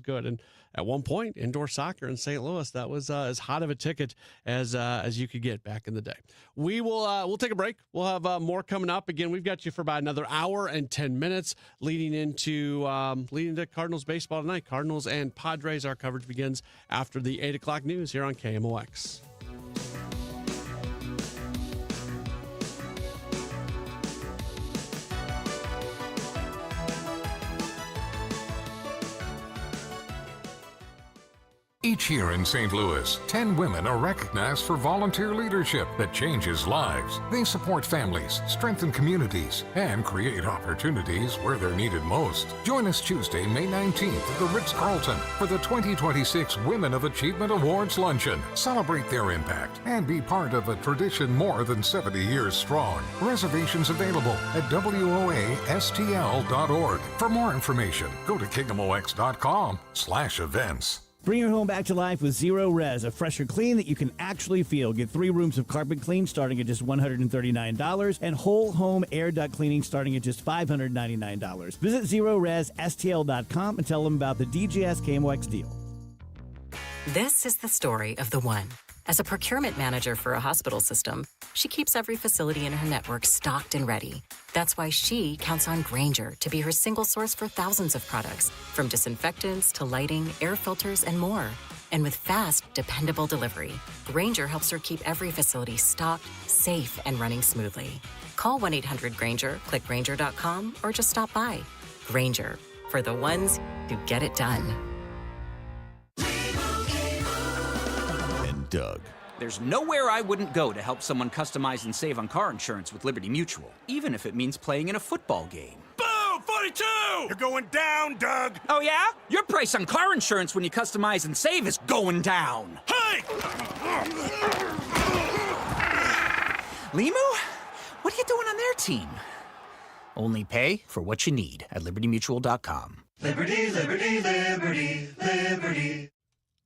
Speaker 13: good. And at one point, indoor soccer in St. Louis, that was as hot of a ticket as you could get back in the day. We'll take a break. We'll have more coming up. Again, we've got you for about another hour and 10 minutes leading into Cardinals baseball tonight. Cardinals and Padres. Our coverage begins after the 8 o'clock news here on KMOX.
Speaker 1: Each year in St. Louis, 10 women are recognized for volunteer leadership that changes lives. They support families, strengthen communities, and create opportunities where they're needed most. Join us Tuesday, May 19th at the Ritz-Carlton for the 2026 Women of Achievement Awards Luncheon. Celebrate their impact and be part of a tradition more than 70 years strong. Reservations available at WOASTL.org. For more information, go to KMOX.com/events.
Speaker 18: Bring your home back to life with Zero Res, a fresher clean that you can actually feel. Get 3 rooms of carpet clean starting at just $139 and whole home air duct cleaning starting at just $599. Visit ZeroResSTL.com and tell them about the DGS KMOX deal.
Speaker 5: This is the story of the one. As a procurement manager for a hospital system, she keeps every facility in her network stocked and ready. That's why she counts on Grainger to be her single source for thousands of products, from disinfectants to lighting, air filters, and more. And with fast, dependable delivery, Grainger helps her keep every facility stocked, safe, and running smoothly. Call 1-800-GRAINGER, click Grainger.com, or just stop by. Grainger, for the ones who get it done.
Speaker 7: Doug. There's nowhere I wouldn't go to help someone customize and save on car insurance with Liberty Mutual, even if it means playing in a football game.
Speaker 6: Boom! 42! You're going down, Doug!
Speaker 7: Oh, yeah? Your price on car insurance when you customize and save is going down.
Speaker 6: Hey!
Speaker 7: Limu? What are you doing on their team? Only pay for what you need at LibertyMutual.com.
Speaker 8: Liberty, liberty, liberty, liberty.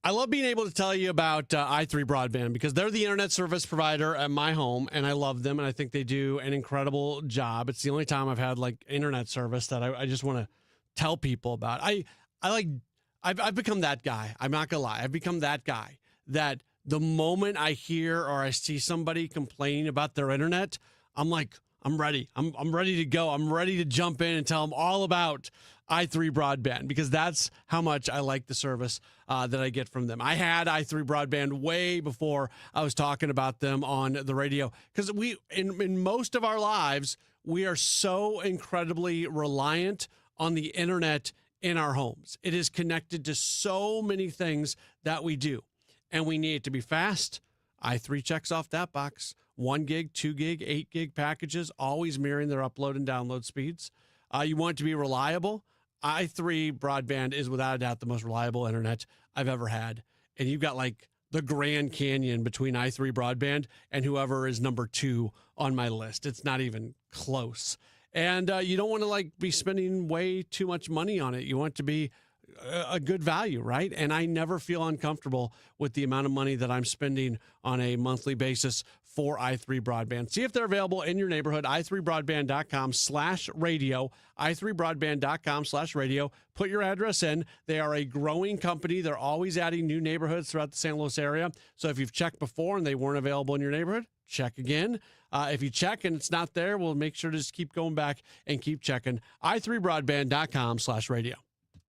Speaker 13: I love being able to tell you about i3 Broadband because they're the internet service provider at my home, and I love them, and I think they do an incredible job. It's the only time I've had like internet service that I just want to tell people about. I've become that guy. I'm not gonna lie. I've become that guy that the moment I hear or I see somebody complaining about their internet, I'm like, I'm ready. I'm ready to go. I'm ready to jump in and tell them all about i3 Broadband because that's how much I like the service that I get from them. I had i3 Broadband way before I was talking about them on the radio because in most of our lives, we are so incredibly reliant on the internet in our homes. It is connected to so many things that we do, and we need it to be fast. i3 checks off that box. 1 gig, 2 gig, 8 gig packages, always mirroring their upload and download speeds. You want it to be reliable. i3 Broadband is without a doubt the most reliable internet I've ever had. And you've got like the Grand Canyon between i3 Broadband and whoever is number 2 on my list. It's not even close. And you don't want to like be spending way too much money on it. You want it to be a good value, right? And I never feel uncomfortable with the amount of money that I'm spending on a monthly basis for i3 Broadband. See if they're available in your neighborhood. i3broadband.com/radio. i3broadband.com/radio. Put your address in. They are a growing company. They're always adding new neighborhoods throughout the St. Louis area. So if you've checked before and they weren't available in your neighborhood, check again. If you check and it's not there, we'll make sure to just keep going back and keep checking. i3broadband.com/radio.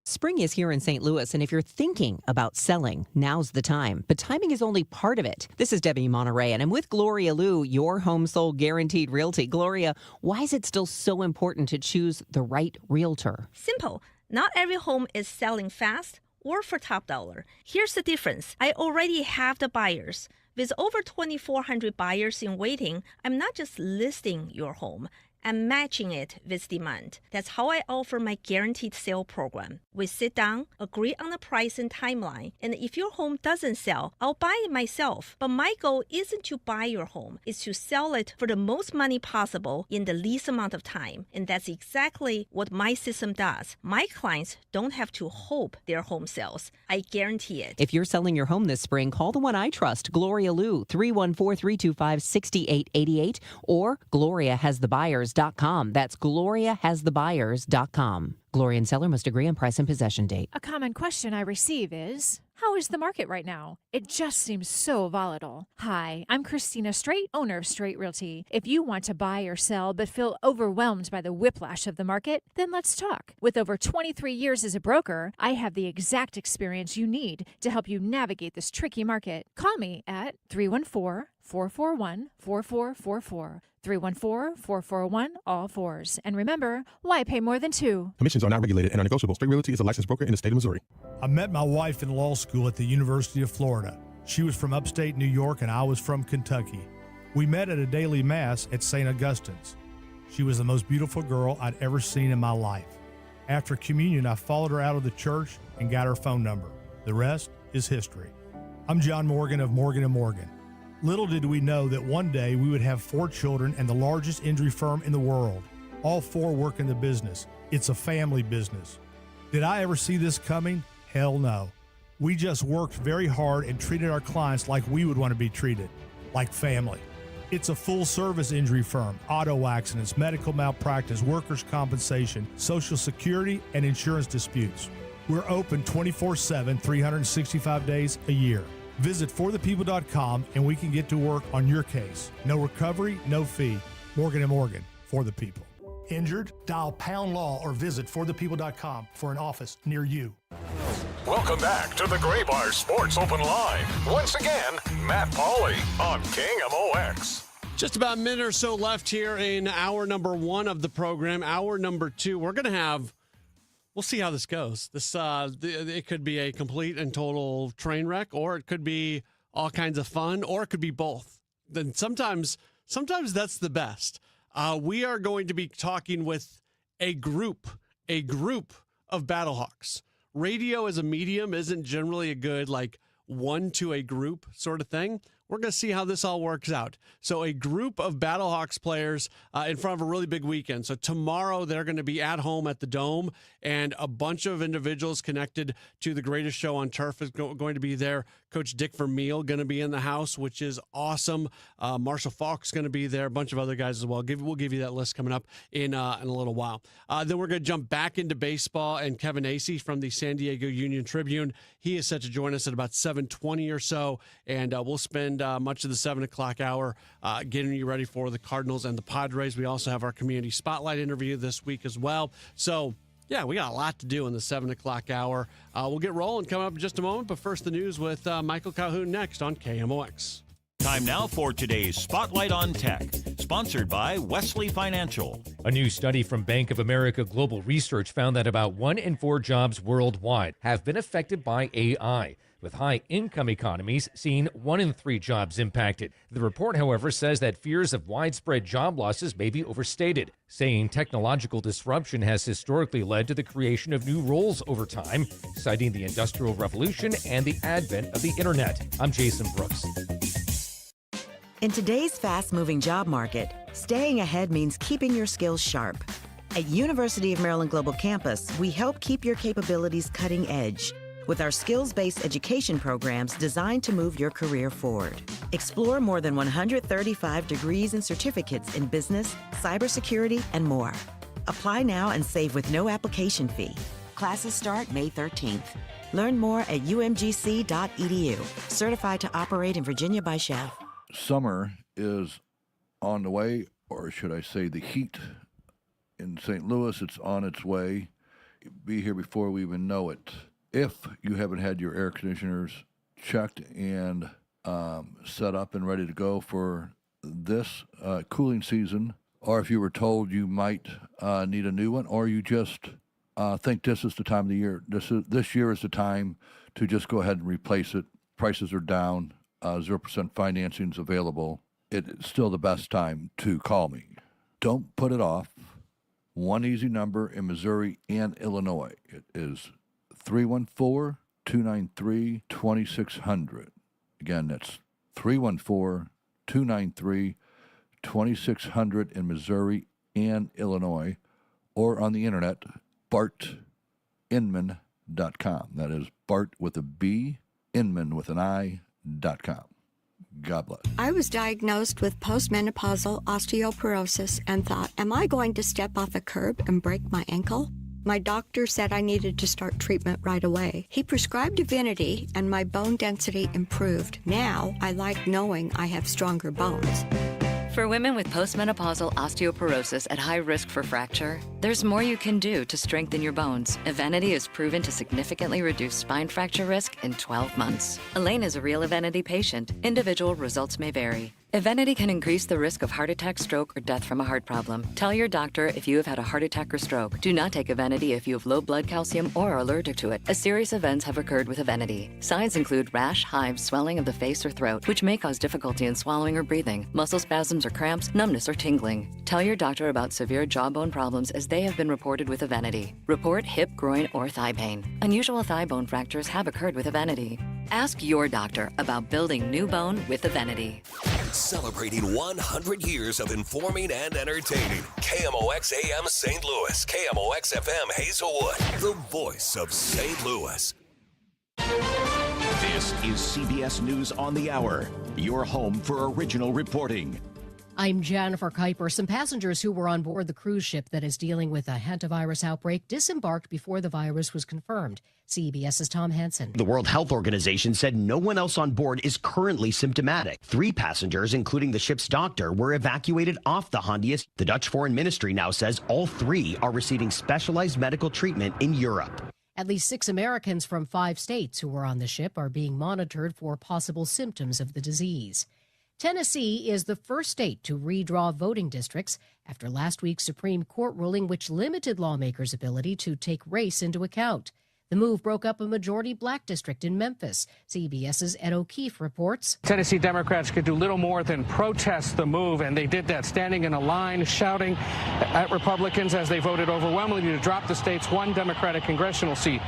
Speaker 2: Spring is here in St. Louis, and if you're thinking about selling, now's the time. But timing is only part of it. This is Debbie Monterey, and I'm with Gloria Liu, your home sold guaranteed realty. Gloria, why is it still so important to choose the right realtor?
Speaker 9: Simple. Not every home is selling fast or for top dollar. Here's the difference. I already have the buyers. With over 2,400 buyers in waiting, I'm not just listing your home. I'm matching it with demand. That's how I offer my guaranteed sale program. We sit down, agree on the price and timeline, and if your home doesn't sell, I'll buy it myself. But my goal isn't to buy your home, it's to sell it for the most money possible in the least amount of time. And that's exactly what my system does. My clients don't have to hope their home sells. I guarantee it.
Speaker 2: If you're selling your home this spring, call the one I trust, Gloria Liu, 314-325-6888, or GloriaHasTheBuyers.com. That's GloriaHasTheBuyers.com. Gloria and seller must agree on price and possession date.
Speaker 10: A common question I receive is, how is the market right now? It just seems so volatile. Hi, I'm Christina Straight, owner of Straight Realty. If you want to buy or sell but feel overwhelmed by the whiplash of the market, then let's talk. With over 23 years as a broker, I have the exact experience you need to help you navigate this tricky market. Call me at 314-441-4444. 314-441-all-4s. And remember, why pay more than two?
Speaker 11: Commissions are not regulated and are negotiable. Straight Realty is a licensed broker in the state of Missouri.
Speaker 17: I met my wife in law school at the University of Florida. She was from upstate New York and I was from Kentucky. We met at a daily mass at St. Augustine's. She was the most beautiful girl I'd ever seen in my life. After communion, I followed her out of the church and got her phone number. The rest is history. I'm John Morgan of Morgan & Morgan. Little did we know that one day we would have 4 children and the largest injury firm in the world. All 4 work in the business. It's a family business. Did I ever see this coming? Hell no. We just worked very hard and treated our clients like we would want to be treated, like family. It's a full-service injury firm, auto accidents, medical malpractice, workers' compensation, Social Security, and insurance disputes. We're open 24/7, 365 days a year. Visit forthepeople.com and we can get to work on your case. No recovery, no fee. Morgan & Morgan, for the people. Injured? Dial Pound Law or visit forthepeople.com for an office near you.
Speaker 1: Welcome back to the Gray Bar Sports Open Live. Once again, Matt Pauley on KMOX.
Speaker 13: Just about a minute or so left here in hour number 1 of the program. Hour number 2, we're going to have... We'll see how this goes. It could be a complete and total train wreck, or it could be all kinds of fun, or it could be both. Then sometimes that's the best. We are going to be talking with a group of Battlehawks. Radio as a medium isn't generally a good one to a group sort of thing. We're going to see how this all works out. So a group of Battlehawks players in front of a really big weekend. So tomorrow they're going to be at home at the Dome, and a bunch of individuals connected to the greatest show on turf is going to be there. Coach Dick Vermeil going to be in the house, which is awesome. Marshall Falk's going to be there. A bunch of other guys as well. We'll give you that list coming up in a little while. Then we're going to jump back into baseball, and Kevin Acey from the San Diego Union Tribune. He is set to join us at about 7:20 or so, and we'll spend much of the 7 o'clock hour getting you ready for the Cardinals and the Padres. We also have our community spotlight interview this week as well. So, yeah, we got a lot to do in the 7 o'clock hour. We'll get rolling coming up in just a moment, but first the news with Michael Calhoun next on KMOX.
Speaker 14: Time now for today's Spotlight on Tech, sponsored by Wesley Financial.
Speaker 15: A new study from Bank of America Global Research found that about 1 in 4 jobs worldwide have been affected by AI, with high-income economies seeing 1 in 3 jobs impacted. The report, however, says that fears of widespread job losses may be overstated, saying technological disruption has historically led to the creation of new roles over time, citing the Industrial Revolution and the advent of the Internet. I'm Jason Brooks.
Speaker 16: In today's fast-moving job market, staying ahead means keeping your skills sharp. At University of Maryland Global Campus, we help keep your capabilities cutting edge. with our skills-based education programs designed to move your career forward. Explore more than 135 degrees and certificates in business, cybersecurity, and more. Apply now and save with no application fee. Classes start May 13th. Learn more at umgc.edu. Certified to operate in Virginia by Chef.
Speaker 4: Summer is on the way, or should I say the heat in St. Louis, it's on its way. Be here before we even know it. If you haven't had your air conditioners checked and set up and ready to go for this cooling season, or if you were told you might need a new one, or you just think this is the time of the year, this year is the time to just go ahead and replace it. Prices are down, 0% financing is available. It's still the best time to call me. Don't put it off. One easy number in Missouri and Illinois. It is 314-293-2600. Again, that's 314-293-2600 in Missouri and Illinois, or on the internet, bartinman.com. That is Bart with a B, Inman with an I.com. God bless.
Speaker 19: I was diagnosed with postmenopausal osteoporosis and thought, am I going to step off a curb and break my ankle? My doctor said I needed to start treatment right away. He prescribed Divinity and my bone density improved. Now I like knowing I have stronger bones.
Speaker 5: For women with postmenopausal osteoporosis at high risk for fracture, there's more you can do to strengthen your bones. Evenity is proven to significantly reduce spine fracture risk in 12 months. Elaine is a real Evenity patient. Individual results may vary. Evenity can increase the risk of heart attack, stroke, or death from a heart problem. Tell your doctor if you have had a heart attack or stroke. Do not take Evenity if you have low blood calcium or are allergic to it, as serious events have occurred with Evenity. Signs include rash, hives, swelling of the face or throat, which may cause difficulty in swallowing or breathing, muscle spasms or cramps, numbness or tingling. Tell your doctor about severe jawbone problems, as they have been reported with Evenity. Report hip, groin, or thigh pain. Unusual thigh bone fractures have occurred with Evenity. Ask your doctor about building new bone with Evenity.
Speaker 12: Celebrating 100 years of informing and entertaining. KMOX AM St. Louis, KMOX FM Hazelwood, the voice of St. Louis.
Speaker 20: This is CBS News on the Hour, your home for original reporting.
Speaker 21: I'm Jennifer Kuiper. Some passengers who were on board the cruise ship that is dealing with a hantavirus outbreak disembarked before the virus was confirmed. CBS's Tom Hansen.
Speaker 22: The World Health Organization said no one else on board is currently symptomatic. 3 passengers, including the ship's doctor, were evacuated off the Hondias. The Dutch Foreign Ministry now says all 3 are receiving specialized medical treatment in Europe.
Speaker 21: At least 6 Americans from 5 states who were on the ship are being monitored for possible symptoms of the disease. Tennessee is the first state to redraw voting districts after last week's Supreme Court ruling, which limited lawmakers' ability to take race into account. The move broke up a majority black district in Memphis. CBS's Ed O'Keefe reports.
Speaker 23: Tennessee Democrats could do little more than protest the move, and they did that standing in a line, shouting at Republicans as they voted overwhelmingly to drop the state's 1 Democratic congressional seat.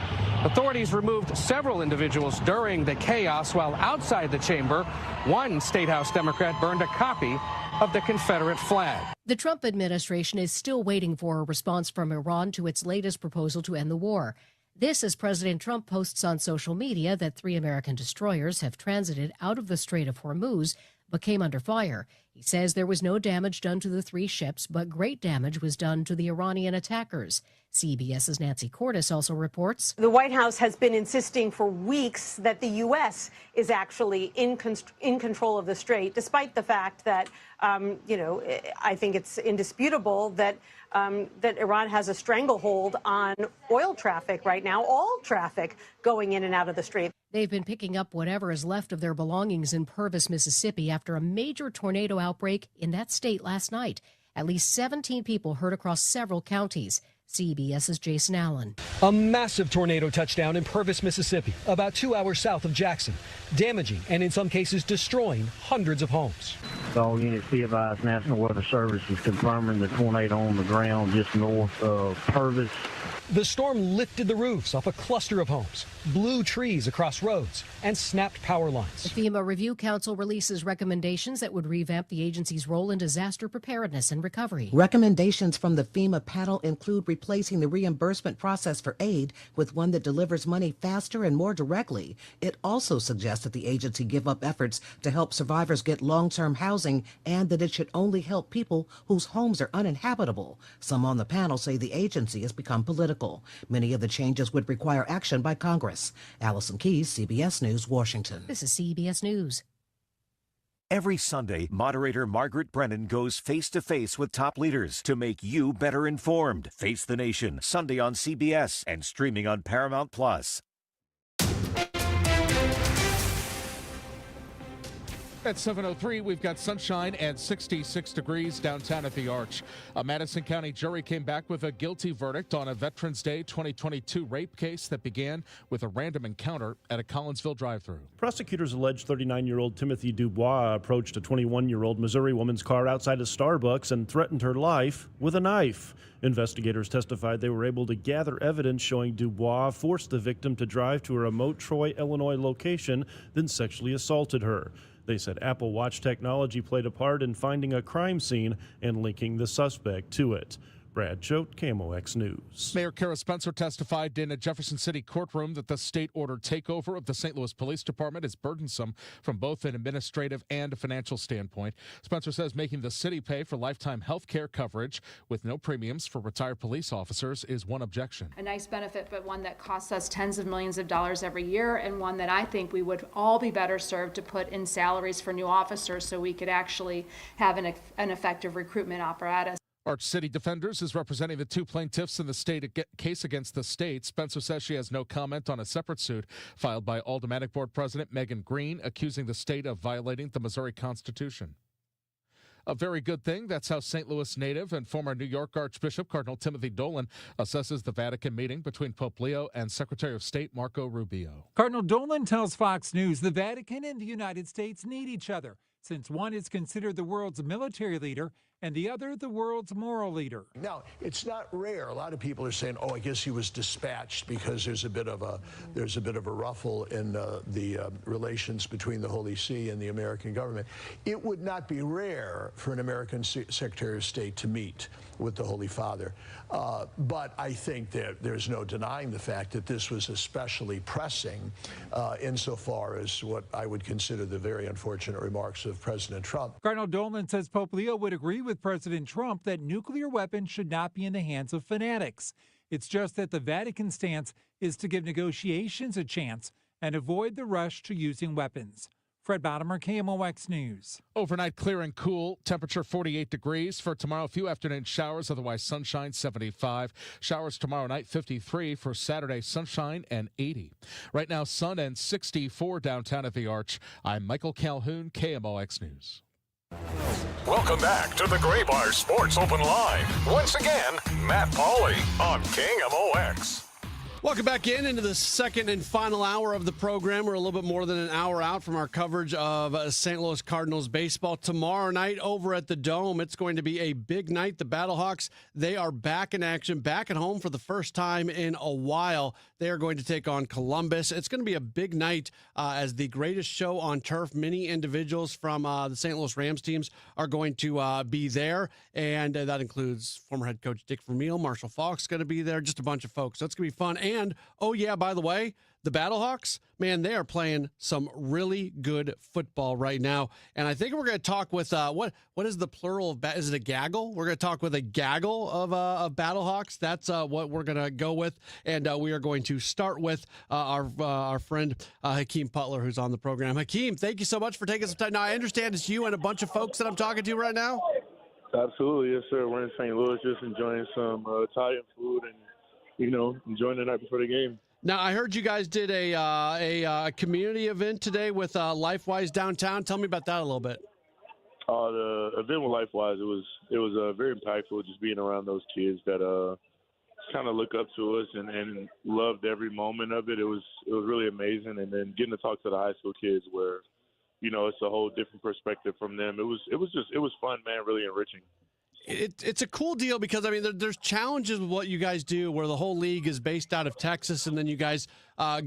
Speaker 23: Authorities removed several individuals during the chaos, while outside the chamber, 1 State House Democrat burned a copy of the Confederate flag.
Speaker 21: The Trump administration is still waiting for a response from Iran to its latest proposal to end the war. This as President Trump posts on social media that 3 American destroyers have transited out of the Strait of Hormuz but came under fire. He says there was no damage done to the 3 ships, but great damage was done to the Iranian attackers. CBS's Nancy Cordes also reports.
Speaker 24: The White House has been insisting for weeks that the U.S. is actually in control of the strait, despite the fact that, I think it's indisputable that Iran has a stranglehold on oil traffic right now, all traffic going in and out of the strait.
Speaker 21: They've been picking up whatever is left of their belongings in Purvis, Mississippi, after a major tornado outbreak in that state last night. At least 17 people hurt across several counties. CBS's Jason Allen.
Speaker 28: A massive tornado touchdown in Purvis, Mississippi, about 2 hours south of Jackson, damaging and in some cases destroying hundreds of homes.
Speaker 29: All units be advised, National Weather Service is confirming the tornado on the ground just north of Purvis.
Speaker 28: The storm lifted the roofs off a cluster of homes, blew trees across roads, and snapped power lines.
Speaker 21: The FEMA Review Council releases recommendations that would revamp the agency's role in disaster preparedness and recovery.
Speaker 3: Recommendations from the FEMA panel include replacing the reimbursement process for aid with one that delivers money faster and more directly. It also suggests that the agency give up efforts to help survivors get long-term housing and that it should only help people whose homes are uninhabitable. Some on the panel say the agency has become political. Many of the changes would require action by Congress. Allison Keyes, CBS News, Washington.
Speaker 21: This is CBS News.
Speaker 6: Every Sunday, moderator Margaret Brennan goes face-to-face with top leaders to make you better informed. Face the Nation, Sunday on CBS and streaming on Paramount+.
Speaker 7: At 7:03, we've got sunshine and 66 degrees downtown at the Arch. A Madison County jury came back with a guilty verdict on a Veterans Day 2022 rape case that began with a random encounter at a Collinsville drive-thru.
Speaker 8: Prosecutors allege 39-year-old Timothy Dubois approached a 21-year-old Missouri woman's car outside a Starbucks and threatened her life with a knife. Investigators testified they were able to gather evidence showing Dubois forced the victim to drive to a remote Troy, Illinois location, then sexually assaulted her. They said Apple Watch technology played a part in finding a crime scene and linking the suspect to it. Brad Choate, KMOX News.
Speaker 7: Mayor Kara Spencer testified in a Jefferson City courtroom that the state-ordered takeover of the St. Louis Police Department is burdensome from both an administrative and a financial standpoint. Spencer says making the city pay for lifetime health care coverage with no premiums for retired police officers is one objection.
Speaker 9: A nice benefit, but one that costs us tens of millions of dollars every year, and one that I think we would all be better served to put in salaries for new officers so we could actually have an effective recruitment apparatus.
Speaker 7: Arch City Defenders is representing the two plaintiffs in the state case against the state. Spencer says she has no comment on a separate suit filed by Aldermanic Board President Megan Green, accusing the state of violating the Missouri Constitution. A very good thing. That's how St. Louis native and former New York Archbishop Cardinal Timothy Dolan assesses the Vatican meeting between Pope Leo and Secretary of State Marco Rubio.
Speaker 18: Cardinal Dolan tells Fox News the Vatican and the United States need each other, since one is considered the world's military leader and the other the world's moral leader.
Speaker 25: Now, it's not rare. A lot of people are saying, "Oh, I guess he was dispatched because there's a bit of a ruffle in the relations between the Holy See and the American government." It would not be rare for an American Secretary of State to meet with the Holy Father, but I think that there's no denying the fact that this was especially pressing insofar as what I would consider the very unfortunate remarks of President Trump.
Speaker 18: Cardinal Dolan says Pope Leo would agree with President Trump that nuclear weapons should not be in the hands of fanatics. It's just that the Vatican stance is to give negotiations a chance and avoid the rush to using weapons. Fred Bottomer, KMOX News.
Speaker 7: Overnight clear and cool, temperature 48 degrees. For tomorrow, a few afternoon showers, otherwise sunshine, 75. Showers tomorrow night, 53. For Saturday, sunshine and 80. Right now, sun and 64 downtown at the Arch. I'm Michael Calhoun, KMOX News.
Speaker 1: Welcome back to the Gray Bar Sports Open Line. Once again, Matt Pauley on KMOX.
Speaker 13: Welcome back into the second and final hour of the program. We're a little bit more than an hour out from our coverage of St. Louis Cardinals baseball. Tomorrow night over at the Dome, it's going to be a big night. The Battlehawks, they are back in action, back at home for the first time in a while. They are going to take on Columbus. It's going to be a big night as the greatest show on turf. Many individuals from the St. Louis Rams teams are going to be there, and that includes former head coach Dick Vermeil, Marshall Faulk's going to be there, just a bunch of folks. So it's going to be fun. And, oh yeah, by the way, the Battlehawks, man, they are playing some really good football right now. And I think we're going to talk with, what is the plural of, is it a gaggle? We're going to talk with a gaggle of Battlehawks. That's what we're going to go with. And we are going to start with our friend Hakeem Putler, who's on the program. Hakeem, thank you so much for taking some time. Now, I understand it's you and a bunch of folks that I'm talking to right now.
Speaker 26: Absolutely, yes, sir. We're in St. Louis just enjoying some Italian food and, enjoying the night before the game.
Speaker 13: Now, I heard you guys did a community event today with LifeWise downtown. Tell me about that a little bit.
Speaker 26: The event with LifeWise, it was very impactful, just being around those kids that kind of look up to us and loved every moment of it. It was really amazing, and then getting to talk to the high school kids where, it's a whole different perspective from them. It was fun, man, really enriching.
Speaker 13: It's a cool deal because, I mean, there's challenges with what you guys do where the whole league is based out of Texas and then you guys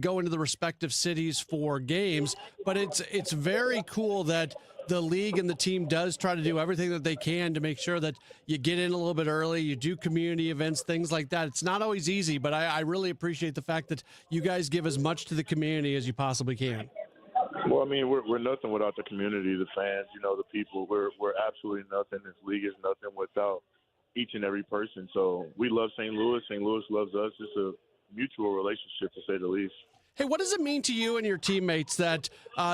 Speaker 13: go into the respective cities for games. But it's very cool that the league and the team does try to do everything that they can to make sure that you get in a little bit early, you do community events, things like that. It's not always easy, but I really appreciate the fact that you guys give as much to the community as you possibly can.
Speaker 26: Well, I mean, we're nothing without the community, the fans, the people. We're absolutely nothing. This league is nothing without each and every person. So we love St. Louis. St. Louis loves us. It's a mutual relationship, to say the least.
Speaker 13: Hey, what does it mean to you and your teammates that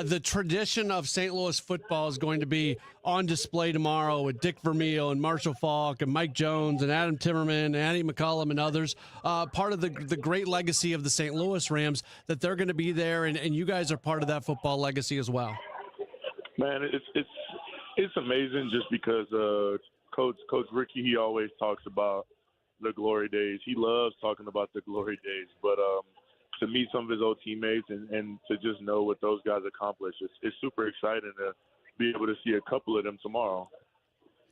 Speaker 13: the tradition of St. Louis football is going to be on display tomorrow with Dick Vermeil and Marshall Faulk and Mike Jones and Adam Timmerman and Andy McCollum and others, part of the great legacy of the St. Louis Rams, that they're going to be there, and you guys are part of that football legacy as well?
Speaker 26: Man, it's amazing just because Coach Ricky, he always talks about the glory days. He loves talking about the glory days, but to meet some of his old teammates and to just know what those guys accomplished, it's super exciting to be able to see a couple of them tomorrow.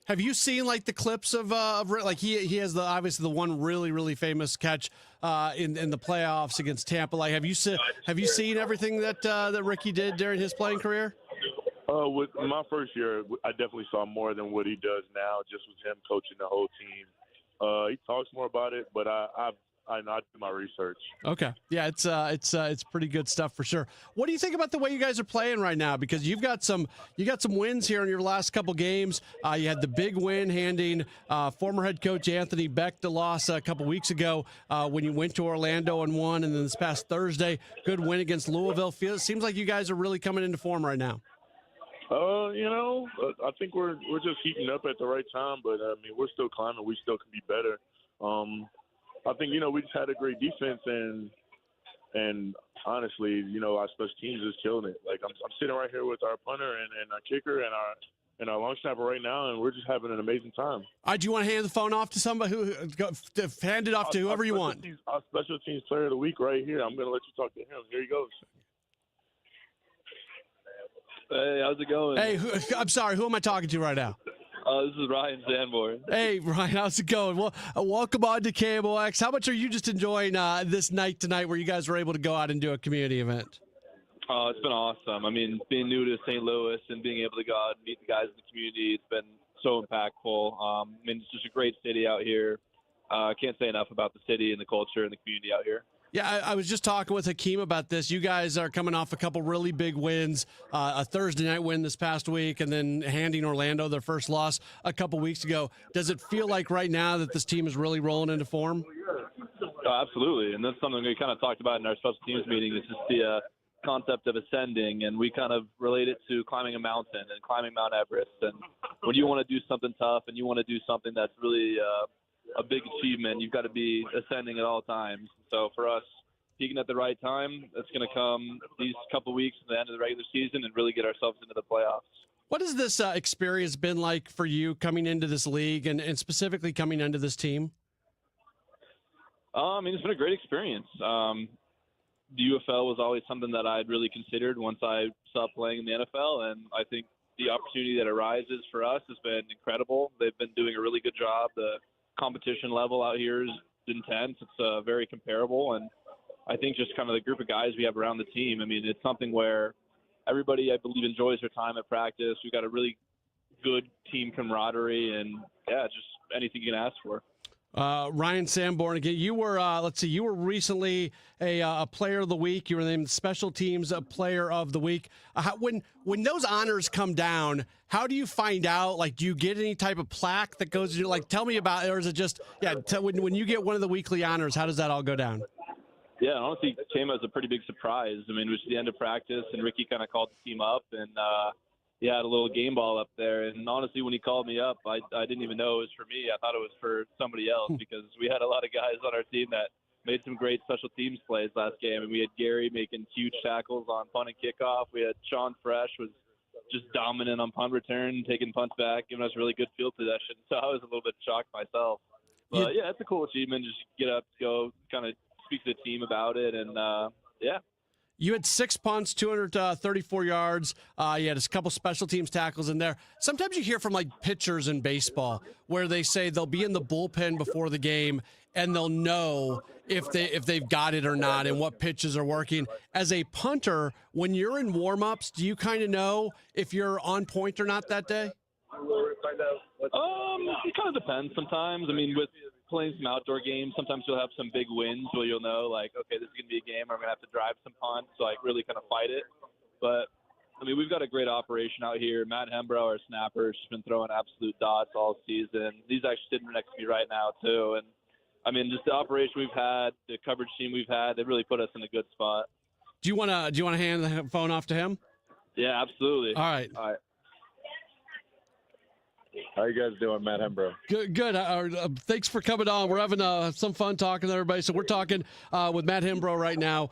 Speaker 13: Have you seen like the clips of like he has obviously the one really famous catch in the playoffs against Tampa? Like have you seen everything that Ricky did during his playing career?
Speaker 26: With my first year, I definitely saw more than what he does now, just with him coaching the whole team. He talks more about it, but I do my research.
Speaker 13: Okay. Yeah, it's pretty good stuff for sure. What do you think about the way you guys are playing right now? Because you got some wins here in your last couple games. You had the big win handing former head coach Anthony Beck the loss a couple weeks ago when you went to Orlando and won, and then this past Thursday, good win against Louisville. Seems like you guys are really coming into form right now.
Speaker 26: I think we're just heating up at the right time, but I mean we're still climbing. We still can be better. I think, we just had a great defense, and honestly, our special teams is killing it. Like, I'm sitting right here with our punter and our kicker and our long snapper right now, and we're just having an amazing time.
Speaker 13: Do you want to hand the phone off to somebody hand it off to whoever you want?
Speaker 26: Our special teams player of the week right here. I'm going to let you talk to him. Here he goes.
Speaker 2: Hey, how's it going?
Speaker 13: Hey, I'm sorry. Who am I talking to right now?
Speaker 2: This is Ryan Sanborn.
Speaker 13: Hey, Ryan, how's it going? Well, welcome on to KMOX. How much are you just enjoying this night tonight where you guys were able to go out and do a community event?
Speaker 2: It's been awesome. I mean, being new to St. Louis and being able to go out and meet the guys in the community, it's been so impactful. I mean, it's just a great city out here. I can't say enough about the city and the culture and the community out here.
Speaker 13: Yeah, I was just talking with Hakeem about this. You guys are coming off a couple really big wins, a Thursday night win this past week, and then handing Orlando their first loss a couple weeks ago. Does it feel like right now that this team is really rolling into form?
Speaker 2: Absolutely, and that's something we kind of talked about in our special teams meeting. Is just the concept of ascending, and we kind of relate it to climbing a mountain and climbing Mount Everest. And when you want to do something tough and you want to do something that's really a big achievement, you've got to be ascending at all times. So for us, peaking at the right time, that's going to come these couple weeks at the end of the regular season and really get ourselves into the playoffs.
Speaker 13: What has this experience been like for you coming into this league and specifically coming into this team?
Speaker 2: I mean, it's been a great experience. The UFL was always something that I'd really considered once I stopped playing in the NFL, and I think the opportunity that arises for us has been incredible. They've been doing a really good job. The competition level out here is intense. It's very comparable, and I think just kind of the group of guys we have around the team, I mean, it's something where everybody, I believe, enjoys their time at practice. We've got a really good team camaraderie, and yeah, just anything you can ask for.
Speaker 13: Ryan Sanborn, again, you were, you were recently a player of the week. You were named Special Teams Player of the Week. When those honors come down, how do you find out? Like, do you get any type of plaque that goes to, like, tell me about it, or is it just, when you get one of the weekly honors, how does that all go down?
Speaker 2: Yeah, honestly, it came as a pretty big surprise. I mean, it was the end of practice, and Ricky kind of called the team up, and he had a little game ball up there. And honestly, when he called me up, I didn't even know it was for me. I thought it was for somebody else because we had a lot of guys on our team that made some great special teams plays last game. And we had Gary making huge tackles on punt and kickoff. We had Sean Fresh was just dominant on punt return, taking punts back, giving us really good field possession. So I was a little bit shocked myself. But, yeah, it's a cool achievement. Just get up, go, kind of speak to the team about it, and, yeah.
Speaker 13: You had 6 punts, 234 yards. You had a couple special teams tackles in there. Sometimes you hear from like pitchers in baseball where they say they'll be in the bullpen before the game and they'll know if they've got it or not and what pitches are working. As a punter, when you're in warm-ups, do you kind of know if you're on point or not that day?
Speaker 2: It kind of depends sometimes. I mean, with playing some outdoor games, sometimes you'll have some big wins where you'll know, like, okay, this is going to be a game where I'm going to have to drive some punts, so like really kind of fight it. But, I mean, we've got a great operation out here. Matt Hembrow, our snapper, has been throwing absolute dots all season. He's actually sitting next to me right now, too. And, I mean, just the operation we've had, the coverage team we've had, they really put us in a good spot.
Speaker 13: Do you want to hand the phone off to him?
Speaker 2: Yeah, absolutely.
Speaker 13: All right.
Speaker 4: How you guys doing, Matt Hembrow?
Speaker 13: Good. Thanks for coming on. We're having some fun talking to everybody. So we're talking with Matt Hembrow right now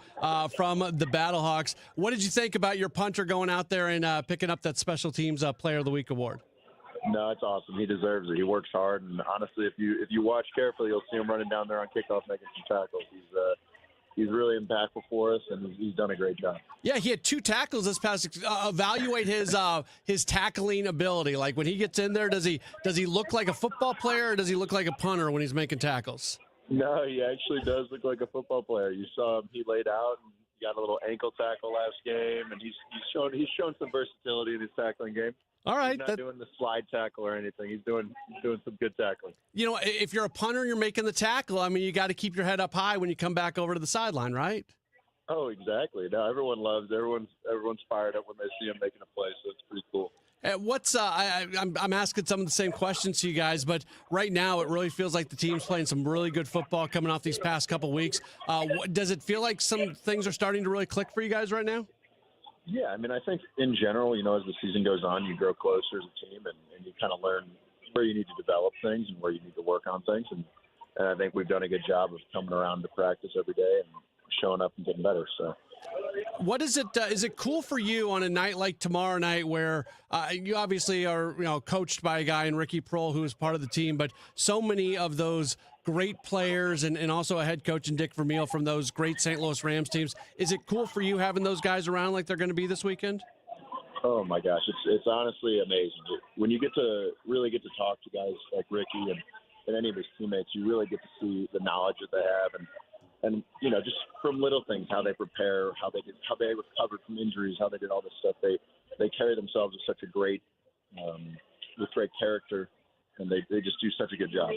Speaker 13: from the Battlehawks. What did you think about your punter going out there and picking up that Special Teams Player of the Week award?
Speaker 4: No, it's awesome. He deserves it. He works hard, and honestly, if you watch carefully, you'll see him running down there on kickoff making some tackles. He's really impactful for us, and he's done a great job.
Speaker 13: Yeah, he had 2 tackles this past. Evaluate his tackling ability. Like when he gets in there, does he look like a football player, or does he look like a punter when he's making tackles?
Speaker 4: No, he actually does look like a football player. You saw him; he laid out and got a little ankle tackle last game, and he's shown some versatility in his tackling game.
Speaker 13: All right,
Speaker 4: he's not doing the slide tackle or anything. He's doing some good tackling.
Speaker 13: You know, if you're a punter and you're making the tackle, I mean, you got to keep your head up high when you come back over to the sideline, right?
Speaker 4: Oh, exactly. No, everyone's fired up when they see him making a play, so it's pretty cool.
Speaker 13: I'm asking some of the same questions to you guys, but right now it really feels like the team's playing some really good football coming off these past couple weeks. Does it feel like some things are starting to really click for you guys right now?
Speaker 4: Yeah, I mean, I think in general, as the season goes on, you grow closer as a team, and you kind of learn where you need to develop things and where you need to work on things. And I think we've done a good job of coming around to practice every day and showing up and getting better. So,
Speaker 13: what is it? Is it cool for you on a night like tomorrow night, where you obviously are, coached by a guy in Ricky Prohl who is part of the team, but so many of those great players and also a head coach in Dick Vermeil from those great St. Louis Rams teams. Is it cool for you having those guys around like they're going to be this weekend?
Speaker 4: Oh my gosh, it's honestly amazing. When you really get to talk to guys like Ricky and any of his teammates, you really get to see the knowledge that they have and just from little things, how they prepare, how they recovered from injuries, how they did all this stuff. They carry themselves with such a great character, and they just do such a good job.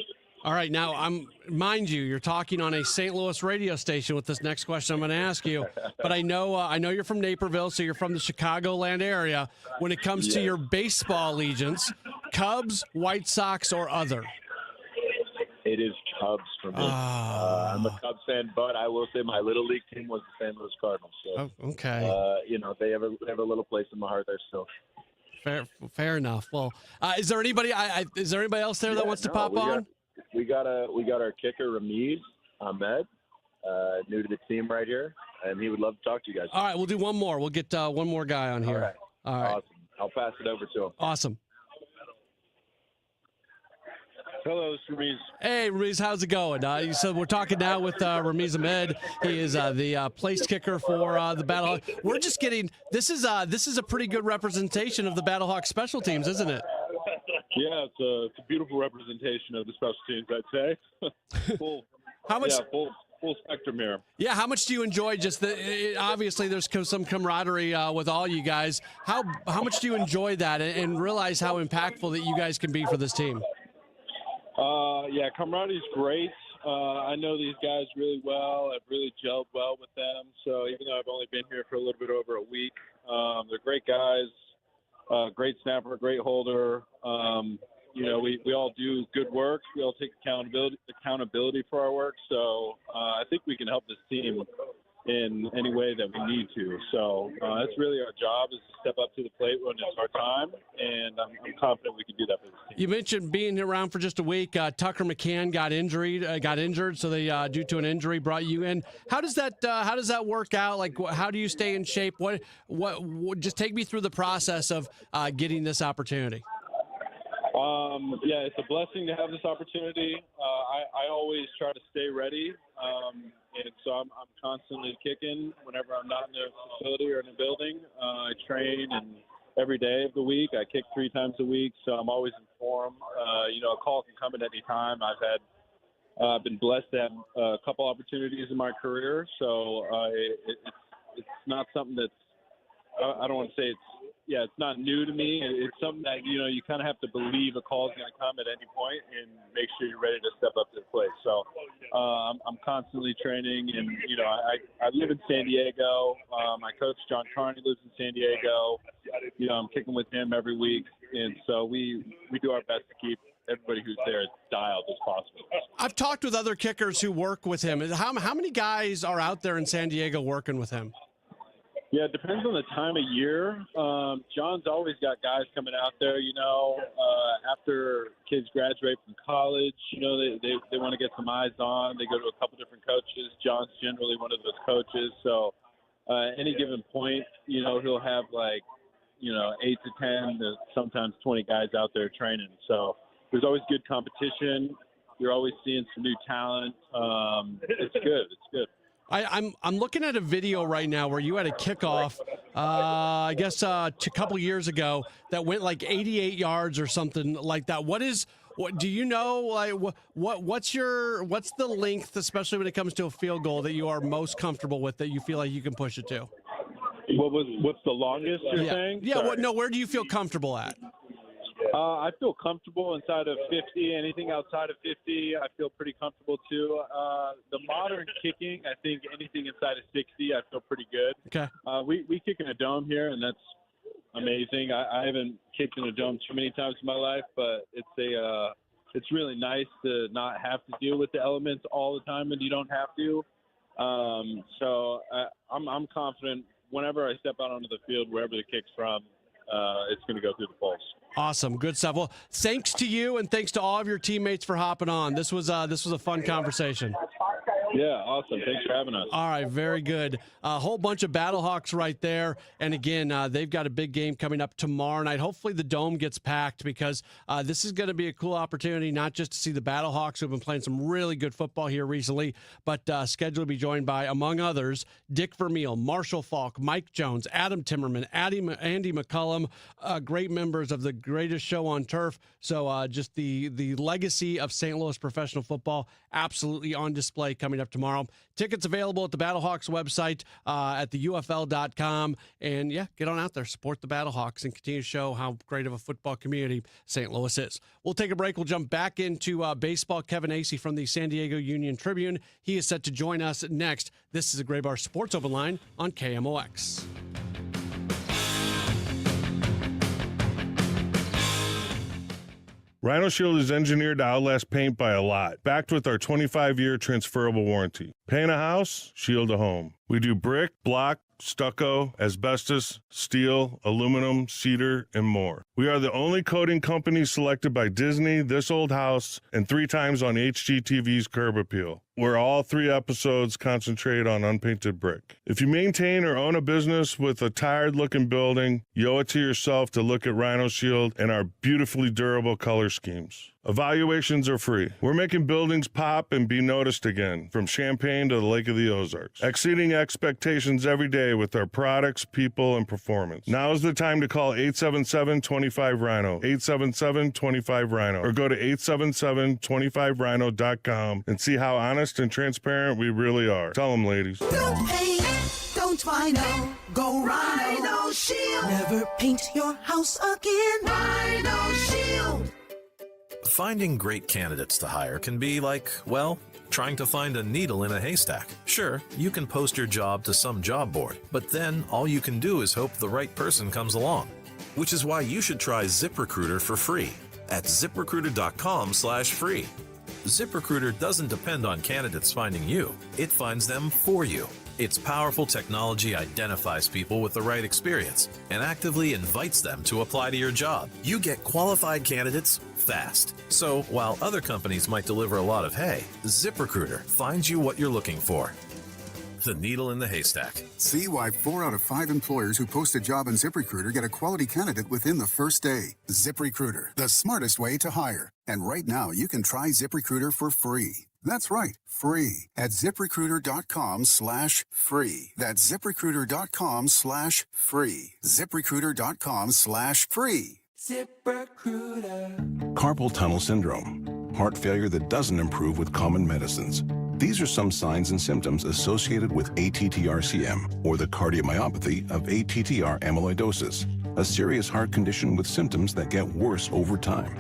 Speaker 13: All right, now mind you, you're talking on a St. Louis radio station with this next question I'm going to ask you. But I know you're from Naperville, so you're from the Chicagoland area. When it comes to your baseball allegiance, Cubs, White Sox, or other?
Speaker 4: It is Cubs for me. I'm a Cubs fan, but I will say my little league team was the St. Louis Cardinals. So,
Speaker 13: okay.
Speaker 4: They have a little place in my heart there still.
Speaker 13: Fair enough. Well, is there anybody else there that wants to pop on?
Speaker 4: We got our kicker Ramiz Ahmed, new to the team right here, and he would love to talk to you guys.
Speaker 13: All right, we'll do one more. We'll get one more guy on here.
Speaker 4: All right. Awesome. I'll pass it over to him.
Speaker 13: Awesome.
Speaker 4: Hello, this is Ramiz.
Speaker 13: Hey, Ramiz, how's it going? So we're talking now with Ramiz Ahmed. He is the place kicker for the Battlehawks. We're just getting this is a pretty good representation of the Battlehawks special teams, isn't it?
Speaker 26: Yeah, it's a beautiful representation of the special teams, I'd say. Full spectrum here.
Speaker 13: Yeah, how much do you enjoy obviously there's some camaraderie with all you guys. How much do you enjoy that and realize how impactful that you guys can be for this team?
Speaker 26: Camaraderie is great. I know these guys really well. I've really gelled well with them. So even though I've only been here for a little bit over a week, they're great guys. Great snapper, great holder. We all do good work. We all take accountability for our work. So I think we can help this team in any way that we need to. So that's really our job, is to step up to the plate when it's our time, and I'm confident we can do that for this team.
Speaker 13: You mentioned being around for just a week. Tucker McCann got injured, so they due to an injury brought you in. How does that work out? Like, how do you stay in shape? What just take me through the process of getting this opportunity.
Speaker 2: Yeah, it's a blessing to have this opportunity. I always try to stay ready, and so I'm constantly kicking whenever I'm not in a facility or in a building. I train, and every day of the week I kick 3 times a week, so I'm always in form. A call can come at any time. I've been blessed to have a couple opportunities in my career, so it's not something that's I don't want to say it's not new to me. It's something that, you kind of have to believe a call is going to come at any point and make sure you're ready to step up to the plate. So I'm constantly training, and, I live in San Diego. My coach, John Carney, lives in San Diego. I'm kicking with him every week. And so we do our best to keep everybody who's there as dialed as possible.
Speaker 13: I've talked with other kickers who work with him. How many guys are out there in San Diego working with him?
Speaker 2: Yeah, it depends on the time of year. John's always got guys coming out there, after kids graduate from college, they want to get some eyes on. They go to a couple different coaches. John's generally one of those coaches. So any given point, he'll have 8 to 10 to sometimes 20 guys out there training. So there's always good competition. You're always seeing some new talent. It's good. It's good.
Speaker 13: I'm looking at a video right now where you had a kickoff, I guess a couple years ago that went like 88 yards or something like that. What do you know? Like what's the length, especially when it comes to a field goal, that you are most comfortable with, that you feel like you can push it to?
Speaker 2: What's the longest you're saying?
Speaker 13: Yeah. Where do you feel comfortable at?
Speaker 2: I feel comfortable inside of 50. Anything outside of 50, I feel pretty comfortable too. The modern kicking, I think anything inside of 60, I feel pretty good.
Speaker 13: Okay.
Speaker 2: We kick in a dome here, and that's amazing. I haven't kicked in a dome too many times in my life, but it's really nice to not have to deal with the elements all the time, and you don't have to. So I'm confident whenever I step out onto the field, wherever the kick's from, it's going to go through the poles.
Speaker 13: Awesome. Good stuff. Well, thanks to you, and thanks to all of your teammates for hopping on. This was a fun conversation.
Speaker 2: Yeah, awesome. Thanks for having us.
Speaker 13: All right, very good. A whole bunch of Battlehawks right there. And again, they've got a big game coming up tomorrow night. Hopefully the Dome gets packed, because this is going to be a cool opportunity, not just to see the Battlehawks, who've been playing some really good football here recently, but scheduled to be joined by, among others, Dick Vermeil, Marshall Falk, Mike Jones, Adam Timmerman, Andy McCullum, great members of the greatest show on turf. So just the legacy of St. Louis professional football absolutely on display coming up tomorrow. Tickets available at the Battlehawks website at the UFL.com. And yeah, get on out there, support the Battlehawks, and continue to show how great of a football community St. Louis is. We'll take a break. We'll jump back into baseball. Kevin Acey from the San Diego Union Tribune. He is set to join us next. This is a Gray Bar Sports Open Line on KMOX.
Speaker 5: Rhino Shield is engineered to outlast paint by a lot, backed with our 25-year transferable warranty. Paint a house, shield a home. We do brick, block, stucco, asbestos, steel, aluminum, cedar, and more. We are the only coating company selected by Disney, This Old House, and 3 times on HGTV's Curb Appeal, where all 3 episodes concentrate on unpainted brick. If you maintain or own a business with a tired-looking building, you owe it to yourself to look at Rhino Shield and our beautifully durable color schemes. Evaluations are free. We're making buildings pop and be noticed again, from Champaign to the Lake of the Ozarks, exceeding expectations every day with our products, people, and performance. Now is the time to call 877-25-RHINO, 877-25-RHINO, or go to 877-25rhino.com and see how honest and transparent we really are. Tell them, ladies.
Speaker 10: Don't paint, don't Rhino, go Rhino Shield. Never paint your house again. Rhino Shield.
Speaker 11: Finding great candidates to hire can be like, well, trying to find a needle in a haystack. Sure, you can post your job to some job board, but then all you can do is hope the right person comes along. Which is why you should try ZipRecruiter for free at ZipRecruiter.com/free. ZipRecruiter doesn't depend on candidates finding you. It finds them for you. Its powerful technology identifies people with the right experience and actively invites them to apply to your job. You get qualified candidates fast. So while other companies might deliver a lot of hay, ZipRecruiter finds you what you're looking for. the needle in the haystack.
Speaker 12: See why 4 out of 5 employers who post a job on ZipRecruiter get a quality candidate within the first day. ZipRecruiter, the smartest way to hire. And right now, you can try ZipRecruiter for free. That's right, free at ZipRecruiter.com/free. That's ZipRecruiter.com/free. ZipRecruiter.com/free.
Speaker 14: ZipRecruiter. Carpal tunnel syndrome, heart failure that doesn't improve with common medicines. These are some signs and symptoms associated with ATTR-CM, or the cardiomyopathy of ATTR amyloidosis, a serious heart condition with symptoms that get worse over time.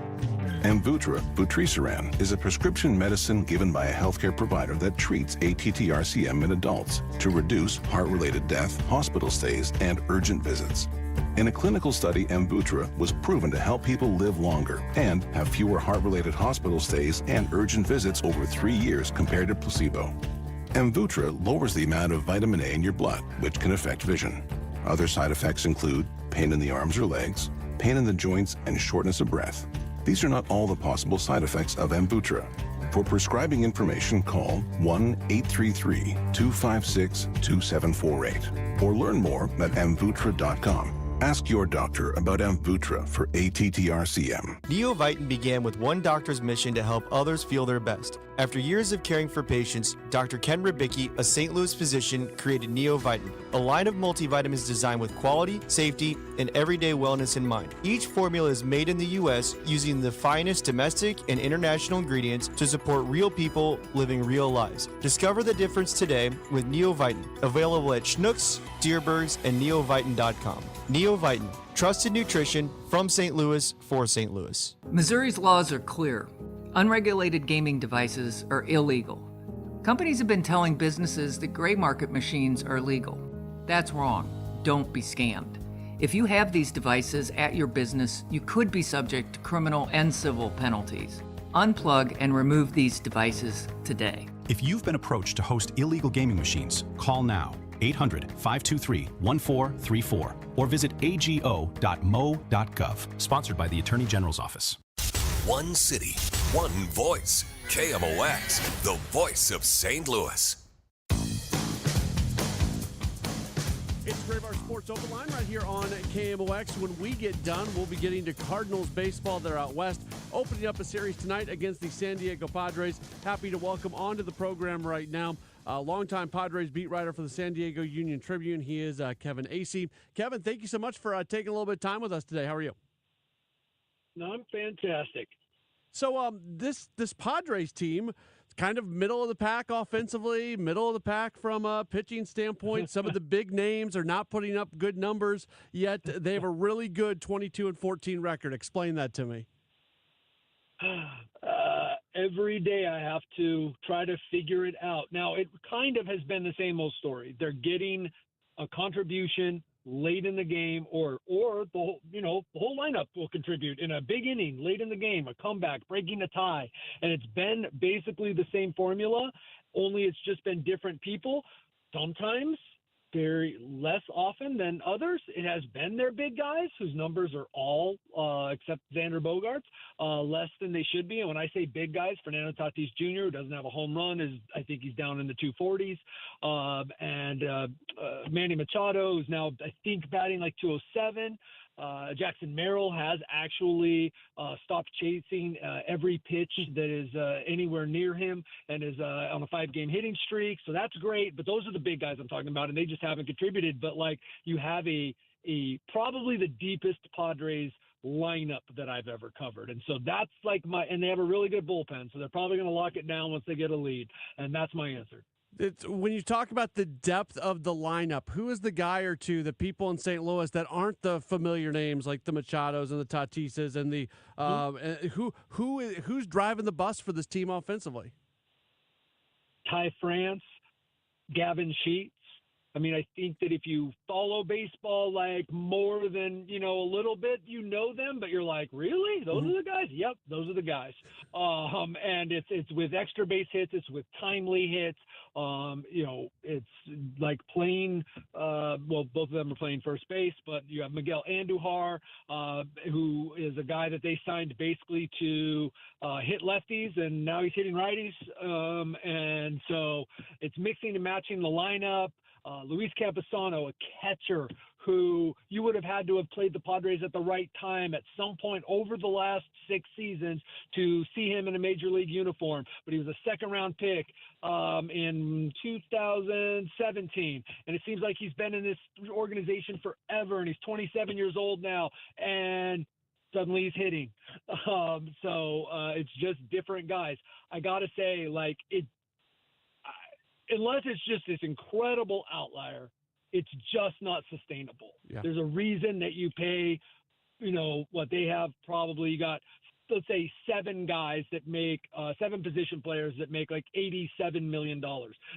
Speaker 14: Amvuttra, vutrisiran, is a prescription medicine given by a healthcare provider that treats ATTR-CM in adults to reduce heart-related death, hospital stays, and urgent visits. In a clinical study, Amvuttra was proven to help people live longer and have fewer heart-related hospital stays and urgent visits over 3 years compared to placebo. Amvuttra lowers the amount of vitamin A in your blood, which can affect vision. Other side effects include pain in the arms or legs, pain in the joints, and shortness of breath. These are not all the possible side effects of Amvuttra. For prescribing information, call 1-833-256-2748 or learn more at amvuttra.com. Ask your doctor about Amvuttra for ATTR-CM.
Speaker 15: Neovitin began with one doctor's mission to help others feel their best. After years of caring for patients, Dr. Ken Ribicki, a St. Louis physician, created Neovitin, a line of multivitamins designed with quality, safety, and everyday wellness in mind. Each formula is made in the U.S. using the finest domestic and international ingredients to support real people living real lives. Discover the difference today with Neovitin, available at Schnucks, Deerbergs, and neovitin.com. Neovitin, trusted nutrition from St. Louis for St. Louis.
Speaker 16: Missouri's laws are clear. Unregulated gaming devices are illegal. Companies have been telling businesses that gray market machines are legal. That's wrong. Don't be scammed. If you have these devices at your business, you could be subject to criminal and civil penalties. Unplug and remove these devices today.
Speaker 17: If you've been approached to host illegal gaming machines, call now. 800-523-1434 or visit ago.mo.gov. Sponsored by the Attorney General's Office.
Speaker 19: One city, one voice. KMOX, the voice of St. Louis.
Speaker 13: It's Grave Our Sports Open Line right here on KMOX. When we get done, we'll be getting to Cardinals baseball. They're out west, opening up a series tonight against the San Diego Padres. Happy to welcome onto the program right now longtime Padres beat writer for the San Diego Union Tribune. He is Kevin Acee. Kevin, thank you so much for taking a little bit of time with us today. How are you?
Speaker 20: No, I'm fantastic.
Speaker 13: So this Padres team, it's kind of middle of the pack offensively, middle of the pack from a pitching standpoint. Some of the big names are not putting up good numbers, yet they have a really good 22-14 record. Explain that to me.
Speaker 20: Every day I have to try to figure it out. Now, it kind of has been the same old story. They're getting a contribution late in the game, or the whole, the whole lineup will contribute in a big inning late in the game, a comeback, breaking a tie. And it's been basically the same formula, only it's just been different people. Sometimes very less often than others, it has been their big guys whose numbers are all, except Xander Bogaerts, less than they should be. And when I say big guys, Fernando Tatis Jr., who doesn't have a home run, I think he's down in the 240s. And Manny Machado, who's now, I think, batting like 207. Jackson Merrill has actually stopped chasing every pitch that is anywhere near him and is on a 5-game hitting streak. So that's great. But those are the big guys I'm talking about, and they just haven't contributed. But, like, you have a probably the deepest Padres lineup that I've ever covered. And so that's like and they have a really good bullpen. So they're probably going to lock it down once they get a lead. And that's my answer.
Speaker 13: When you talk about the depth of the lineup, who is the guy or two, the people in St. Louis that aren't the familiar names like the Machados and the Tatises and the who's driving the bus for this team offensively?
Speaker 20: Ty France, Gavin Sheets, I mean, I think that if you follow baseball like more than, a little bit, you know them, but you're like, really? Those are the guys? Yep, those are the guys. And it's with extra base hits, it's with timely hits. It's like playing, both of them are playing first base, but you have Miguel Andujar, who is a guy that they signed basically to hit lefties, and now he's hitting righties. And so it's mixing and matching the lineup. Luis Campusano, a catcher who you would have had to have played the Padres at the right time at some point over the last 6 seasons to see him in a major league uniform. But he was a second-round pick in 2017. And it seems like he's been in this organization forever, and he's 27 years old now. And suddenly he's hitting. It's just different guys. I got to say, unless it's just this incredible outlier, it's just not sustainable. Yeah. There's a reason that you pay, what they have probably. You got, let's say, 7 guys that make 7 position players that make like $87 million.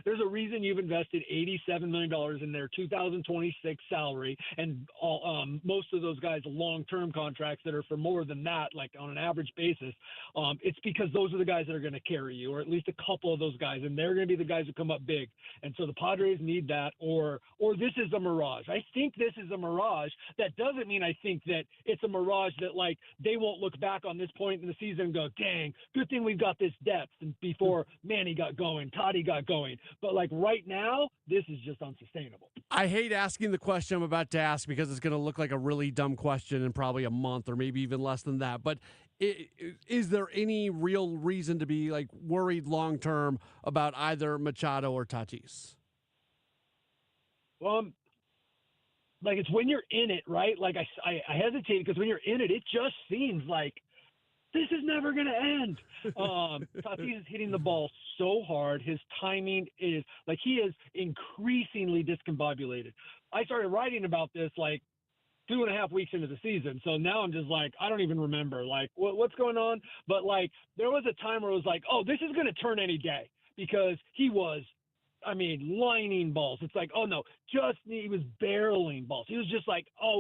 Speaker 20: There's a reason you've invested $87 million in their 2026 salary, and most of those guys long-term contracts that are for more than that, like on an average basis. It's because those are the guys that are going to carry you, or at least a couple of those guys, and they're going to be the guys who come up big. And so the Padres need that, or this is a mirage. I think this is a mirage. That doesn't mean I think that it's a mirage that they won't look back on this point in the season and go, dang, good thing we've got this depth. And before Manny got going, Toddy got going. But right now, this is just unsustainable.
Speaker 13: I hate asking the question I'm about to ask because it's going to look like a really dumb question in probably a month or maybe even less than that. But is there any real reason to be worried long term about either Machado or Tatis?
Speaker 20: Well, it's when you're in it, right? I hesitate because when you're in it, it just seems like this is never going to end. Tatis is hitting the ball so hard. His timing is he is increasingly discombobulated. I started writing about this 2.5 weeks into the season. So now I'm just I don't even remember what's going on. But there was a time where it was oh, this is going to turn any day, because he was, lining balls. It's oh no, he was barreling balls. He was just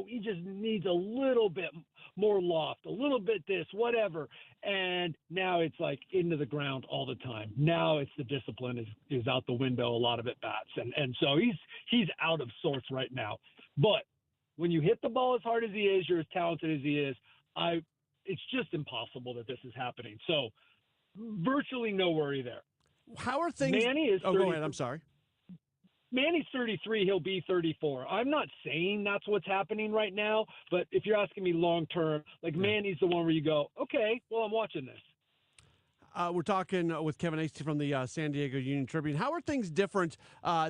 Speaker 20: he just needs a little bit more loft, a little bit this, whatever. And now it's into the ground all the time. Now it's the discipline is out the window, a lot of at bats. And so he's out of sorts right now. But when you hit the ball as hard as he is, you're as talented as he is, it's just impossible that this is happening. So virtually no worry there.
Speaker 13: How are things?
Speaker 20: Manny is 30,
Speaker 13: go ahead. I'm sorry.
Speaker 20: Manny's 33. He'll be 34. I'm not saying that's what's happening right now, but if you're asking me long term, Manny's the one where you go, okay, well, I'm watching this.
Speaker 13: We're talking with Kevin Hasty from the San Diego Union Tribune. How are things different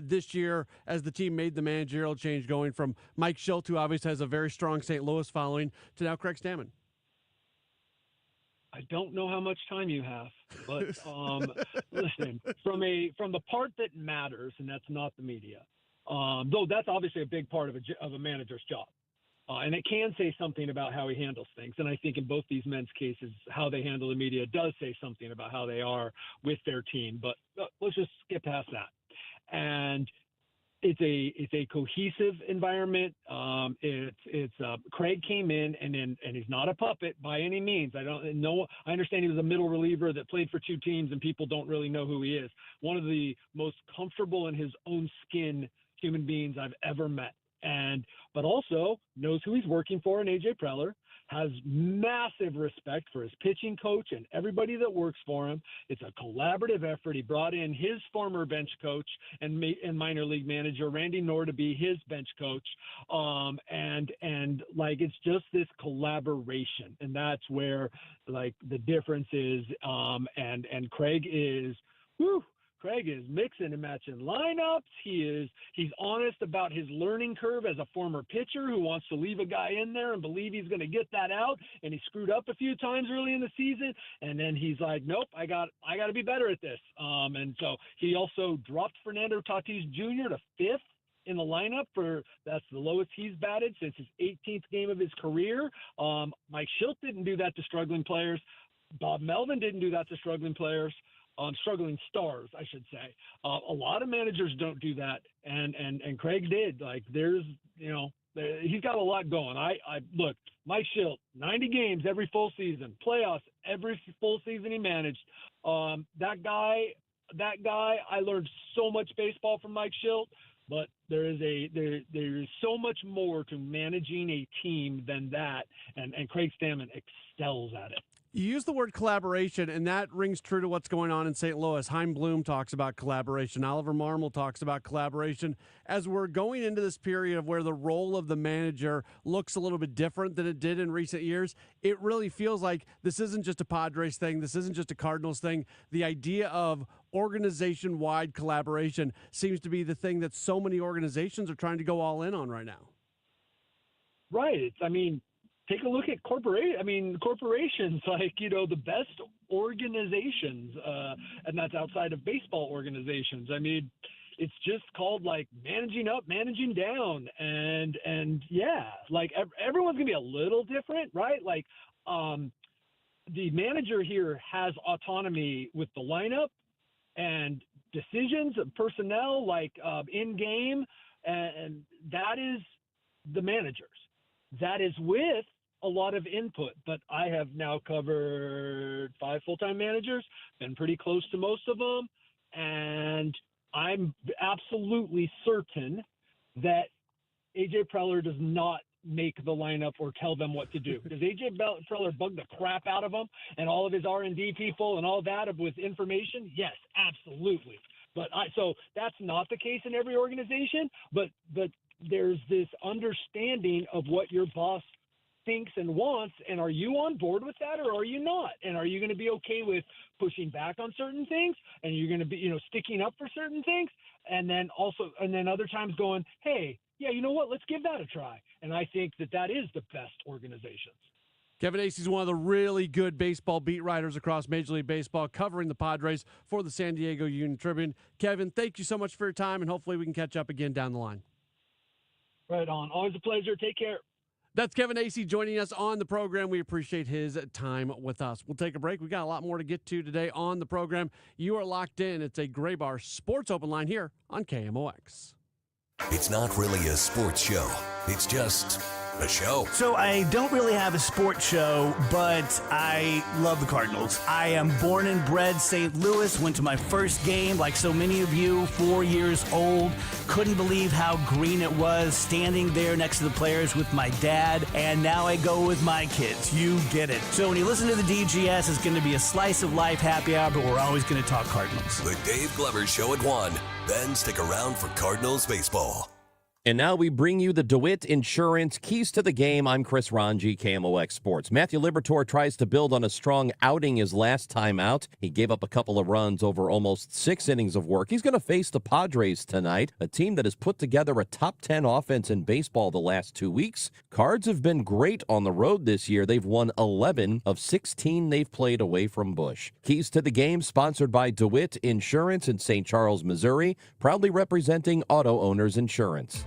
Speaker 13: this year as the team made the managerial change, going from Mike Shildt, who obviously has a very strong St. Louis following, to now Craig Stammen?
Speaker 20: I don't know how much time you have, but listen, from the part that matters, and that's not the media, though that's obviously a big part of a manager's job. And it can say something about how he handles things. And I think in both these men's cases, how they handle the media does say something about how they are with their team. But let's just skip past that. And it's a cohesive environment. Craig came in and he's not a puppet by any means. I understand he was a middle reliever that played for 2 teams and people don't really know who he is. One of the most comfortable in his own skin human beings I've ever met. But also knows who he's working for in A.J. Preller, has massive respect for his pitching coach and everybody that works for him. It's a collaborative effort. He brought in his former bench coach and minor league manager, Randy Knorr, to be his bench coach. It's just this collaboration. And that's where the difference is. And Craig is, Craig is mixing and matching lineups. He's honest about his learning curve as a former pitcher who wants to leave a guy in there and believe he's going to get that out. And he screwed up a few times early in the season. And then he's like, nope, I got to be better at this. And so he also dropped Fernando Tatis Jr. to 5th in the lineup that's the lowest he's batted since his 18th game of his career. Mike Shildt didn't do that to struggling players. Bob Melvin didn't do that to struggling players. struggling stars, I should say. A lot of managers don't do that, and Craig did. Like, there's, he's got a lot going. I look, Mike Schilt, 90 games every full season, playoffs every full season he managed. That guy, I learned so much baseball from Mike Schilt, but there is so much more to managing a team than that, and Craig Stammen excels at it.
Speaker 13: You use the word collaboration, and that rings true to what's going on in St. Louis. Chaim Bloom talks about collaboration. Oliver Marmol talks about collaboration. As we're going into this period of where the role of the manager looks a little bit different than it did in recent years, it really feels like this isn't just a Padres thing. This isn't just a Cardinals thing. The idea of organization-wide collaboration seems to be the thing that so many organizations are trying to go all in on right now.
Speaker 20: Right. Take a look at corporations, like, the best organizations, and that's outside of baseball organizations. It's just called, like, managing up, managing down. And yeah, like, everyone's going to be a little different, right? Like, the manager here has autonomy with the lineup and decisions of personnel, like, in game. And that is the managers. That is with a lot of input, but I have now covered 5 full-time managers, been pretty close to most of them, and I'm absolutely certain that AJ Preller does not make the lineup or tell them what to do. Does AJ Preller bug the crap out of them and all of his R&D people and all that with information? Yes, absolutely. So that's not the case in every organization, but there's this understanding of what your boss thinks and wants, and are you on board with that, or are you not? And are you going to be okay with pushing back on certain things, and you're going to be, sticking up for certain things, and then other times going, hey, yeah, you know what, let's give that a try. And I think that is the best organizations.
Speaker 13: Kevin Acey's one of the really good baseball beat writers across Major League Baseball, covering the Padres for the San Diego Union-Tribune. Kevin, thank you so much for your time, and hopefully we can catch up again down the line.
Speaker 20: Right on. Always a pleasure. Take care.
Speaker 13: That's Kevin Acey joining us on the program. We appreciate his time with us. We'll take a break. We got a lot more to get to today on the program. You are locked in. It's a Gray Bar Sports Open Line here on KMOX.
Speaker 19: It's not really a sports show. It's just a show.
Speaker 3: So I don't really have a sports show, but I love the Cardinals. I am born and bred St. Louis, went to my first game like so many of you, 4 years old. Couldn't believe how green it was standing there next to the players with my dad, and now I go with my kids. You get it. So when you listen to the DGS, it's going to be a slice of life happy hour, but we're always going to talk Cardinals.
Speaker 19: The Dave Glover Show at 1. Then stick around for Cardinals baseball.
Speaker 6: And now we bring you the DeWitt Insurance Keys to the Game. I'm Chris Ranji, KMOX Sports. Matthew Liberatore tries to build on a strong outing his last time out. He gave up a couple of runs over almost 6 innings of work. He's going to face the Padres tonight, a team that has put together a top 10 offense in baseball the last 2 weeks. Cards have been great on the road this year. They've won 11 of 16 they've played away from Busch. Keys to the Game, sponsored by DeWitt Insurance in St. Charles, Missouri, proudly representing auto owners insurance.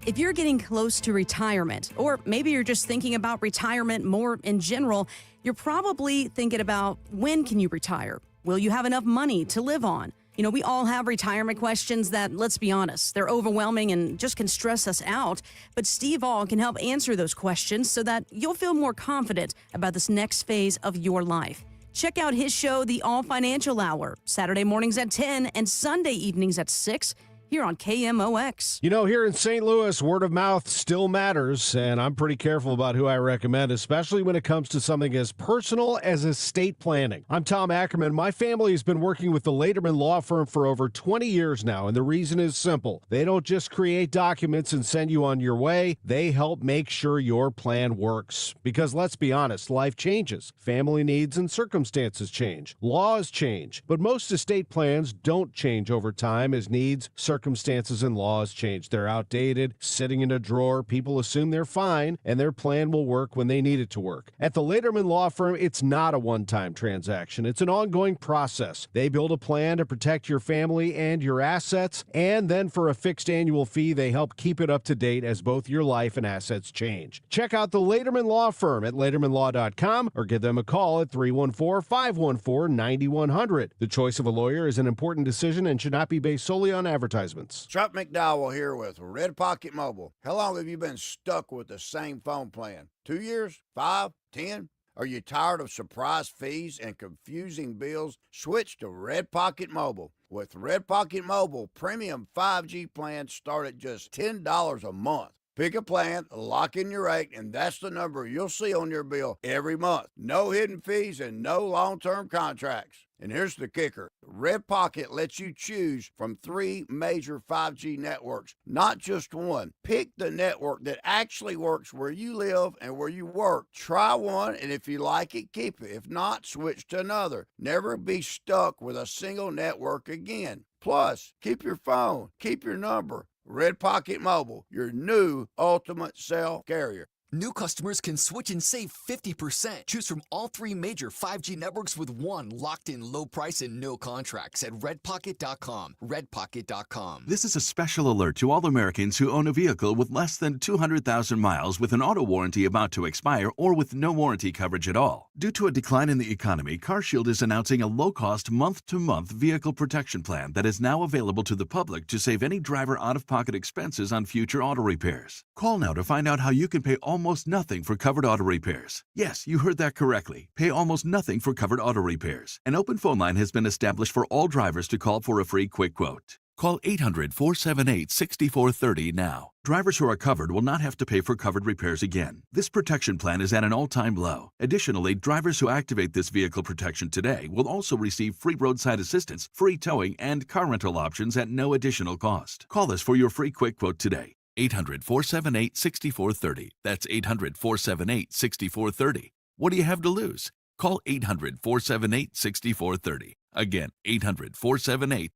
Speaker 21: If you're getting close to retirement, or maybe you're just thinking about retirement more in general, you're probably thinking about, when can you retire? Will you have enough money to live on? We all have retirement questions that, let's be honest, they're overwhelming and just can stress us out. But Steve All can help answer those questions so that you'll feel more confident about this next phase of your life. Check out his show, The All Financial Hour, Saturday mornings at 10 and Sunday evenings at 6. Here on KMOX.
Speaker 22: Here in St. Louis, word of mouth still matters, and I'm pretty careful about who I recommend, especially when it comes to something as personal as estate planning. I'm Tom Ackerman. My family has been working with the Laderman Law Firm for over 20 years now, and the reason is simple. They don't just create documents and send you on your way. They help make sure your plan works. Because let's be honest, life changes. Family needs and circumstances change. Laws change. But most estate plans don't change over time as needs, circumstances, circumstances and laws change. They're outdated, sitting in a drawer. People assume they're fine, and their plan will work when they need it to work. At the Lederman Law Firm, it's not a one-time transaction. It's an ongoing process. They build a plan to protect your family and your assets, and then for a fixed annual fee, they help keep it up to date as both your life and assets change. Check out the Lederman Law Firm at ledermanlaw.com or give them a call at 314-514-9100. The choice of a lawyer is an important decision and should not be based solely on advertisements.
Speaker 8: Chuck McDowell here with Red Pocket Mobile. How long have you been stuck with the same phone plan? 2 years? 5? 10? Are you tired of surprise fees and confusing bills? Switch to Red Pocket Mobile. With Red Pocket Mobile, premium 5G plans start at just $10 a month. Pick a plan, lock in your rate, and that's the number you'll see on your bill every month. No hidden fees and no long-term contracts. And here's the kicker. Red Pocket lets you choose from 3 major 5G networks, not just one. Pick the network that actually works where you live and where you work. Try one, and if you like it, keep it. If not, switch to another. Never be stuck with a single network again. Plus, keep your phone, keep your number. Red Pocket Mobile, your new ultimate cell carrier.
Speaker 9: New customers can switch and save 50%. Choose from all 3 major 5G networks with one locked-in low price and no contracts at redpocket.com. Redpocket.com.
Speaker 18: This is a special alert to all Americans who own a vehicle with less than 200,000 miles with an auto warranty about to expire or with no warranty coverage at all. Due to a decline in the economy, CarShield is announcing a low-cost month-to-month vehicle protection plan that is now available to the public to save any driver out-of-pocket expenses on future auto repairs. Call now to find out how you can pay almost nothing for covered auto repairs. Yes, you heard that correctly. Pay almost nothing for covered auto repairs. An open phone line has been established for all drivers to call for a free quick quote. Call 800-478-6430 now. Drivers who are covered will not have to pay for covered repairs again. This protection plan is at an all-time low. Additionally, drivers who activate this vehicle protection today will also receive free roadside assistance, free towing, and car rental options at no additional cost. Call us for your free quick quote today. 800-478-6430. That's 800-478-6430. What do you have to lose? Call 800-478-6430. Again, 800-478-6430.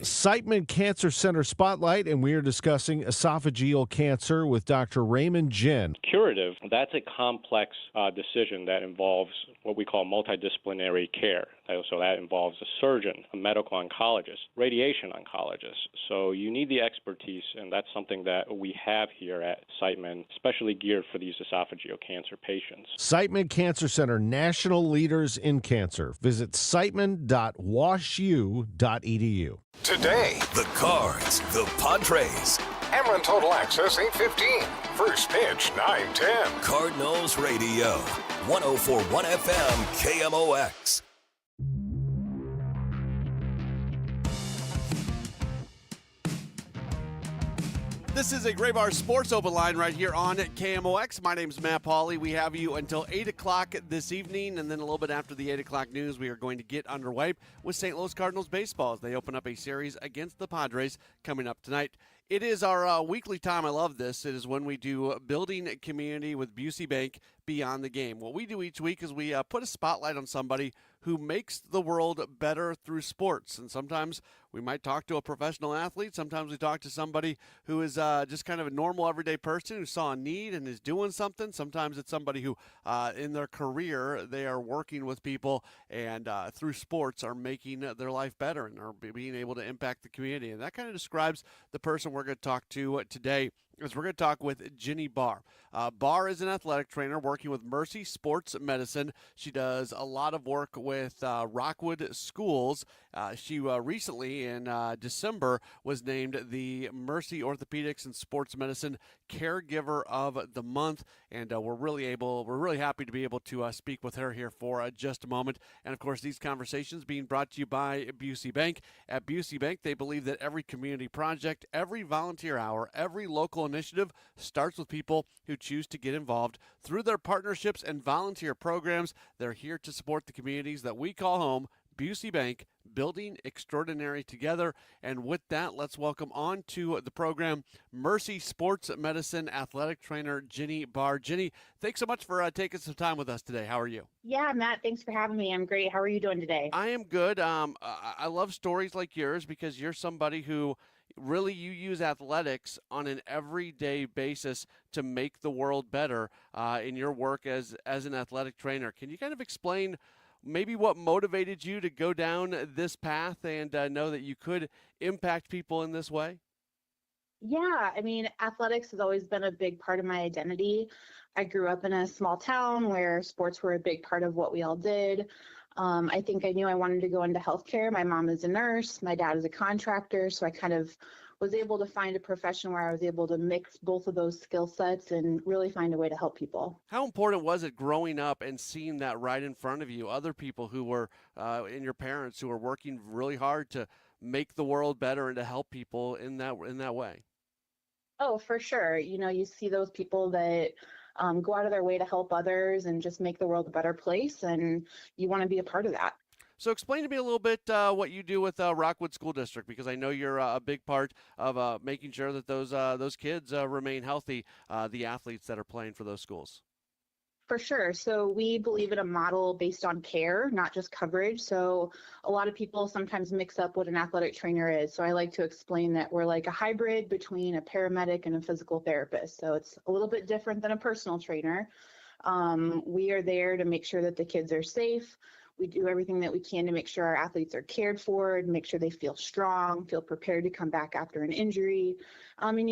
Speaker 22: Siteman Cancer Center Spotlight, and we are discussing esophageal cancer with Dr. Raymond Jin.
Speaker 23: Curative, that's a complex decision that involves what we call multidisciplinary care. So that involves a surgeon, a medical oncologist, radiation oncologist. So you need the expertise, and that's something that we have here at Siteman, especially geared for these esophageal cancer patients.
Speaker 22: Siteman Cancer Center, national leaders in cancer. Visit siteman.washu.edu.
Speaker 1: Today,
Speaker 19: the Cards, the Padres.
Speaker 1: Ameren Total Access 8:15. First pitch 9:10.
Speaker 19: Cardinals Radio. 104.1 FM KMOX.
Speaker 13: This is a Gray Bar Sports Open Line right here on KMOX. My name's Matt Pauley. We have you until 8 o'clock this evening, and then a little bit after the 8 o'clock news, we are going to get underway with St. Louis Cardinals baseball as they open up a series against the Padres coming up tonight. It is our weekly time. I love this. It is when we do Building Community with Busey Bank Beyond the Game. What we do each week is we put a spotlight on somebody who makes the world better through sports. And sometimes we might talk to a professional athlete. Sometimes we talk to somebody who is just kind of a normal, everyday person who saw a need and is doing something. Sometimes it's somebody who, in their career, they are working with people and through sports are making their life better and are being able to impact the community. And that kind of describes the person we're going to talk to today. As we're going to talk with Ginny Barr. Barr is an athletic trainer working with Mercy Sports Medicine. She does a lot of work with Rockwood Schools. She recently, in December, was named the Mercy Orthopedics and Sports Medicine Caregiver of the Month, and we're really happy to be able to speak with her here for just a moment. And of course, these conversations being brought to you by Busey Bank. At Busey Bank, they believe that every community project, every volunteer hour, every local initiative starts with people who choose to get involved through their partnerships and volunteer programs. They're here to support the communities that we call home. Busey Bank, building extraordinary together. And with that, let's welcome on to the program Mercy Sports Medicine athletic trainer Ginny Barr. Ginny, thanks so much for taking some time with us today. How are you?
Speaker 24: Yeah, Matt, thanks for having me. I'm great. How are you doing today?
Speaker 13: I am good. I love stories like yours because you're somebody who really you use athletics on an everyday basis to make the world better in your work as an athletic trainer. Can you kind of explain maybe what motivated you to go down this path and know that you could impact people in this way?
Speaker 24: Yeah, I mean, athletics has always been a big part of my identity. I grew up in a small town where sports were a big part of what we all did. I think I knew I wanted to go into healthcare. My mom is a nurse, my dad is a contractor, so I kind of was able to find a profession where I was able to mix both of those skill sets and really find a way to help people.
Speaker 13: How important was it growing up and seeing that right in front of you, other people who were, and your parents who were working really hard to make the world better and to help people in that way?
Speaker 24: Oh, for sure. You know, you see those people that go out of their way to help others and just make the world a better place, and you want to be a part of that.
Speaker 13: So explain to me a little bit what you do with Rockwood School District, because I know you're a big part of making sure that those kids remain healthy, the athletes that are playing for those schools.
Speaker 24: For sure. So we believe in a model based on care, not just coverage. So a lot of people sometimes mix up what an athletic trainer is. So I like to explain that we're like a hybrid between a paramedic and a physical therapist. So it's a little bit different than a personal trainer. We are there to make sure that the kids are safe. We do everything that we can to make sure our athletes are cared for, and make sure they feel strong, feel prepared to come back after an injury. And when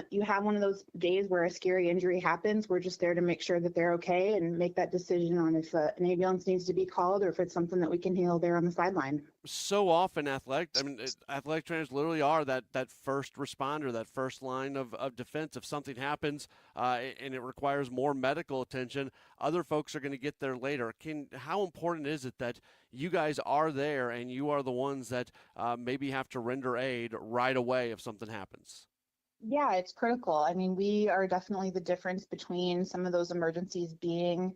Speaker 24: you have one of those days where a scary injury happens, we're just there to make sure that they're okay and make that decision on if an ambulance needs to be called or if it's something that we can handle there on the sideline.
Speaker 13: So often athletic trainers literally are that first responder, that first line of defense. If something happens and it requires more medical attention, other folks are going to get there later. How important is it that you guys are there and you are the ones that maybe have to render aid right away if something happens?
Speaker 24: Yeah, it's critical. I mean, we are definitely the difference between some of those emergencies being,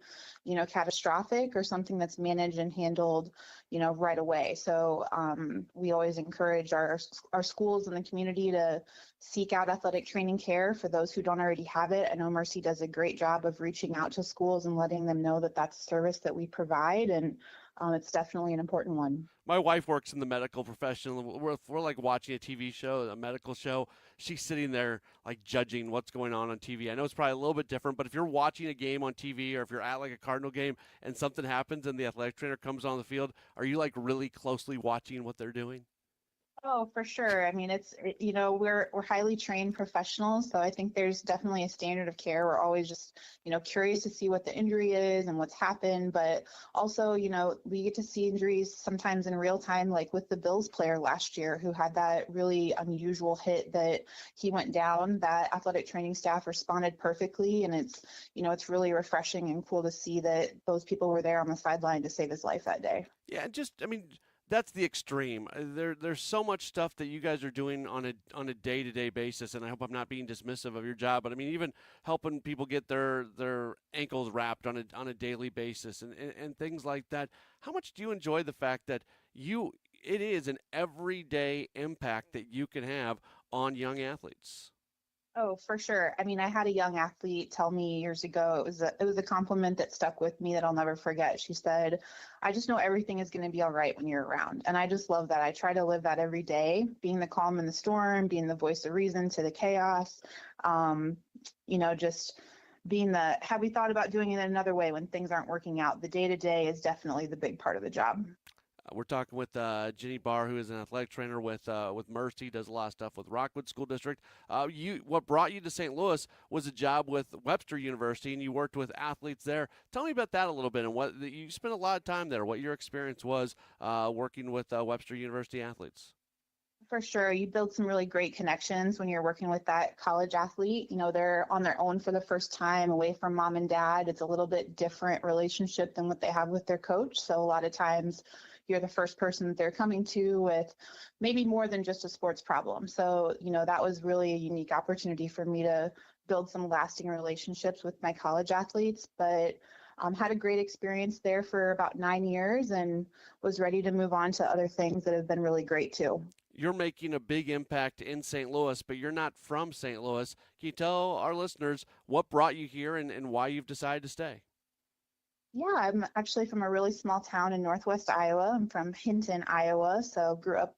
Speaker 24: catastrophic or something that's managed and handled, right away. So we always encourage our schools and the community to seek out athletic training care for those who don't already have it. I know Mercy does a great job of reaching out to schools and letting them know that that's a service that we provide, and it's definitely an important one.
Speaker 13: My wife works in the medical profession. We're like watching a TV show, a medical show. She's sitting there like judging what's going on TV. I know it's probably a little bit different, but if you're watching a game on TV or if you're at like a Cardinal game and something happens and the athletic trainer comes on the field, are you like really closely watching what they're doing?
Speaker 24: Oh, for sure. I mean, we're highly trained professionals, so I think there's definitely a standard of care. We're always just, curious to see what the injury is and what's happened, but also, we get to see injuries sometimes in real time, like with the Bills player last year who had that really unusual hit that he went down. That athletic training staff responded perfectly, and it's really refreshing and cool to see that those people were there on the sideline to save his life that day.
Speaker 13: Yeah, that's the extreme. There's so much stuff that you guys are doing on a day-to-day basis, and I hope I'm not being dismissive of your job, but even helping people get their ankles wrapped on a daily basis and things like that. How much do you enjoy the fact that it is an everyday impact that you can have on young athletes?
Speaker 24: Oh, for sure. I mean, I had a young athlete tell me years ago, it was a compliment that stuck with me that I'll never forget. She said, "I just know everything is going to be all right when you're around." And I just love that. I try to live that every day, being the calm in the storm, being the voice of reason to the chaos. Just being have we thought about doing it another way when things aren't working out? The day-to-day is definitely the big part of the job.
Speaker 13: We're talking with Jenny Barr, who is an athletic trainer with Mercy, does a lot of stuff with Rockwood School District. What brought you to St. Louis was a job with Webster University, and you worked with athletes there. Tell me about that a little bit, and what you spent a lot of time there. What your experience was working with Webster University athletes.
Speaker 24: For sure. You build some really great connections when you're working with that college athlete. They're on their own for the first time, away from mom and dad. It's a little bit different relationship than what they have with their coach. So a lot of times you're the first person that they're coming to with maybe more than just a sports problem. So, that was really a unique opportunity for me to build some lasting relationships with my college athletes, but had a great experience there for about 9 years and was ready to move on to other things that have been really great too.
Speaker 13: You're making a big impact in St. Louis, but you're not from St. Louis. Can you tell our listeners what brought you here and why you've decided to stay?
Speaker 24: Yeah, I'm actually from a really small town in northwest Iowa. I'm from Hinton, Iowa, so grew up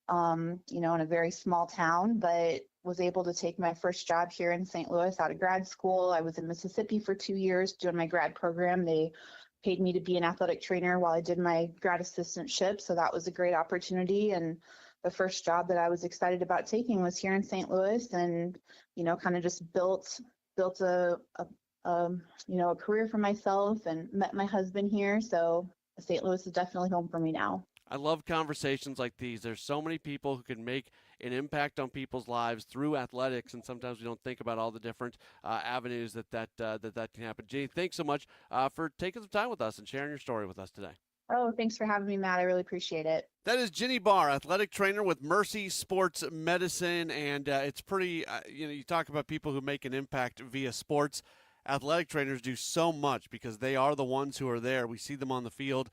Speaker 24: in a very small town, but was able to take my first job here in St. Louis out of grad school. I was in Mississippi for 2 years doing my grad program. They paid me to be an athletic trainer while I did my grad assistantship. So that was a great opportunity. And the first job that I was excited about taking was here in St. Louis, and, kind of just built a career for myself and met my husband here. So St. Louis is definitely home for me now.
Speaker 13: I love conversations like these. There's so many people who can make an impact on people's lives through athletics, and sometimes we don't think about all the different avenues that can happen. Ginny, thanks so much for taking some time with us and sharing your story with us today.
Speaker 24: Oh, thanks for having me, Matt. I really appreciate it.
Speaker 13: That is Ginny Barr, athletic trainer with Mercy Sports Medicine, and it's pretty, you talk about people who make an impact via sports. Athletic trainers do so much because they are the ones who are there. We see them on the field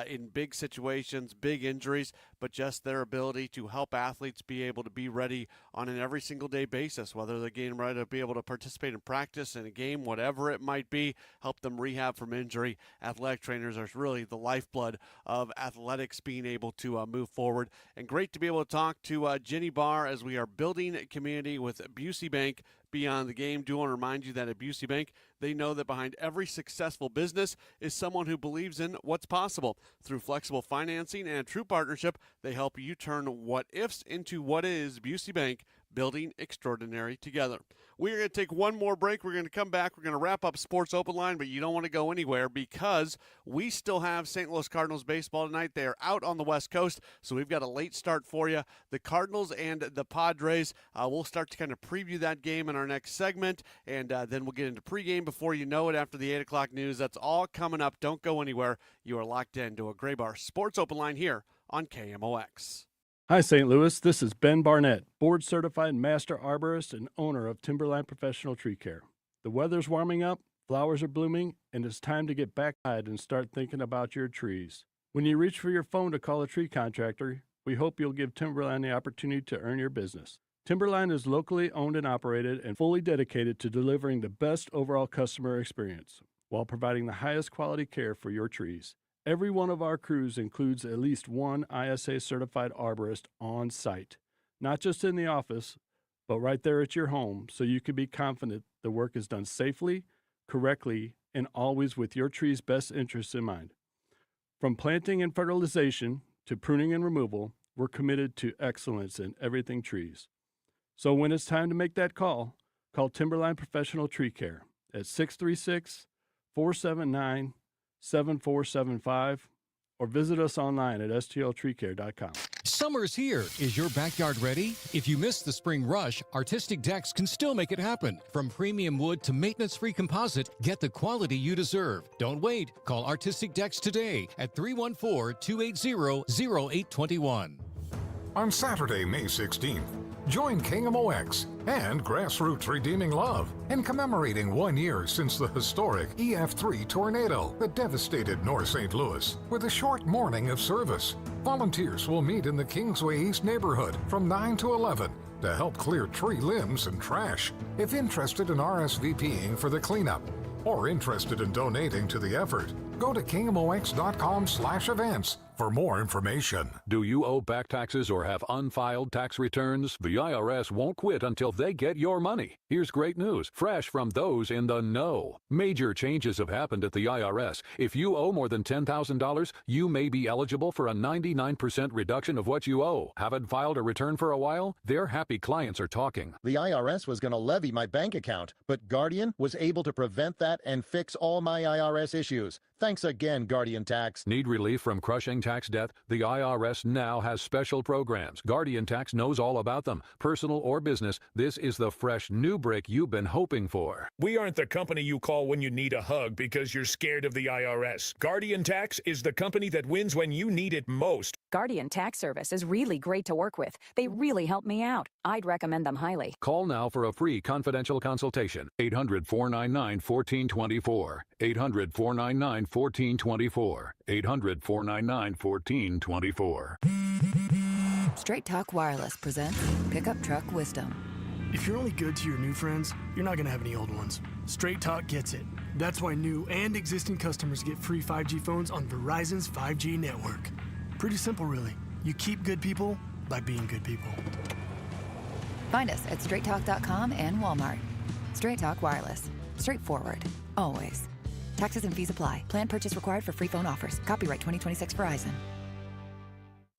Speaker 13: in big situations, big injuries, but just their ability to help athletes be able to be ready on an every single day basis, whether they're getting ready to be able to participate in practice, in a game, whatever it might be, help them rehab from injury. Athletic trainers are really the lifeblood of athletics being able to move forward. And great to be able to talk to Ginny Barr as we are building a community with Busey Bank beyond the game. Do want to remind you that at Busey Bank, they know that behind every successful business is someone who believes in what's possible. Through flexible financing and true partnership, they help you turn what ifs into what is. Busey Bank, building extraordinary together. We're going to take one more break. We're going to come back. We're going to wrap up Sports Open Line, but you don't want to go anywhere because we still have St. Louis Cardinals baseball tonight. They are out on the West Coast, so we've got a late start for you. The Cardinals and the Padres. We'll start to kind of preview that game in our next segment, and then we'll get into pregame before you know it after the 8 o'clock news. That's all coming up. Don't go anywhere. You are locked into a Gray Bar Sports Open Line here on KMOX.
Speaker 2: Hi, St. Louis. This is Ben Barnett, board-certified master arborist and owner of Timberline Professional Tree Care. The weather's warming up, flowers are blooming, and it's time to get back outside and start thinking about your trees. When you reach for your phone to call a tree contractor, we hope you'll give Timberline the opportunity to earn your business. Timberline is locally owned and operated and fully dedicated to delivering the best overall customer experience while providing the highest quality care for your trees. Every one of our crews includes at least one ISA-certified arborist on site, not just in the office, but right there at your home, so you can be confident the work is done safely, correctly, and always with your tree's best interests in mind. From planting and fertilization to pruning and removal, we're committed to excellence in everything trees. So when it's time to make that call Timberline Professional Tree Care at 636-479-7475 or visit us online at stltreecare.com.
Speaker 4: Summer's here. Is your backyard ready? If you missed the spring rush, Artistic Decks can still make it happen. From premium wood to maintenance-free composite, get the quality you deserve. Don't wait. Call Artistic Decks today at 314-280-0821.
Speaker 1: On Saturday, May 16th, join KMOX and Grassroots Redeeming Love in commemorating 1 year since the historic EF3 tornado that devastated North St. Louis with a short morning of service. Volunteers will meet in the Kingsway East neighborhood from 9 to 11 to help clear tree limbs and trash. If interested in RSVPing for the cleanup or interested in donating to the effort, go to KMOX.com/events for more information.
Speaker 5: Do you owe back taxes or have unfiled tax returns? The IRS won't quit until they get your money. Here's great news, fresh from those in the know. Major changes have happened at the IRS. If you owe more than $10,000, you may be eligible for a 99% reduction of what you owe. Haven't filed a return for a while? Their happy clients are talking.
Speaker 7: The IRS was going to levy my bank account, but Guardian was able to prevent that and fix all my IRS issues. Thanks again, Guardian Tax.
Speaker 5: Need relief from crushing tax debt? The IRS now has special programs. Guardian Tax knows all about them. Personal or business, this is the fresh new break you've been hoping for.
Speaker 25: We aren't the company you call when you need a hug because you're scared of the IRS. Guardian Tax is the company that wins when you need it most.
Speaker 26: Guardian Tax Service is really great to work with. They really help me out. I'd recommend them highly.
Speaker 5: Call now for a free confidential consultation. 800-499-1424. 800-499-1424. 800-499-1424.
Speaker 27: Straight Talk Wireless presents Pickup Truck Wisdom.
Speaker 28: If you're only good to your new friends, you're not going to have any old ones. Straight Talk gets it. That's why new and existing customers get free 5G phones on Verizon's 5G network. Pretty simple, really. You keep good people, by being good people.
Speaker 27: Find us at straighttalk.com and Walmart. Straight Talk Wireless. Straightforward. Always. Taxes and fees apply. Plan purchase required for free phone offers. Copyright 2026 Verizon.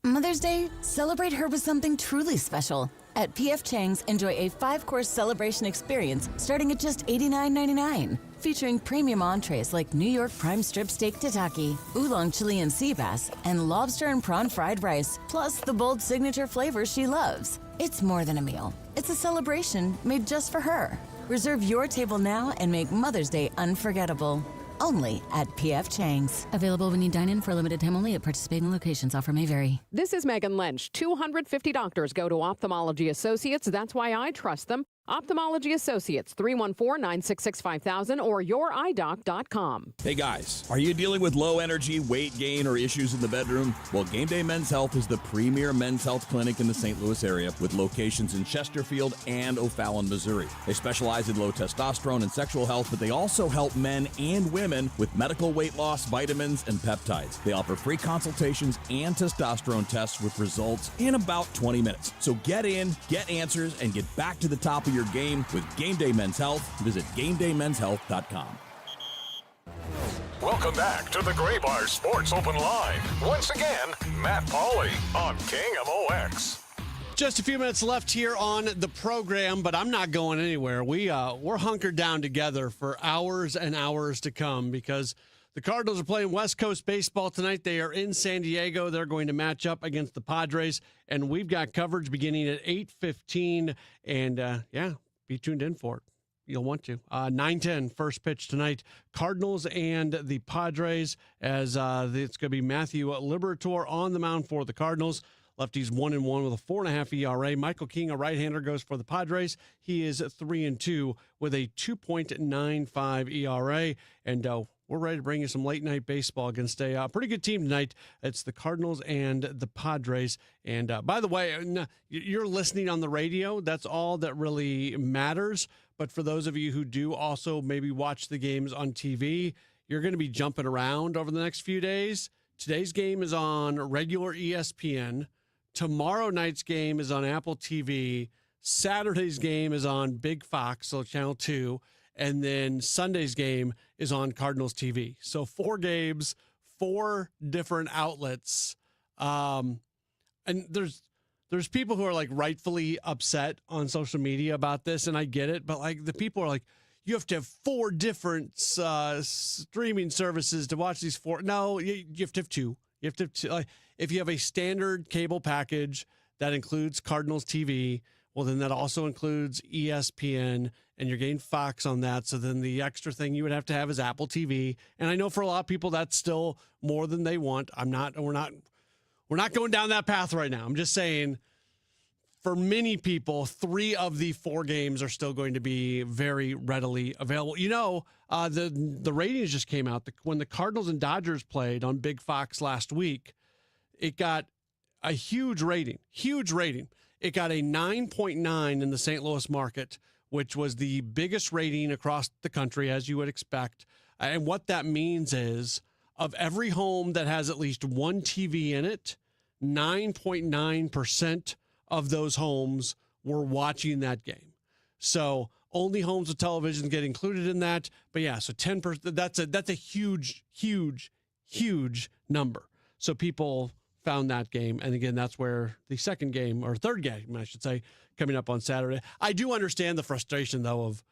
Speaker 10: Mother's Day, celebrate her with something truly special. At P.F. Chang's, enjoy a 5-course celebration experience starting at just $89.99. Featuring premium entrees like New York prime strip steak tataki, oolong Chilean sea bass, and lobster and prawn fried rice, plus the bold signature flavors she loves. It's more than a meal. It's a celebration made just for her. Reserve your table now and make Mother's Day unforgettable. Only at P.F. Chang's.
Speaker 11: Available when you dine in for a limited time only at participating locations. Offer may vary.
Speaker 12: This is Megan Lynch. 250 doctors go to Ophthalmology Associates. That's why I trust them. Ophthalmology Associates, 314-966-5000 or youridoc.com.
Speaker 14: Hey guys, are you dealing with low energy, weight gain, or issues in the bedroom? Well, Game Day Men's Health is the premier men's health clinic in the St. Louis area with locations in Chesterfield and O'Fallon, Missouri. They specialize in low testosterone and sexual health, but they also help men and women with medical weight loss, vitamins, and peptides. They offer free consultations and testosterone tests with results in about 20 minutes. So get in, get answers, and get back to the top of your game with Game Day Men's Health. Visit GameDayMen'sHealth.com.
Speaker 1: Welcome back to the Gray Bar Sports Open Line. Once again, Matt Pauley on KMOX.
Speaker 13: Just a few minutes left here on the program, but I'm not going anywhere. We're hunkered down together for hours and hours to come because the Cardinals are playing West Coast baseball tonight. They are in San Diego. They're going to match up against the Padres, and we've got coverage beginning at 8:15. And, be tuned in for it. You'll want to. 9:10, first pitch tonight. Cardinals and the Padres, as it's going to be Matthew Liberatore on the mound for the Cardinals. Lefty's 1-1 with a 4.5 ERA. Michael King, a right-hander, goes for the Padres. He is 3-2 with a 2.95 ERA. And we're ready to bring you some late-night baseball against a pretty good team tonight. It's the Cardinals and the Padres. And by the way, you're listening on the radio. That's all that really matters. But for those of you who do also maybe watch the games on TV, you're going to be jumping around over the next few days. Today's game is on regular ESPN. Tomorrow night's game is on Apple TV. Saturday's game is on Big Fox, so Channel 2. And then Sunday's game is on Cardinals TV. So 4 games, 4 different outlets. And there's people who are like rightfully upset on social media about this, and I get it. But like the people are like, you have to have 4 different streaming services to watch these 4. No, you have to have 2. You have to have 2. Like, if you have a standard cable package that includes Cardinals TV, well, then that also includes ESPN, and you're getting Fox on that. So then the extra thing you would have to have is Apple TV. And I know for a lot of people that's still more than they want. We're not going down that path right now. I'm just saying, for many people, 3 of the 4 games are still going to be very readily available. You know, the ratings just came out. When the Cardinals and Dodgers played on Big Fox last week, it got a huge rating. It got a 9.9 in the St. Louis market, which was the biggest rating across the country, as you would expect. And what that means is, of every home that has at least one TV in it, 9.9% of those homes were watching that game. So only homes with television get included in that. But yeah, so 10%, that's a huge, huge, huge number. So people found that game. And again, that's where the second game, or third game, I should say, coming up on Saturday. I do understand the frustration, though, of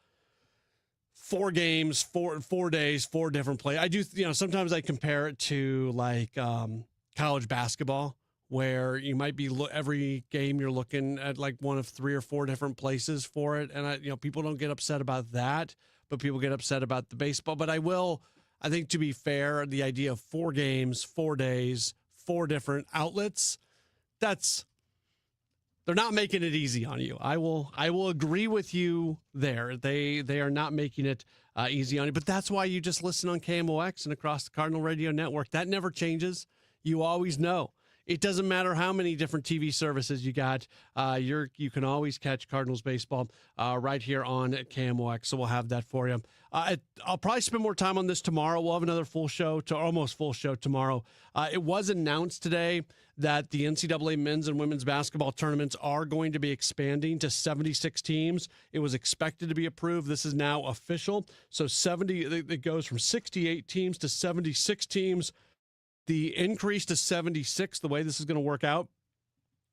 Speaker 13: 4 games, 4 days, 4 different plays. I do, sometimes I compare it to like college basketball, where you might be every game you're looking at like one of 3 or 4 different places for it. And people don't get upset about that, but people get upset about the baseball. But I think to be fair, the idea of 4 games, 4 days, 4 different outlets, they're not making it easy on you. I will agree with you there. They are not making it easy on you. But that's why you just listen on KMOX and across the Cardinal Radio Network. That never changes. You always know. It doesn't matter how many different TV services you got. You can always catch Cardinals baseball right here on KMOX. So we'll have that for you. I'll probably spend more time on this tomorrow. We'll have another full show, almost full show tomorrow. It was announced today that the NCAA men's and women's basketball tournaments are going to be expanding to 76 teams. It was expected to be approved. This is now official. So it goes from 68 teams to 76 teams. The increase to 76, the way this is going to work out,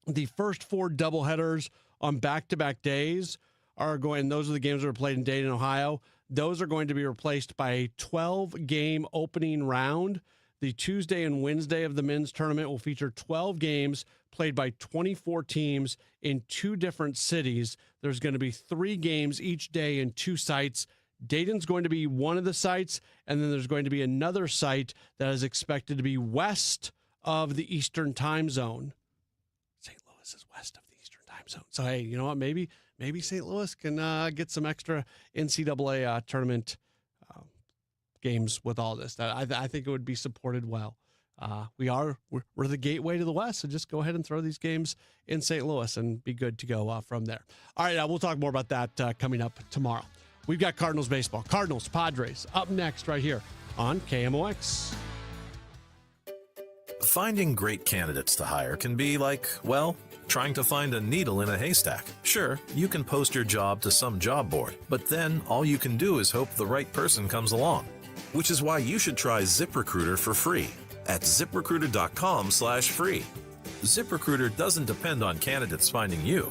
Speaker 13: the first 4 doubleheaders on back-to-back days are going, those are the games that are played in Dayton, Ohio. Those are going to be replaced by a 12-game opening round. The Tuesday and Wednesday of the men's tournament will feature 12 games played by 24 teams in 2 different cities. There's going to be 3 games each day in 2 sites. Dayton's going to be one of the sites, and then there's going to be another site that is expected to be west of the Eastern time zone. St. Louis is west of the Eastern time zone. So, hey, you know what? Maybe St. Louis can get some extra NCAA tournament games with all this. I think it would be supported well. We're the gateway to the West, so just go ahead and throw these games in St. Louis and be good to go from there. All right, we'll talk more about that coming up tomorrow. We've got Cardinals baseball. Cardinals, Padres, up next right here on KMOX.
Speaker 3: Finding great candidates to hire can be like, well, trying to find a needle in a haystack. Sure, you can post your job to some job board, but then all you can do is hope the right person comes along. Which is why you should try ZipRecruiter for free at ZipRecruiter.com/free. ZipRecruiter doesn't depend on candidates finding you.